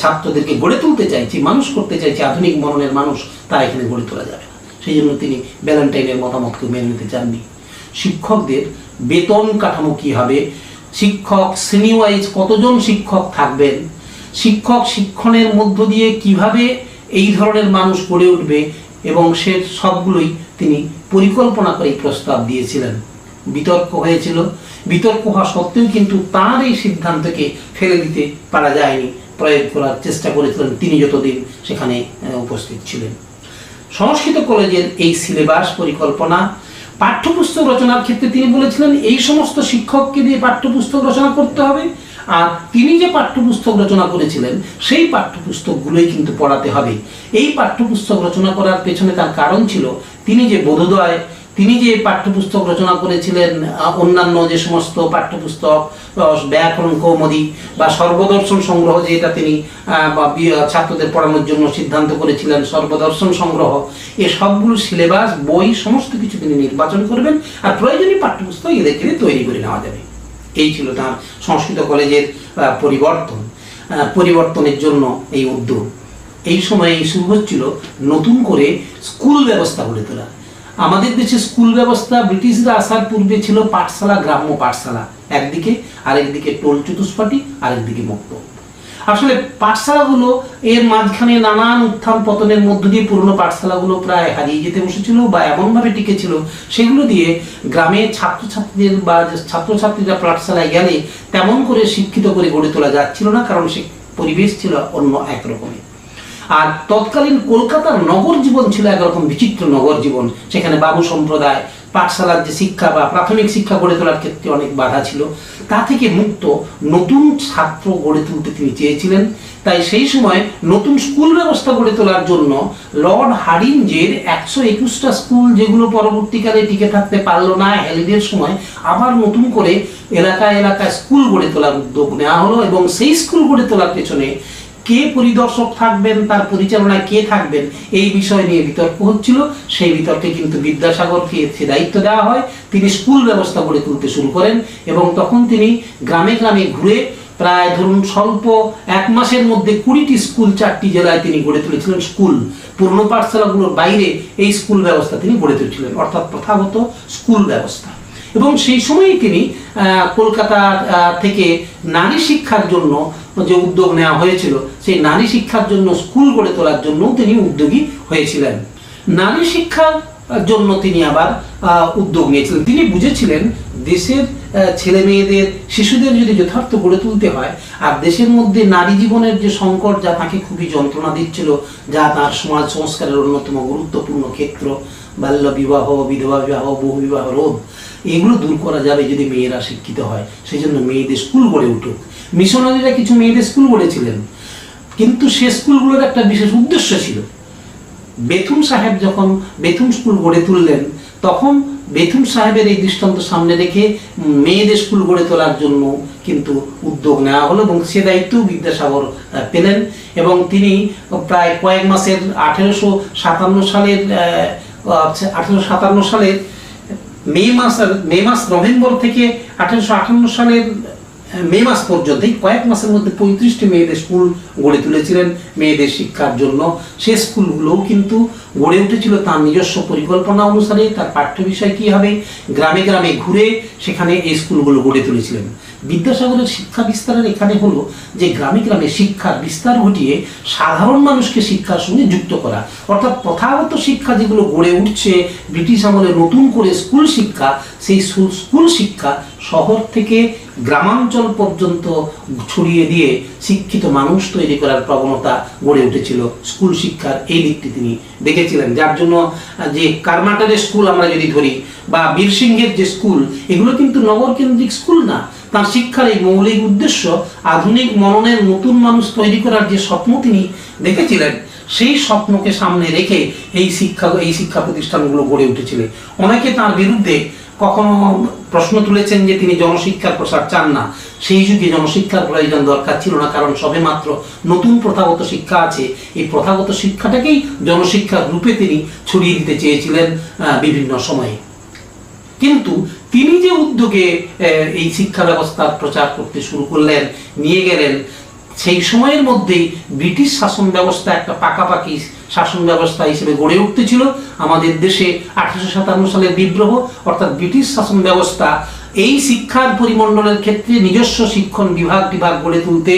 ছাত্রদেরকে গড়ে তুলতে চাইছি, মানুষ করতে চাইছি, আধুনিক মননের মানুষ, তা এখানে গড়ে তোলা যাবে না। সেই জন্য তিনি ব্যালেন্টাইনের মতামতকে মেনে নিতে চাননি। শিক্ষকদের বেতন কাঠামো কী হবে, শিক্ষক শ্রেণী ওয়াইজ কতজন শিক্ষক থাকবেন, শিক্ষক শিক্ষণের মধ্য দিয়ে কিভাবে এই ধরনের মানুষ গড়ে উঠবে, এবং সে সবগুলোই তিনি পরিকল্পনা করে প্রস্তাব দিয়েছিলেন। বিতর্ক হয়েছিল, বিতর্ক হওয়া সত্ত্বেও কিন্তু তার এই সিদ্ধান্তকে ফেলে দিতে পারা যায়নি, প্রয়োগ করার চেষ্টা করেছিলেন তিনি যতদিন সেখানে উপস্থিত ছিলেন। সংস্কৃত কলেজের এই সিলেবাস পরিকল্পনা, পাঠ্যপুস্তক রচনার ক্ষেত্রে তিনি বলেছিলেন এই সমস্ত শিক্ষককে দিয়ে পাঠ্যপুস্তক রচনা করতে হবে, আর তিনি যে পাঠ্যপুস্তক রচনা করেছিলেন সেই পাঠ্যপুস্তকগুলোই কিন্তু পড়াতে হবে। এই পাঠ্যপুস্তক রচনা করার পেছনে তার কারণ ছিল তিনি যে বোধোদয়, তিনি যে পাঠ্যপুস্তক রচনা করেছিলেন, অন্যান্য যে সমস্ত পাঠ্যপুস্তক, ব্যাকরণ কৌমুদী বা সর্বদর্শন সংগ্রহ, যেটা তিনি ছাত্রদের পড়ানোর জন্য সিদ্ধান্ত করেছিলেন, সর্বদর্শন সংগ্রহ, এ সবগুলো সিলেবাস, বই, সমস্ত কিছু তিনি নির্বাচন করবেন, আর প্রয়োজনীয় পাঠ্যপুস্তক এদেরকে তৈরি করে নেওয়া যাবে। এই ছিল তার সংস্কৃত কলেজের পরিবর্তনের জন্য এই উদ্যোগ। এই সময়ে শুরু হচ্ছিল নতুন করে স্কুল ব্যবস্থা গড়ে তোলা। আমাদের দেশে স্কুল ব্যবস্থা ব্রিটিশরা আসার পূর্বে ছিল পাঠশালা, গ্রাম্য পাঠশালা একদিকে, আরেকদিকে টোল চতুষ্পাটি, আরেকদিকে মুক্ত। আসলে পাঠশালাগুলো এর মাঝখানে নানান উত্থান পতনের মধ্য দিয়ে পুরনো পাঠশালাগুলো প্রায় হারিয়ে যেতে বসেছিল বা এমনভাবে টিকেছিল, সেগুলো দিয়ে গ্রামের ছাত্রছাত্রীদের বা ছাত্রছাত্রীরা পাঠশালায় গেলে তেমন করে শিক্ষিত করে গড়ে তোলা যাচ্ছিল না, কারণ সে পরিবেশ ছিল অন্য একরকমের। আর তৎকালীন কলকাতার নগর জীবন ছিল একরকম বিচিত্র নগর জীবন। সেখানে বাবু সম্প্রদায়, পাঠশালার যে শিক্ষা বা প্রাথমিক শিক্ষা গড়ে তোলার ক্ষেত্রে অনেক বাধা ছিল, তা থেকে মুক্ত নতুন ছাত্র গড়ে তুলতে তিনি চেয়েছিলেন। তাই সেই সময় নতুন স্কুল ব্যবস্থা গড়ে তোলার জন্য লর্ড হার্ডিঞ্জের 121টা স্কুল, যেগুলো পরবর্তীকালে টিকে থাকতে পারলো না, হ্যালিডের সময় আবার নতুন করে এলাকায় এলাকায় স্কুল গড়ে তোলার উদ্যোগ নেওয়া হলো। এবং সেই স্কুল গড়ে তোলার পেছনে কে পরিদর্শক থাকবেন, তার পরিচালনায় কে থাকবেন, এই বিষয় নিয়ে বিতর্ক হচ্ছিল। সেই বিতর্কে কিন্তু বিদ্যাসাগরকে সে দায়িত্ব দেওয়া হয়। তিনি স্কুল ব্যবস্থা গড়ে তুলতে শুরু করেন, এবং তখন তিনি গ্রামে গ্রামে ঘুরে প্রায় ধরুন স্বল্প 1 মাসের মধ্যে 20টি স্কুল 4টি জেলায় তিনি গড়ে তুলেছিলেন। স্কুল, পুরনো পাঠশালাগুলোর বাইরে এই স্কুল ব্যবস্থা তিনি গড়ে তুলেছিলেন, অর্থাৎ প্রথাগত স্কুল ব্যবস্থা। এবং সেই সময়ই তিনি কলকাতা থেকে নারী শিক্ষার জন্য যে উদ্যোগ নেওয়া হয়েছিল, সেই নারী শিক্ষার জন্য স্কুল গড়ে তোলার জন্য তিনি উদ্যোগী হয়েছিলেন। নারী শিক্ষার জন্য তিনি আবার উদ্যোগ নিয়েছিলেন। তিনি বুঝেছিলেন দেশের ছেলে মেয়েদের, শিশুদের যদি যথার্থ গড়ে তুলতে হয়, আর দেশের মধ্যে নারী জীবনের যে সংকট, যা তাকে খুবই যন্ত্রণা দিচ্ছিল, যা তার সমাজ সংস্কারের অন্যতম গুরুত্বপূর্ণ ক্ষেত্র, বাল্য বিবাহ, বিধবা বিবাহ, বহু বিবাহ রোধ, এগুলো দূর করা যাবে যদি মেয়েরা শিক্ষিত হয়। সেই জন্য মেয়েদের স্কুল গড়ে উঠুক। মিশনারিরা কিছু মেয়েদের স্কুল গড়েছিলেন, কিন্তু সে স্কুলগুলোর একটা বিশেষ উদ্দেশ্য ছিল। বেথুন সাহেব যখন বেথুন স্কুল গড়ে তুললেন, তখন বেথুন সাহেবের এই দৃষ্টান্ত সামনে রেখে মেয়েদের স্কুল গড়ে তোলার জন্য কিন্তু উদ্যোগ নেওয়া হলো, এবং সে দায়িত্ব বিদ্যাসাগর পেলেন। এবং তিনি প্রায় কয়েক মাসের 1857 সালের মে মাস নভেম্বর থেকে 1858 সালের মে মাস পর্যন্ত, এই কয়েক মাসের মধ্যে 35টি মেয়েদের স্কুল গড়ে তুলেছিলেন মেয়েদের শিক্ষার জন্য। সে স্কুলগুলোও কিন্তু গড়ে উঠেছিল তার নিজস্ব পরিকল্পনা অনুসারে। তার পাঠ্য বিষয় কী হবে, গ্রামে গ্রামে ঘুরে সেখানে এই স্কুলগুলো গড়ে তুলেছিলেন। বিদ্যাসাগরের শিক্ষা বিস্তারের এখানে হলো যে গ্রামে গ্রামে শিক্ষার বিস্তার ঘটিয়ে সাধারণ মানুষকে শিক্ষার সঙ্গে যুক্ত করা, অর্থাৎ প্রথাগত শিক্ষা যেগুলো গড়ে উঠছে ব্রিটিশ আমলে নতুন করে স্কুল শিক্ষা, সেই স্কুল শিক্ষা শহর থেকে গ্রামাঞ্চল পর্যন্ত ছড়িয়ে দিয়ে শিক্ষিত মানুষ তৈরি করার প্রবণতা গড়ে উঠেছিল। স্কুল শিক্ষার এই দিকটি তিনি দেখেছিলেন, যার জন্য যে কারমাটারের স্কুল আমরা যদি ধরি বা বীরসিংহের যে স্কুল, এগুলো কিন্তু নগর কেন্দ্রিক স্কুল না। তার শিক্ষার এই মৌলিক উদ্দেশ্য আধুনিক মননের নতুন মানুষ তৈরি করার যে স্বপ্ন তিনি দেখেছিলেন, সেই স্বপ্নকে সামনে রেখে এই শিক্ষা প্রতিষ্ঠানগুলো গড়ে উঠেছিল। অনেকে তার বিরুদ্ধে কখনো প্রশ্ন তুলেছেন যে তিনি জনশিক্ষার প্রসার চান না। সেই যুগে জনশিক্ষার প্রয়োজন দরকার ছিল না, কারণ সবেমাত্র নতুন প্রথাগত শিক্ষা আছে। এই প্রথাগত শিক্ষাটাকেই জনশিক্ষার রূপে তিনি ছড়িয়ে দিতে চেয়েছিলেন বিভিন্ন সময়ে। কিন্তু তিনি যে উদ্যোগে এই শিক্ষা ব্যবস্থার প্রচার করতে শুরু করলেন, নিয়ে গেলেন, সেই সময়ের মধ্যেই ব্রিটিশ শাসন ব্যবস্থা একটা পাকাপাকি শাসন ব্যবস্থা হিসেবে গড়ে উঠতেছিল আমাদের দেশে। 1857 সালের বিদ্রোহ, অর্থাৎ ব্রিটিশ শাসন ব্যবস্থা এই শিক্ষার পরিমণ্ডলের ক্ষেত্রে নিজস্ব শিক্ষণ বিভাগ গড়ে তুলতে,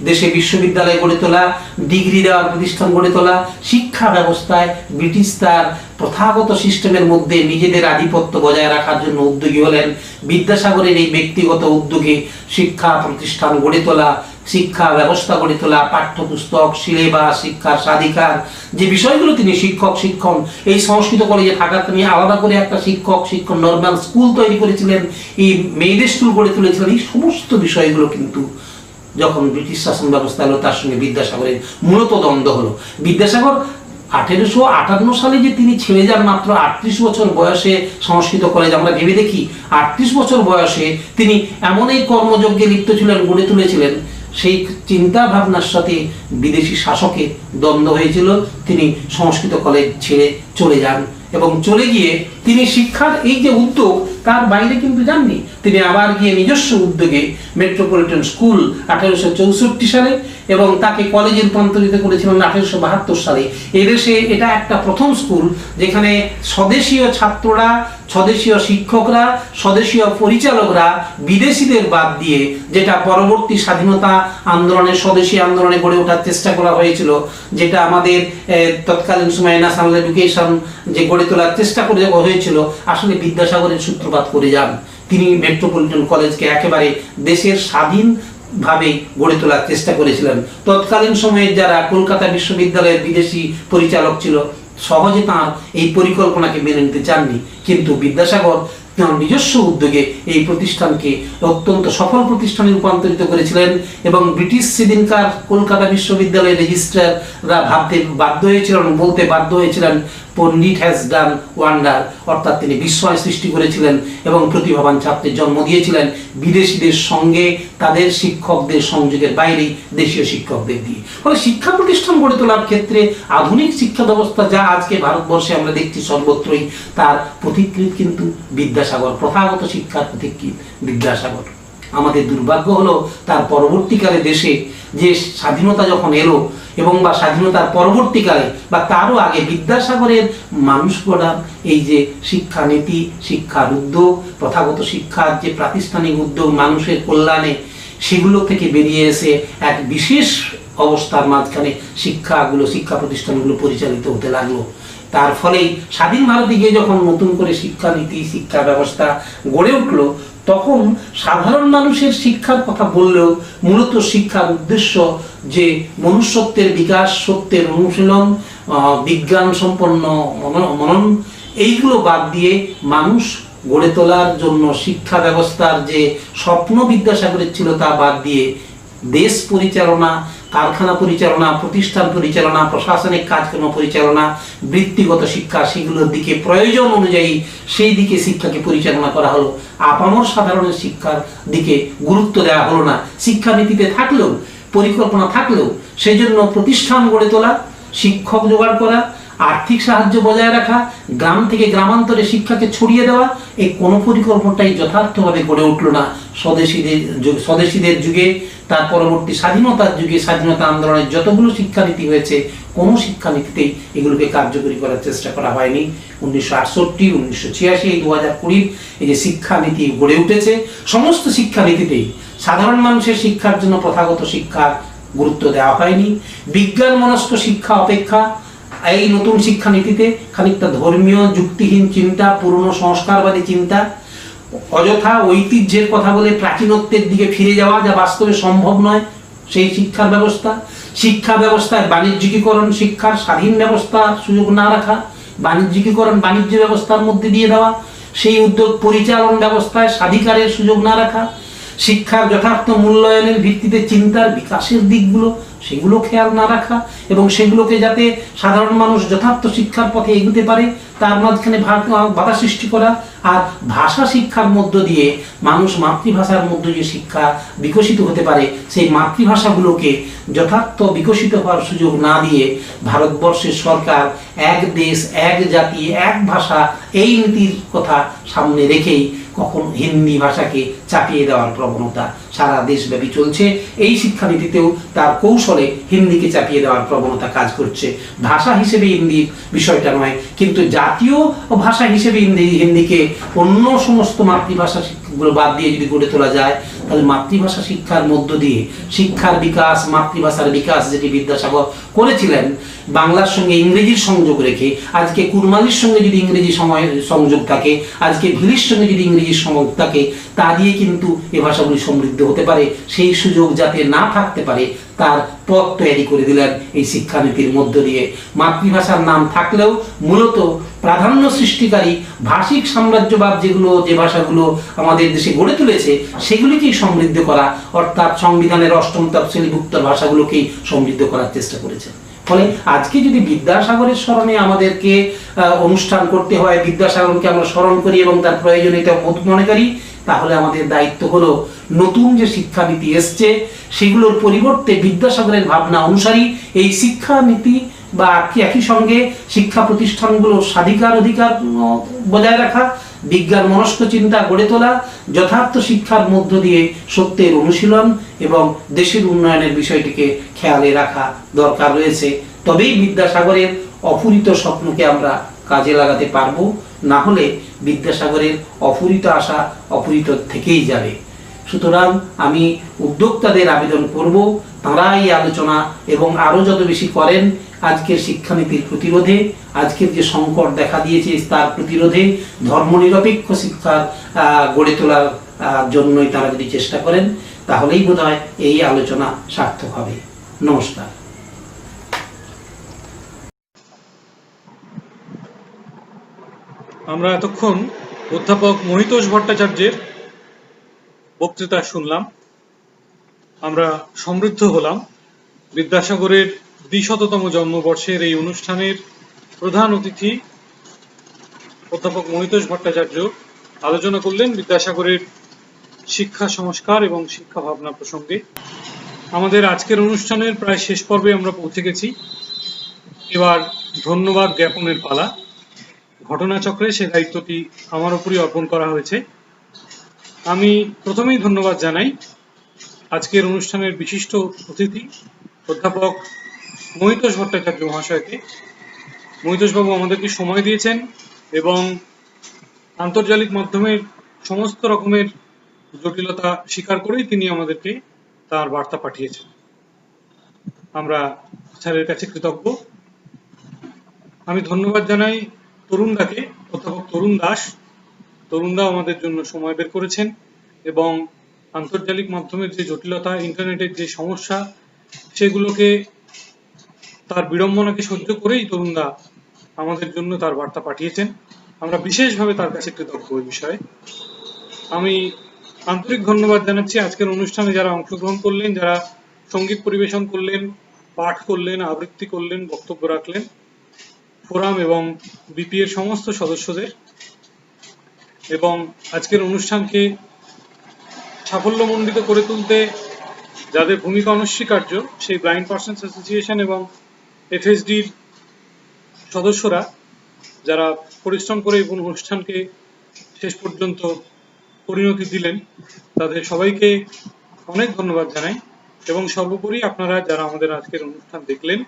দেশে বিশ্ববিদ্যালয় গড়ে তোলা, ডিগ্রি দেওয়ার প্রতিষ্ঠান গড়ে তোলা, শিক্ষা ব্যবস্থায় ব্রিটিশ তার প্রথাগত সিস্টেমের মধ্যে নিজেদের আধিপত্য বজায় রাখার জন্য উদ্যোগী হলেন। বিদ্যাসাগরের এই ব্যক্তিগত উদ্যোগে শিক্ষা প্রতিষ্ঠান গড়ে তোলা, শিক্ষা ব্যবস্থা গড়ে তোলা, পাঠ্যপুস্তক, সিলেবাস, শিক্ষার স্বাধিকার, যে বিষয়গুলো তিনি শিক্ষণ, এই সংস্কৃত কলেজে থাকা তিনি আলাদা করে একটা শিক্ষণ নর্মাল স্কুল তৈরি করেছিলেন, এই মেয়েদের স্কুল গড়ে তুলেছিলেন। এই সমস্ত বিষয়গুলো কিন্তু যখন ব্রিটিশ শাসন ব্যবস্থা এলো, তার সঙ্গে বিদ্যাসাগরের মূলত দ্বন্দ্ব হলো। বিদ্যাসাগর 1858 সালে যে তিনি ছেড়ে যান মাত্র 38 বছর বয়সে সংস্কৃত কলেজ, আমরা ভেবে দেখি 38 বছর বয়সে তিনি এমন এই কর্মযজ্ঞে লিপ্ত ছিলেন, গড়ে তুলেছিলেন, সেই চিন্তা ভাবনার সাথে বিদেশি শাসকের দ্বন্দ্ব হয়েছিল। তিনি সংস্কৃত কলেজ ছেড়ে চলে যান এবং চলে গিয়ে তিনি শিক্ষার এই যে উদ্যোগ, তার বাইরে কিন্তু যাননি। তিনি আবার গিয়ে নিজস্ব উদ্যোগে মেট্রোপলিটন স্কুল 1864 সালে এবং তাকে কলেজে রূপান্তরিত করেছিলেন 1872 সালে। এদেশে এটা একটা প্রথম স্কুল যেখানে স্বদেশীয় ছাত্ররা, স্বদেশীয় শিক্ষকরা, স্বদেশীয় পরিচালকরা বিদেশিদের বাদ দিয়ে, যেটা পরবর্তী স্বাধীনতা আন্দোলনের স্বদেশী আন্দোলনে গড়ে ওঠার চেষ্টা করা হয়েছিল, যেটা আমাদের তৎকালীন সময়ে ন্যাশনাল এডুকেশন যে গড়ে তোলার চেষ্টা করে হয়েছিল, আসলে বিদ্যাসাগরের সূত্রপাত করে যান। তিনি মেট্রোপলিটন কলেজকে একেবারে দেশের স্বাধীন ভাবে গড়ে তোলার চেষ্টা করেছিলেন। তৎকালীন সময়ে যারা কলকাতা বিশ্ববিদ্যালয়ের বিদেশি পরিচালক ছিল, সহজে তাঁর এই পরিকল্পনাকে মেনে নিতে চাননি। কিন্তু বিদ্যাসাগর তাঁর নিজস্ব উদ্যোগে এই প্রতিষ্ঠানকে অত্যন্ত সফল প্রতিষ্ঠানে রূপান্তরিত করেছিলেন এবং ব্রিটিশ সেদিনকার কলকাতা বিশ্ববিদ্যালয়ের রেজিস্ট্রাররা বলতে বাধ্য হয়েছিলেন পণ্ডিত হ্যাজ ডান ওয়ান্ডার, অর্থাৎ তিনি বিস্ময় সৃষ্টি করেছিলেন এবং প্রতিভাবান ছাত্রের জন্ম দিয়েছিলেন বিদেশিদের সঙ্গে তাদের শিক্ষকদের সংযোগের বাইরেই দেশীয় শিক্ষকদের দিয়ে। ফলে শিক্ষা প্রতিষ্ঠান গড়ে তোলার ক্ষেত্রে আধুনিক শিক্ষা ব্যবস্থা যা আজকে ভারতবর্ষে আমরা দেখছি সর্বত্রই, তার পথিকৃৎ কিন্তু বিদ্যাসাগর, প্রথাগত শিক্ষার পথিকৃৎ বিদ্যাসাগর। আমাদের দুর্ভাগ্য হলো তার পরবর্তীকালে দেশে যে স্বাধীনতা যখন এলো এবং বা স্বাধীনতার পরবর্তীকালে বা তারও আগে বিদ্যাসাগরের মানুষ গড়ার এই যে শিক্ষানীতি, শিক্ষার উদ্যোগ, প্রথাগত শিক্ষার যে প্রাতিষ্ঠানিক উদ্যোগ মানুষের কল্যাণে, সেগুলো থেকে বেরিয়ে এসে এক বিশেষ অবস্থার মাঝখানে শিক্ষা প্রতিষ্ঠানগুলো পরিচালিত হতে লাগলো। তার ফলেই স্বাধীন ভারতে গিয়ে যখন নতুন করে শিক্ষানীতি, শিক্ষা ব্যবস্থা গড়ে উঠলো, তখন সাধারণ মানুষের শিক্ষার কথা বললেও মূলত শিক্ষার উদ্দেশ্য যে মনুষ্যত্বের বিকাশ, সত্যের অনুশীলন, বিজ্ঞান সম্পন্ন মনন, এইগুলো বাদ দিয়ে মানুষ গড়ে তোলার জন্য শিক্ষা ব্যবস্থার যে স্বপ্ন বিদ্যাসাগরের ছিল তা বাদ দিয়ে দেশ পরিচালনা, কারখানা পরিচালনা, প্রতিষ্ঠান পরিচালনা, প্রশাসনিক কাজকর্ম পরিচালনা, বৃত্তিগত শিক্ষা, সেগুলোর দিকে প্রয়োজন অনুযায়ী সেই দিকে শিক্ষাকে পরিচালনা করা হলো। আপামর সাধারণের শিক্ষার দিকে গুরুত্ব দেওয়া হলো না। শিক্ষানীতিতে থাকলেও, পরিকল্পনা থাকলেও, সেই জন্য প্রতিষ্ঠান গড়ে তোলা, শিক্ষক জোগাড় করা আর্থিক সাহায্য বজায় রাখা, গ্রাম থেকে গ্রামান্তরে শিক্ষাকে ছড়িয়ে দেওয়া, এই কোনো পরিকল্পনাটাই যথার্থভাবে গড়ে উঠল না স্বদেশীদের যুগে। তার পরবর্তী স্বাধীনতার যুগে, স্বাধীনতা আন্দোলনের যতগুলো শিক্ষানীতি হয়েছে, কোনো শিক্ষানীতিতেই এগুলোকে কার্যকরী করার চেষ্টা করা হয়নি। 1968, 1986, এই 2020 এই যে শিক্ষানীতি গড়ে উঠেছে, সমস্ত শিক্ষানীতিতেই সাধারণ মানুষের শিক্ষার জন্য প্রথাগত শিক্ষার গুরুত্ব দেওয়া হয়নি। বিজ্ঞান মনস্ক শিক্ষা অপেক্ষা এই নতুন শিক্ষানীতিতে খানিকটা ধর্মীয় যুক্তিহীন চিন্তা, পুরনো সংস্কারবাদী চিন্তা, অযথা ঐতিহ্যের কথা বলে প্রাচীনত্বের দিকে ফিরে যাওয়া, যা বাস্তবে সম্ভব নয় সেই শিক্ষার ব্যবস্থা। শিক্ষা ব্যবস্থায় বাণিজ্যিকীকরণ, শিক্ষার স্বাধীন ব্যবস্থার সুযোগ না রাখা, বাণিজ্যিকীকরণ বাণিজ্য ব্যবস্থার মধ্যে দিয়ে দেওয়া, সেই উদ্যোগ পরিচালন ব্যবস্থায় স্বাধিকারের সুযোগ না রাখা, শিক্ষার যথার্থ মূল্যায়নের ভিত্তিতে চিন্তার বিকাশের দিকগুলো সেগুলো খেয়াল না রাখা, এবং সেগুলোকে যাতে সাধারণ মানুষ যথার্থ শিক্ষার পথে এগোতে পারে তার মাঝখানে বাধা সৃষ্টি করা। আর ভাষা শিক্ষার মধ্য দিয়ে মানুষ মাতৃভাষার মধ্যে যে শিক্ষা বিকশিত হতে পারে, সেই মাতৃভাষাগুলোকে যথার্থ বিকশিত হওয়ার সুযোগ না দিয়ে ভারতবর্ষের সরকার এক দেশ, এক জাতি, এক ভাষা এই নীতির কথা সামনে রেখেই কখন হিন্দি ভাষাকে চাপিয়ে দেওয়ার প্রবণতা সারা দেশব্যাপী চলছে। এই শিক্ষানীতিতেও তার কৌশলে হিন্দিকে চাপিয়ে দেওয়ার প্রবণতা কাজ করছে। ভাষা হিসেবে হিন্দির বিষয়টা নয়, কিন্তু জাতীয় ভাষা হিসেবে হিন্দিকে অন্য সমস্ত মাতৃভাষা শিক্ষাগুলো বাদ দিয়ে যদি গড়ে তোলা যায়, তাহলে মাতৃভাষা শিক্ষার মধ্য দিয়ে শিক্ষার বিকাশ, মাতৃভাষার বিকাশ যেটি বিদ্যাসাগর করেছিলেন, বাংলার সঙ্গে ইংরেজির সংযোগ রেখে, আজকে কুরমালির সঙ্গে যদি ইংরেজি সংযোগ থাকে, আজকে ভিলির সঙ্গে যদি ইংরেজির সংযোগ থাকে, তা দিয়ে কিন্তু এ ভাষাগুলি সমৃদ্ধ হতে পারে। সেই সুযোগ যাতে না থাকতে পারে তার পথ তৈরি করে দিলেন এই শিক্ষানীতির মধ্য দিয়ে। মাতৃভাষার নাম থাকলেও মূলত প্রাধান্য সৃষ্টিকারী ভাষিক সাম্রাজ্যবাদ যে ভাষাগুলো আমাদের দেশে গড়ে তুলেছে সেগুলিকেই সমৃদ্ধ করা, অর্থাৎ সংবিধানের 8ম তফসিলভুক্ত ভাষাগুলোকেই সমৃদ্ধ করার চেষ্টা করেছে। ফলে আজকে যদি বিদ্যাসাগরের স্মরণে আমাদেরকে অনুষ্ঠান করতে হয়, বিদ্যাসাগরকে আমরা স্মরণ করি এবং তার প্রয়োজনীয়তা মনে করি, তাহলে আমাদের দায়িত্ব হলো নতুন যে শিক্ষানীতি এসছে সেগুলোর পরিবর্তে বিদ্যাসাগরের ভাবনা অনুসারী এই শিক্ষানীতি বা একই সঙ্গে শিক্ষা প্রতিষ্ঠানগুলোর স্বাধিকার অধিকার বজায় রাখা, বিজ্ঞান মনস্ক চিন্তা গড়ে তোলা, যথার্থ শিক্ষার মধ্য দিয়ে সত্যের অনুশীলন এবং দেশের উন্নয়নের বিষয়টিকে খেয়ালে রাখা দরকার রয়েছে। তবেই বিদ্যাসাগরের অপূরিত স্বপ্নকে আমরা কাজে লাগাতে পারবো, না হলে বিদ্যাসাগরের অপূরিত আশা অপূরিত থেকেই যাবে। সুতরাং আমি উদ্যোক্তাদের আবেদন করব, তাঁরা এই আলোচনা এবং আরও যত বেশি করেন আজকের শিক্ষানীতির প্রতিরোধে, আজকের যে সংকট দেখা দিয়েছে তার প্রতিরোধে, ধর্মনিরপেক্ষ শিক্ষা গড়ে তোলার জন্যই তারা যদি চেষ্টা করেন, তাহলেই বোধহয় এই আলোচনা সার্থক হবে। নমস্কার। আমরা এতক্ষণ অধ্যাপক মহিতোষ ভট্টাচার্যের বক্তৃতা শুনলাম, আমরা সমৃদ্ধ হলাম। বিদ্যাসাগরের ২০০তম জন্মবর্ষের এই অনুষ্ঠানের প্রধান অতিথি অধ্যাপক মহিতোষ ভট্টাচার্য আলোচনা করলেন বিদ্যাসাগরের শিক্ষা সংস্কার এবং শিক্ষা ভাবনা প্রসঙ্গে। আমাদের আজকের অনুষ্ঠানের প্রায় শেষ পর্বে আমরা পৌঁছে গেছি। এবার ধন্যবাদ জ্ঞাপনের পালা। ঘটনাচক্রে সে দায়িত্বটি আমার উপরই অর্পণ করা হয়েছে। আমি প্রথমেই ধন্যবাদ জানাই আজকের অনুষ্ঠানের বিশিষ্ট অতিথি অধ্যাপক মহিতোষ ভট্টাচার্য মহাশয়কে। মহিতোষবাবু আমাদেরকে সময় দিয়েছেন এবং আন্তর্জালিক মাধ্যমের সমস্ত রকমের জটিলতা স্বীকার করেই তিনি আমাদেরকে তার বার্তা পাঠিয়েছেন। আমরা স্যারের কাছে কৃতজ্ঞ। আমি ধন্যবাদ জানাই তরুণদাকে, অধ্যাপক তরুণ দাস। তরুণদা আমাদের জন্য সময় বের করেছেন এবং আন্তর্জালিক মাধ্যমের যে জটিলতা, ইন্টারনেটের যে সমস্যা, সেগুলোকে তার বিড়ম্বনাকে সহ্য করেই তরুণদা আমাদের জন্য তার বার্তা পাঠিয়েছেন। আমরা বিশেষভাবে তার কাছে কৃতজ্ঞ এই বিষয়ে। আমি আন্তরিক ধন্যবাদ জানাচ্ছি আজকের অনুষ্ঠানে যারা অংশগ্রহণ করলেন, যারা সঙ্গীত পরিবেশন করলেন, পাঠ করলেন, আবৃত্তি করলেন, বক্তব্য রাখলেন, ফোরাম এবং বিপি এর সমস্ত সদস্যদের, এবং আজকের অনুষ্ঠানকে সাফল্যমণ্ডিত করে তুলতে যাদের ভূমিকা অনস্বীকার্য, সেই ব্লাইন্ড পার্সনস অ্যাসোসিয়েশন এবং এফএসডির সদস্যরা যারা পরিশ্রম করে এই অনুষ্ঠানকে শেষ পর্যন্ত পরিণতি দিলেন, তাদের সবাইকে অনেক ধন্যবাদ জানাই। এবং সর্বোপরি আপনারা যারা আমাদের আজকের অনুষ্ঠান দেখলেন,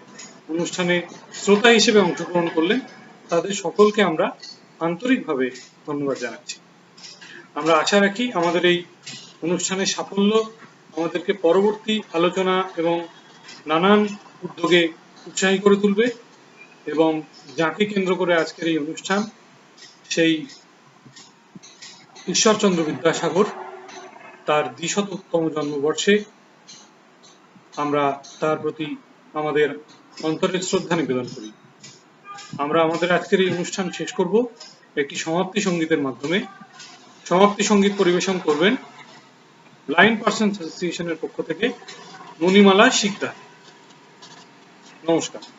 অনুষ্ঠানে শ্রোতা হিসেবে অংশগ্রহণ করলেন, তাদের সকলকে আমরা আন্তরিকভাবে ধন্যবাদ জানাচ্ছি। আমরা আশা রাখি আমাদের এই অনুষ্ঠানের সাফল্য আমাদেরকে পরবর্তী আলোচনা এবং নানান উদ্যোগে উৎসাহী করে তুলবে, এবং যাকে কেন্দ্র করে আজকের এই অনুষ্ঠান, সেই ঈশ্বরচন্দ্র বিদ্যাসাগর তার ২০০তম জন্মবর্ষে আমরা তার প্রতি আমাদের অন্তরের শ্রদ্ধা নিবেদন করি। আমরা আমাদের আজকের এই অনুষ্ঠান শেষ করব একটি সমাপ্তি সঙ্গীতের মাধ্যমে। সমাপ্তি সঙ্গীত পরিবেশন করবেন ব্লাইন্ড পার্সনস অ্যাসোসিয়েশনের পক্ষ থেকে মণিমালা শিকদার। নমস্কার।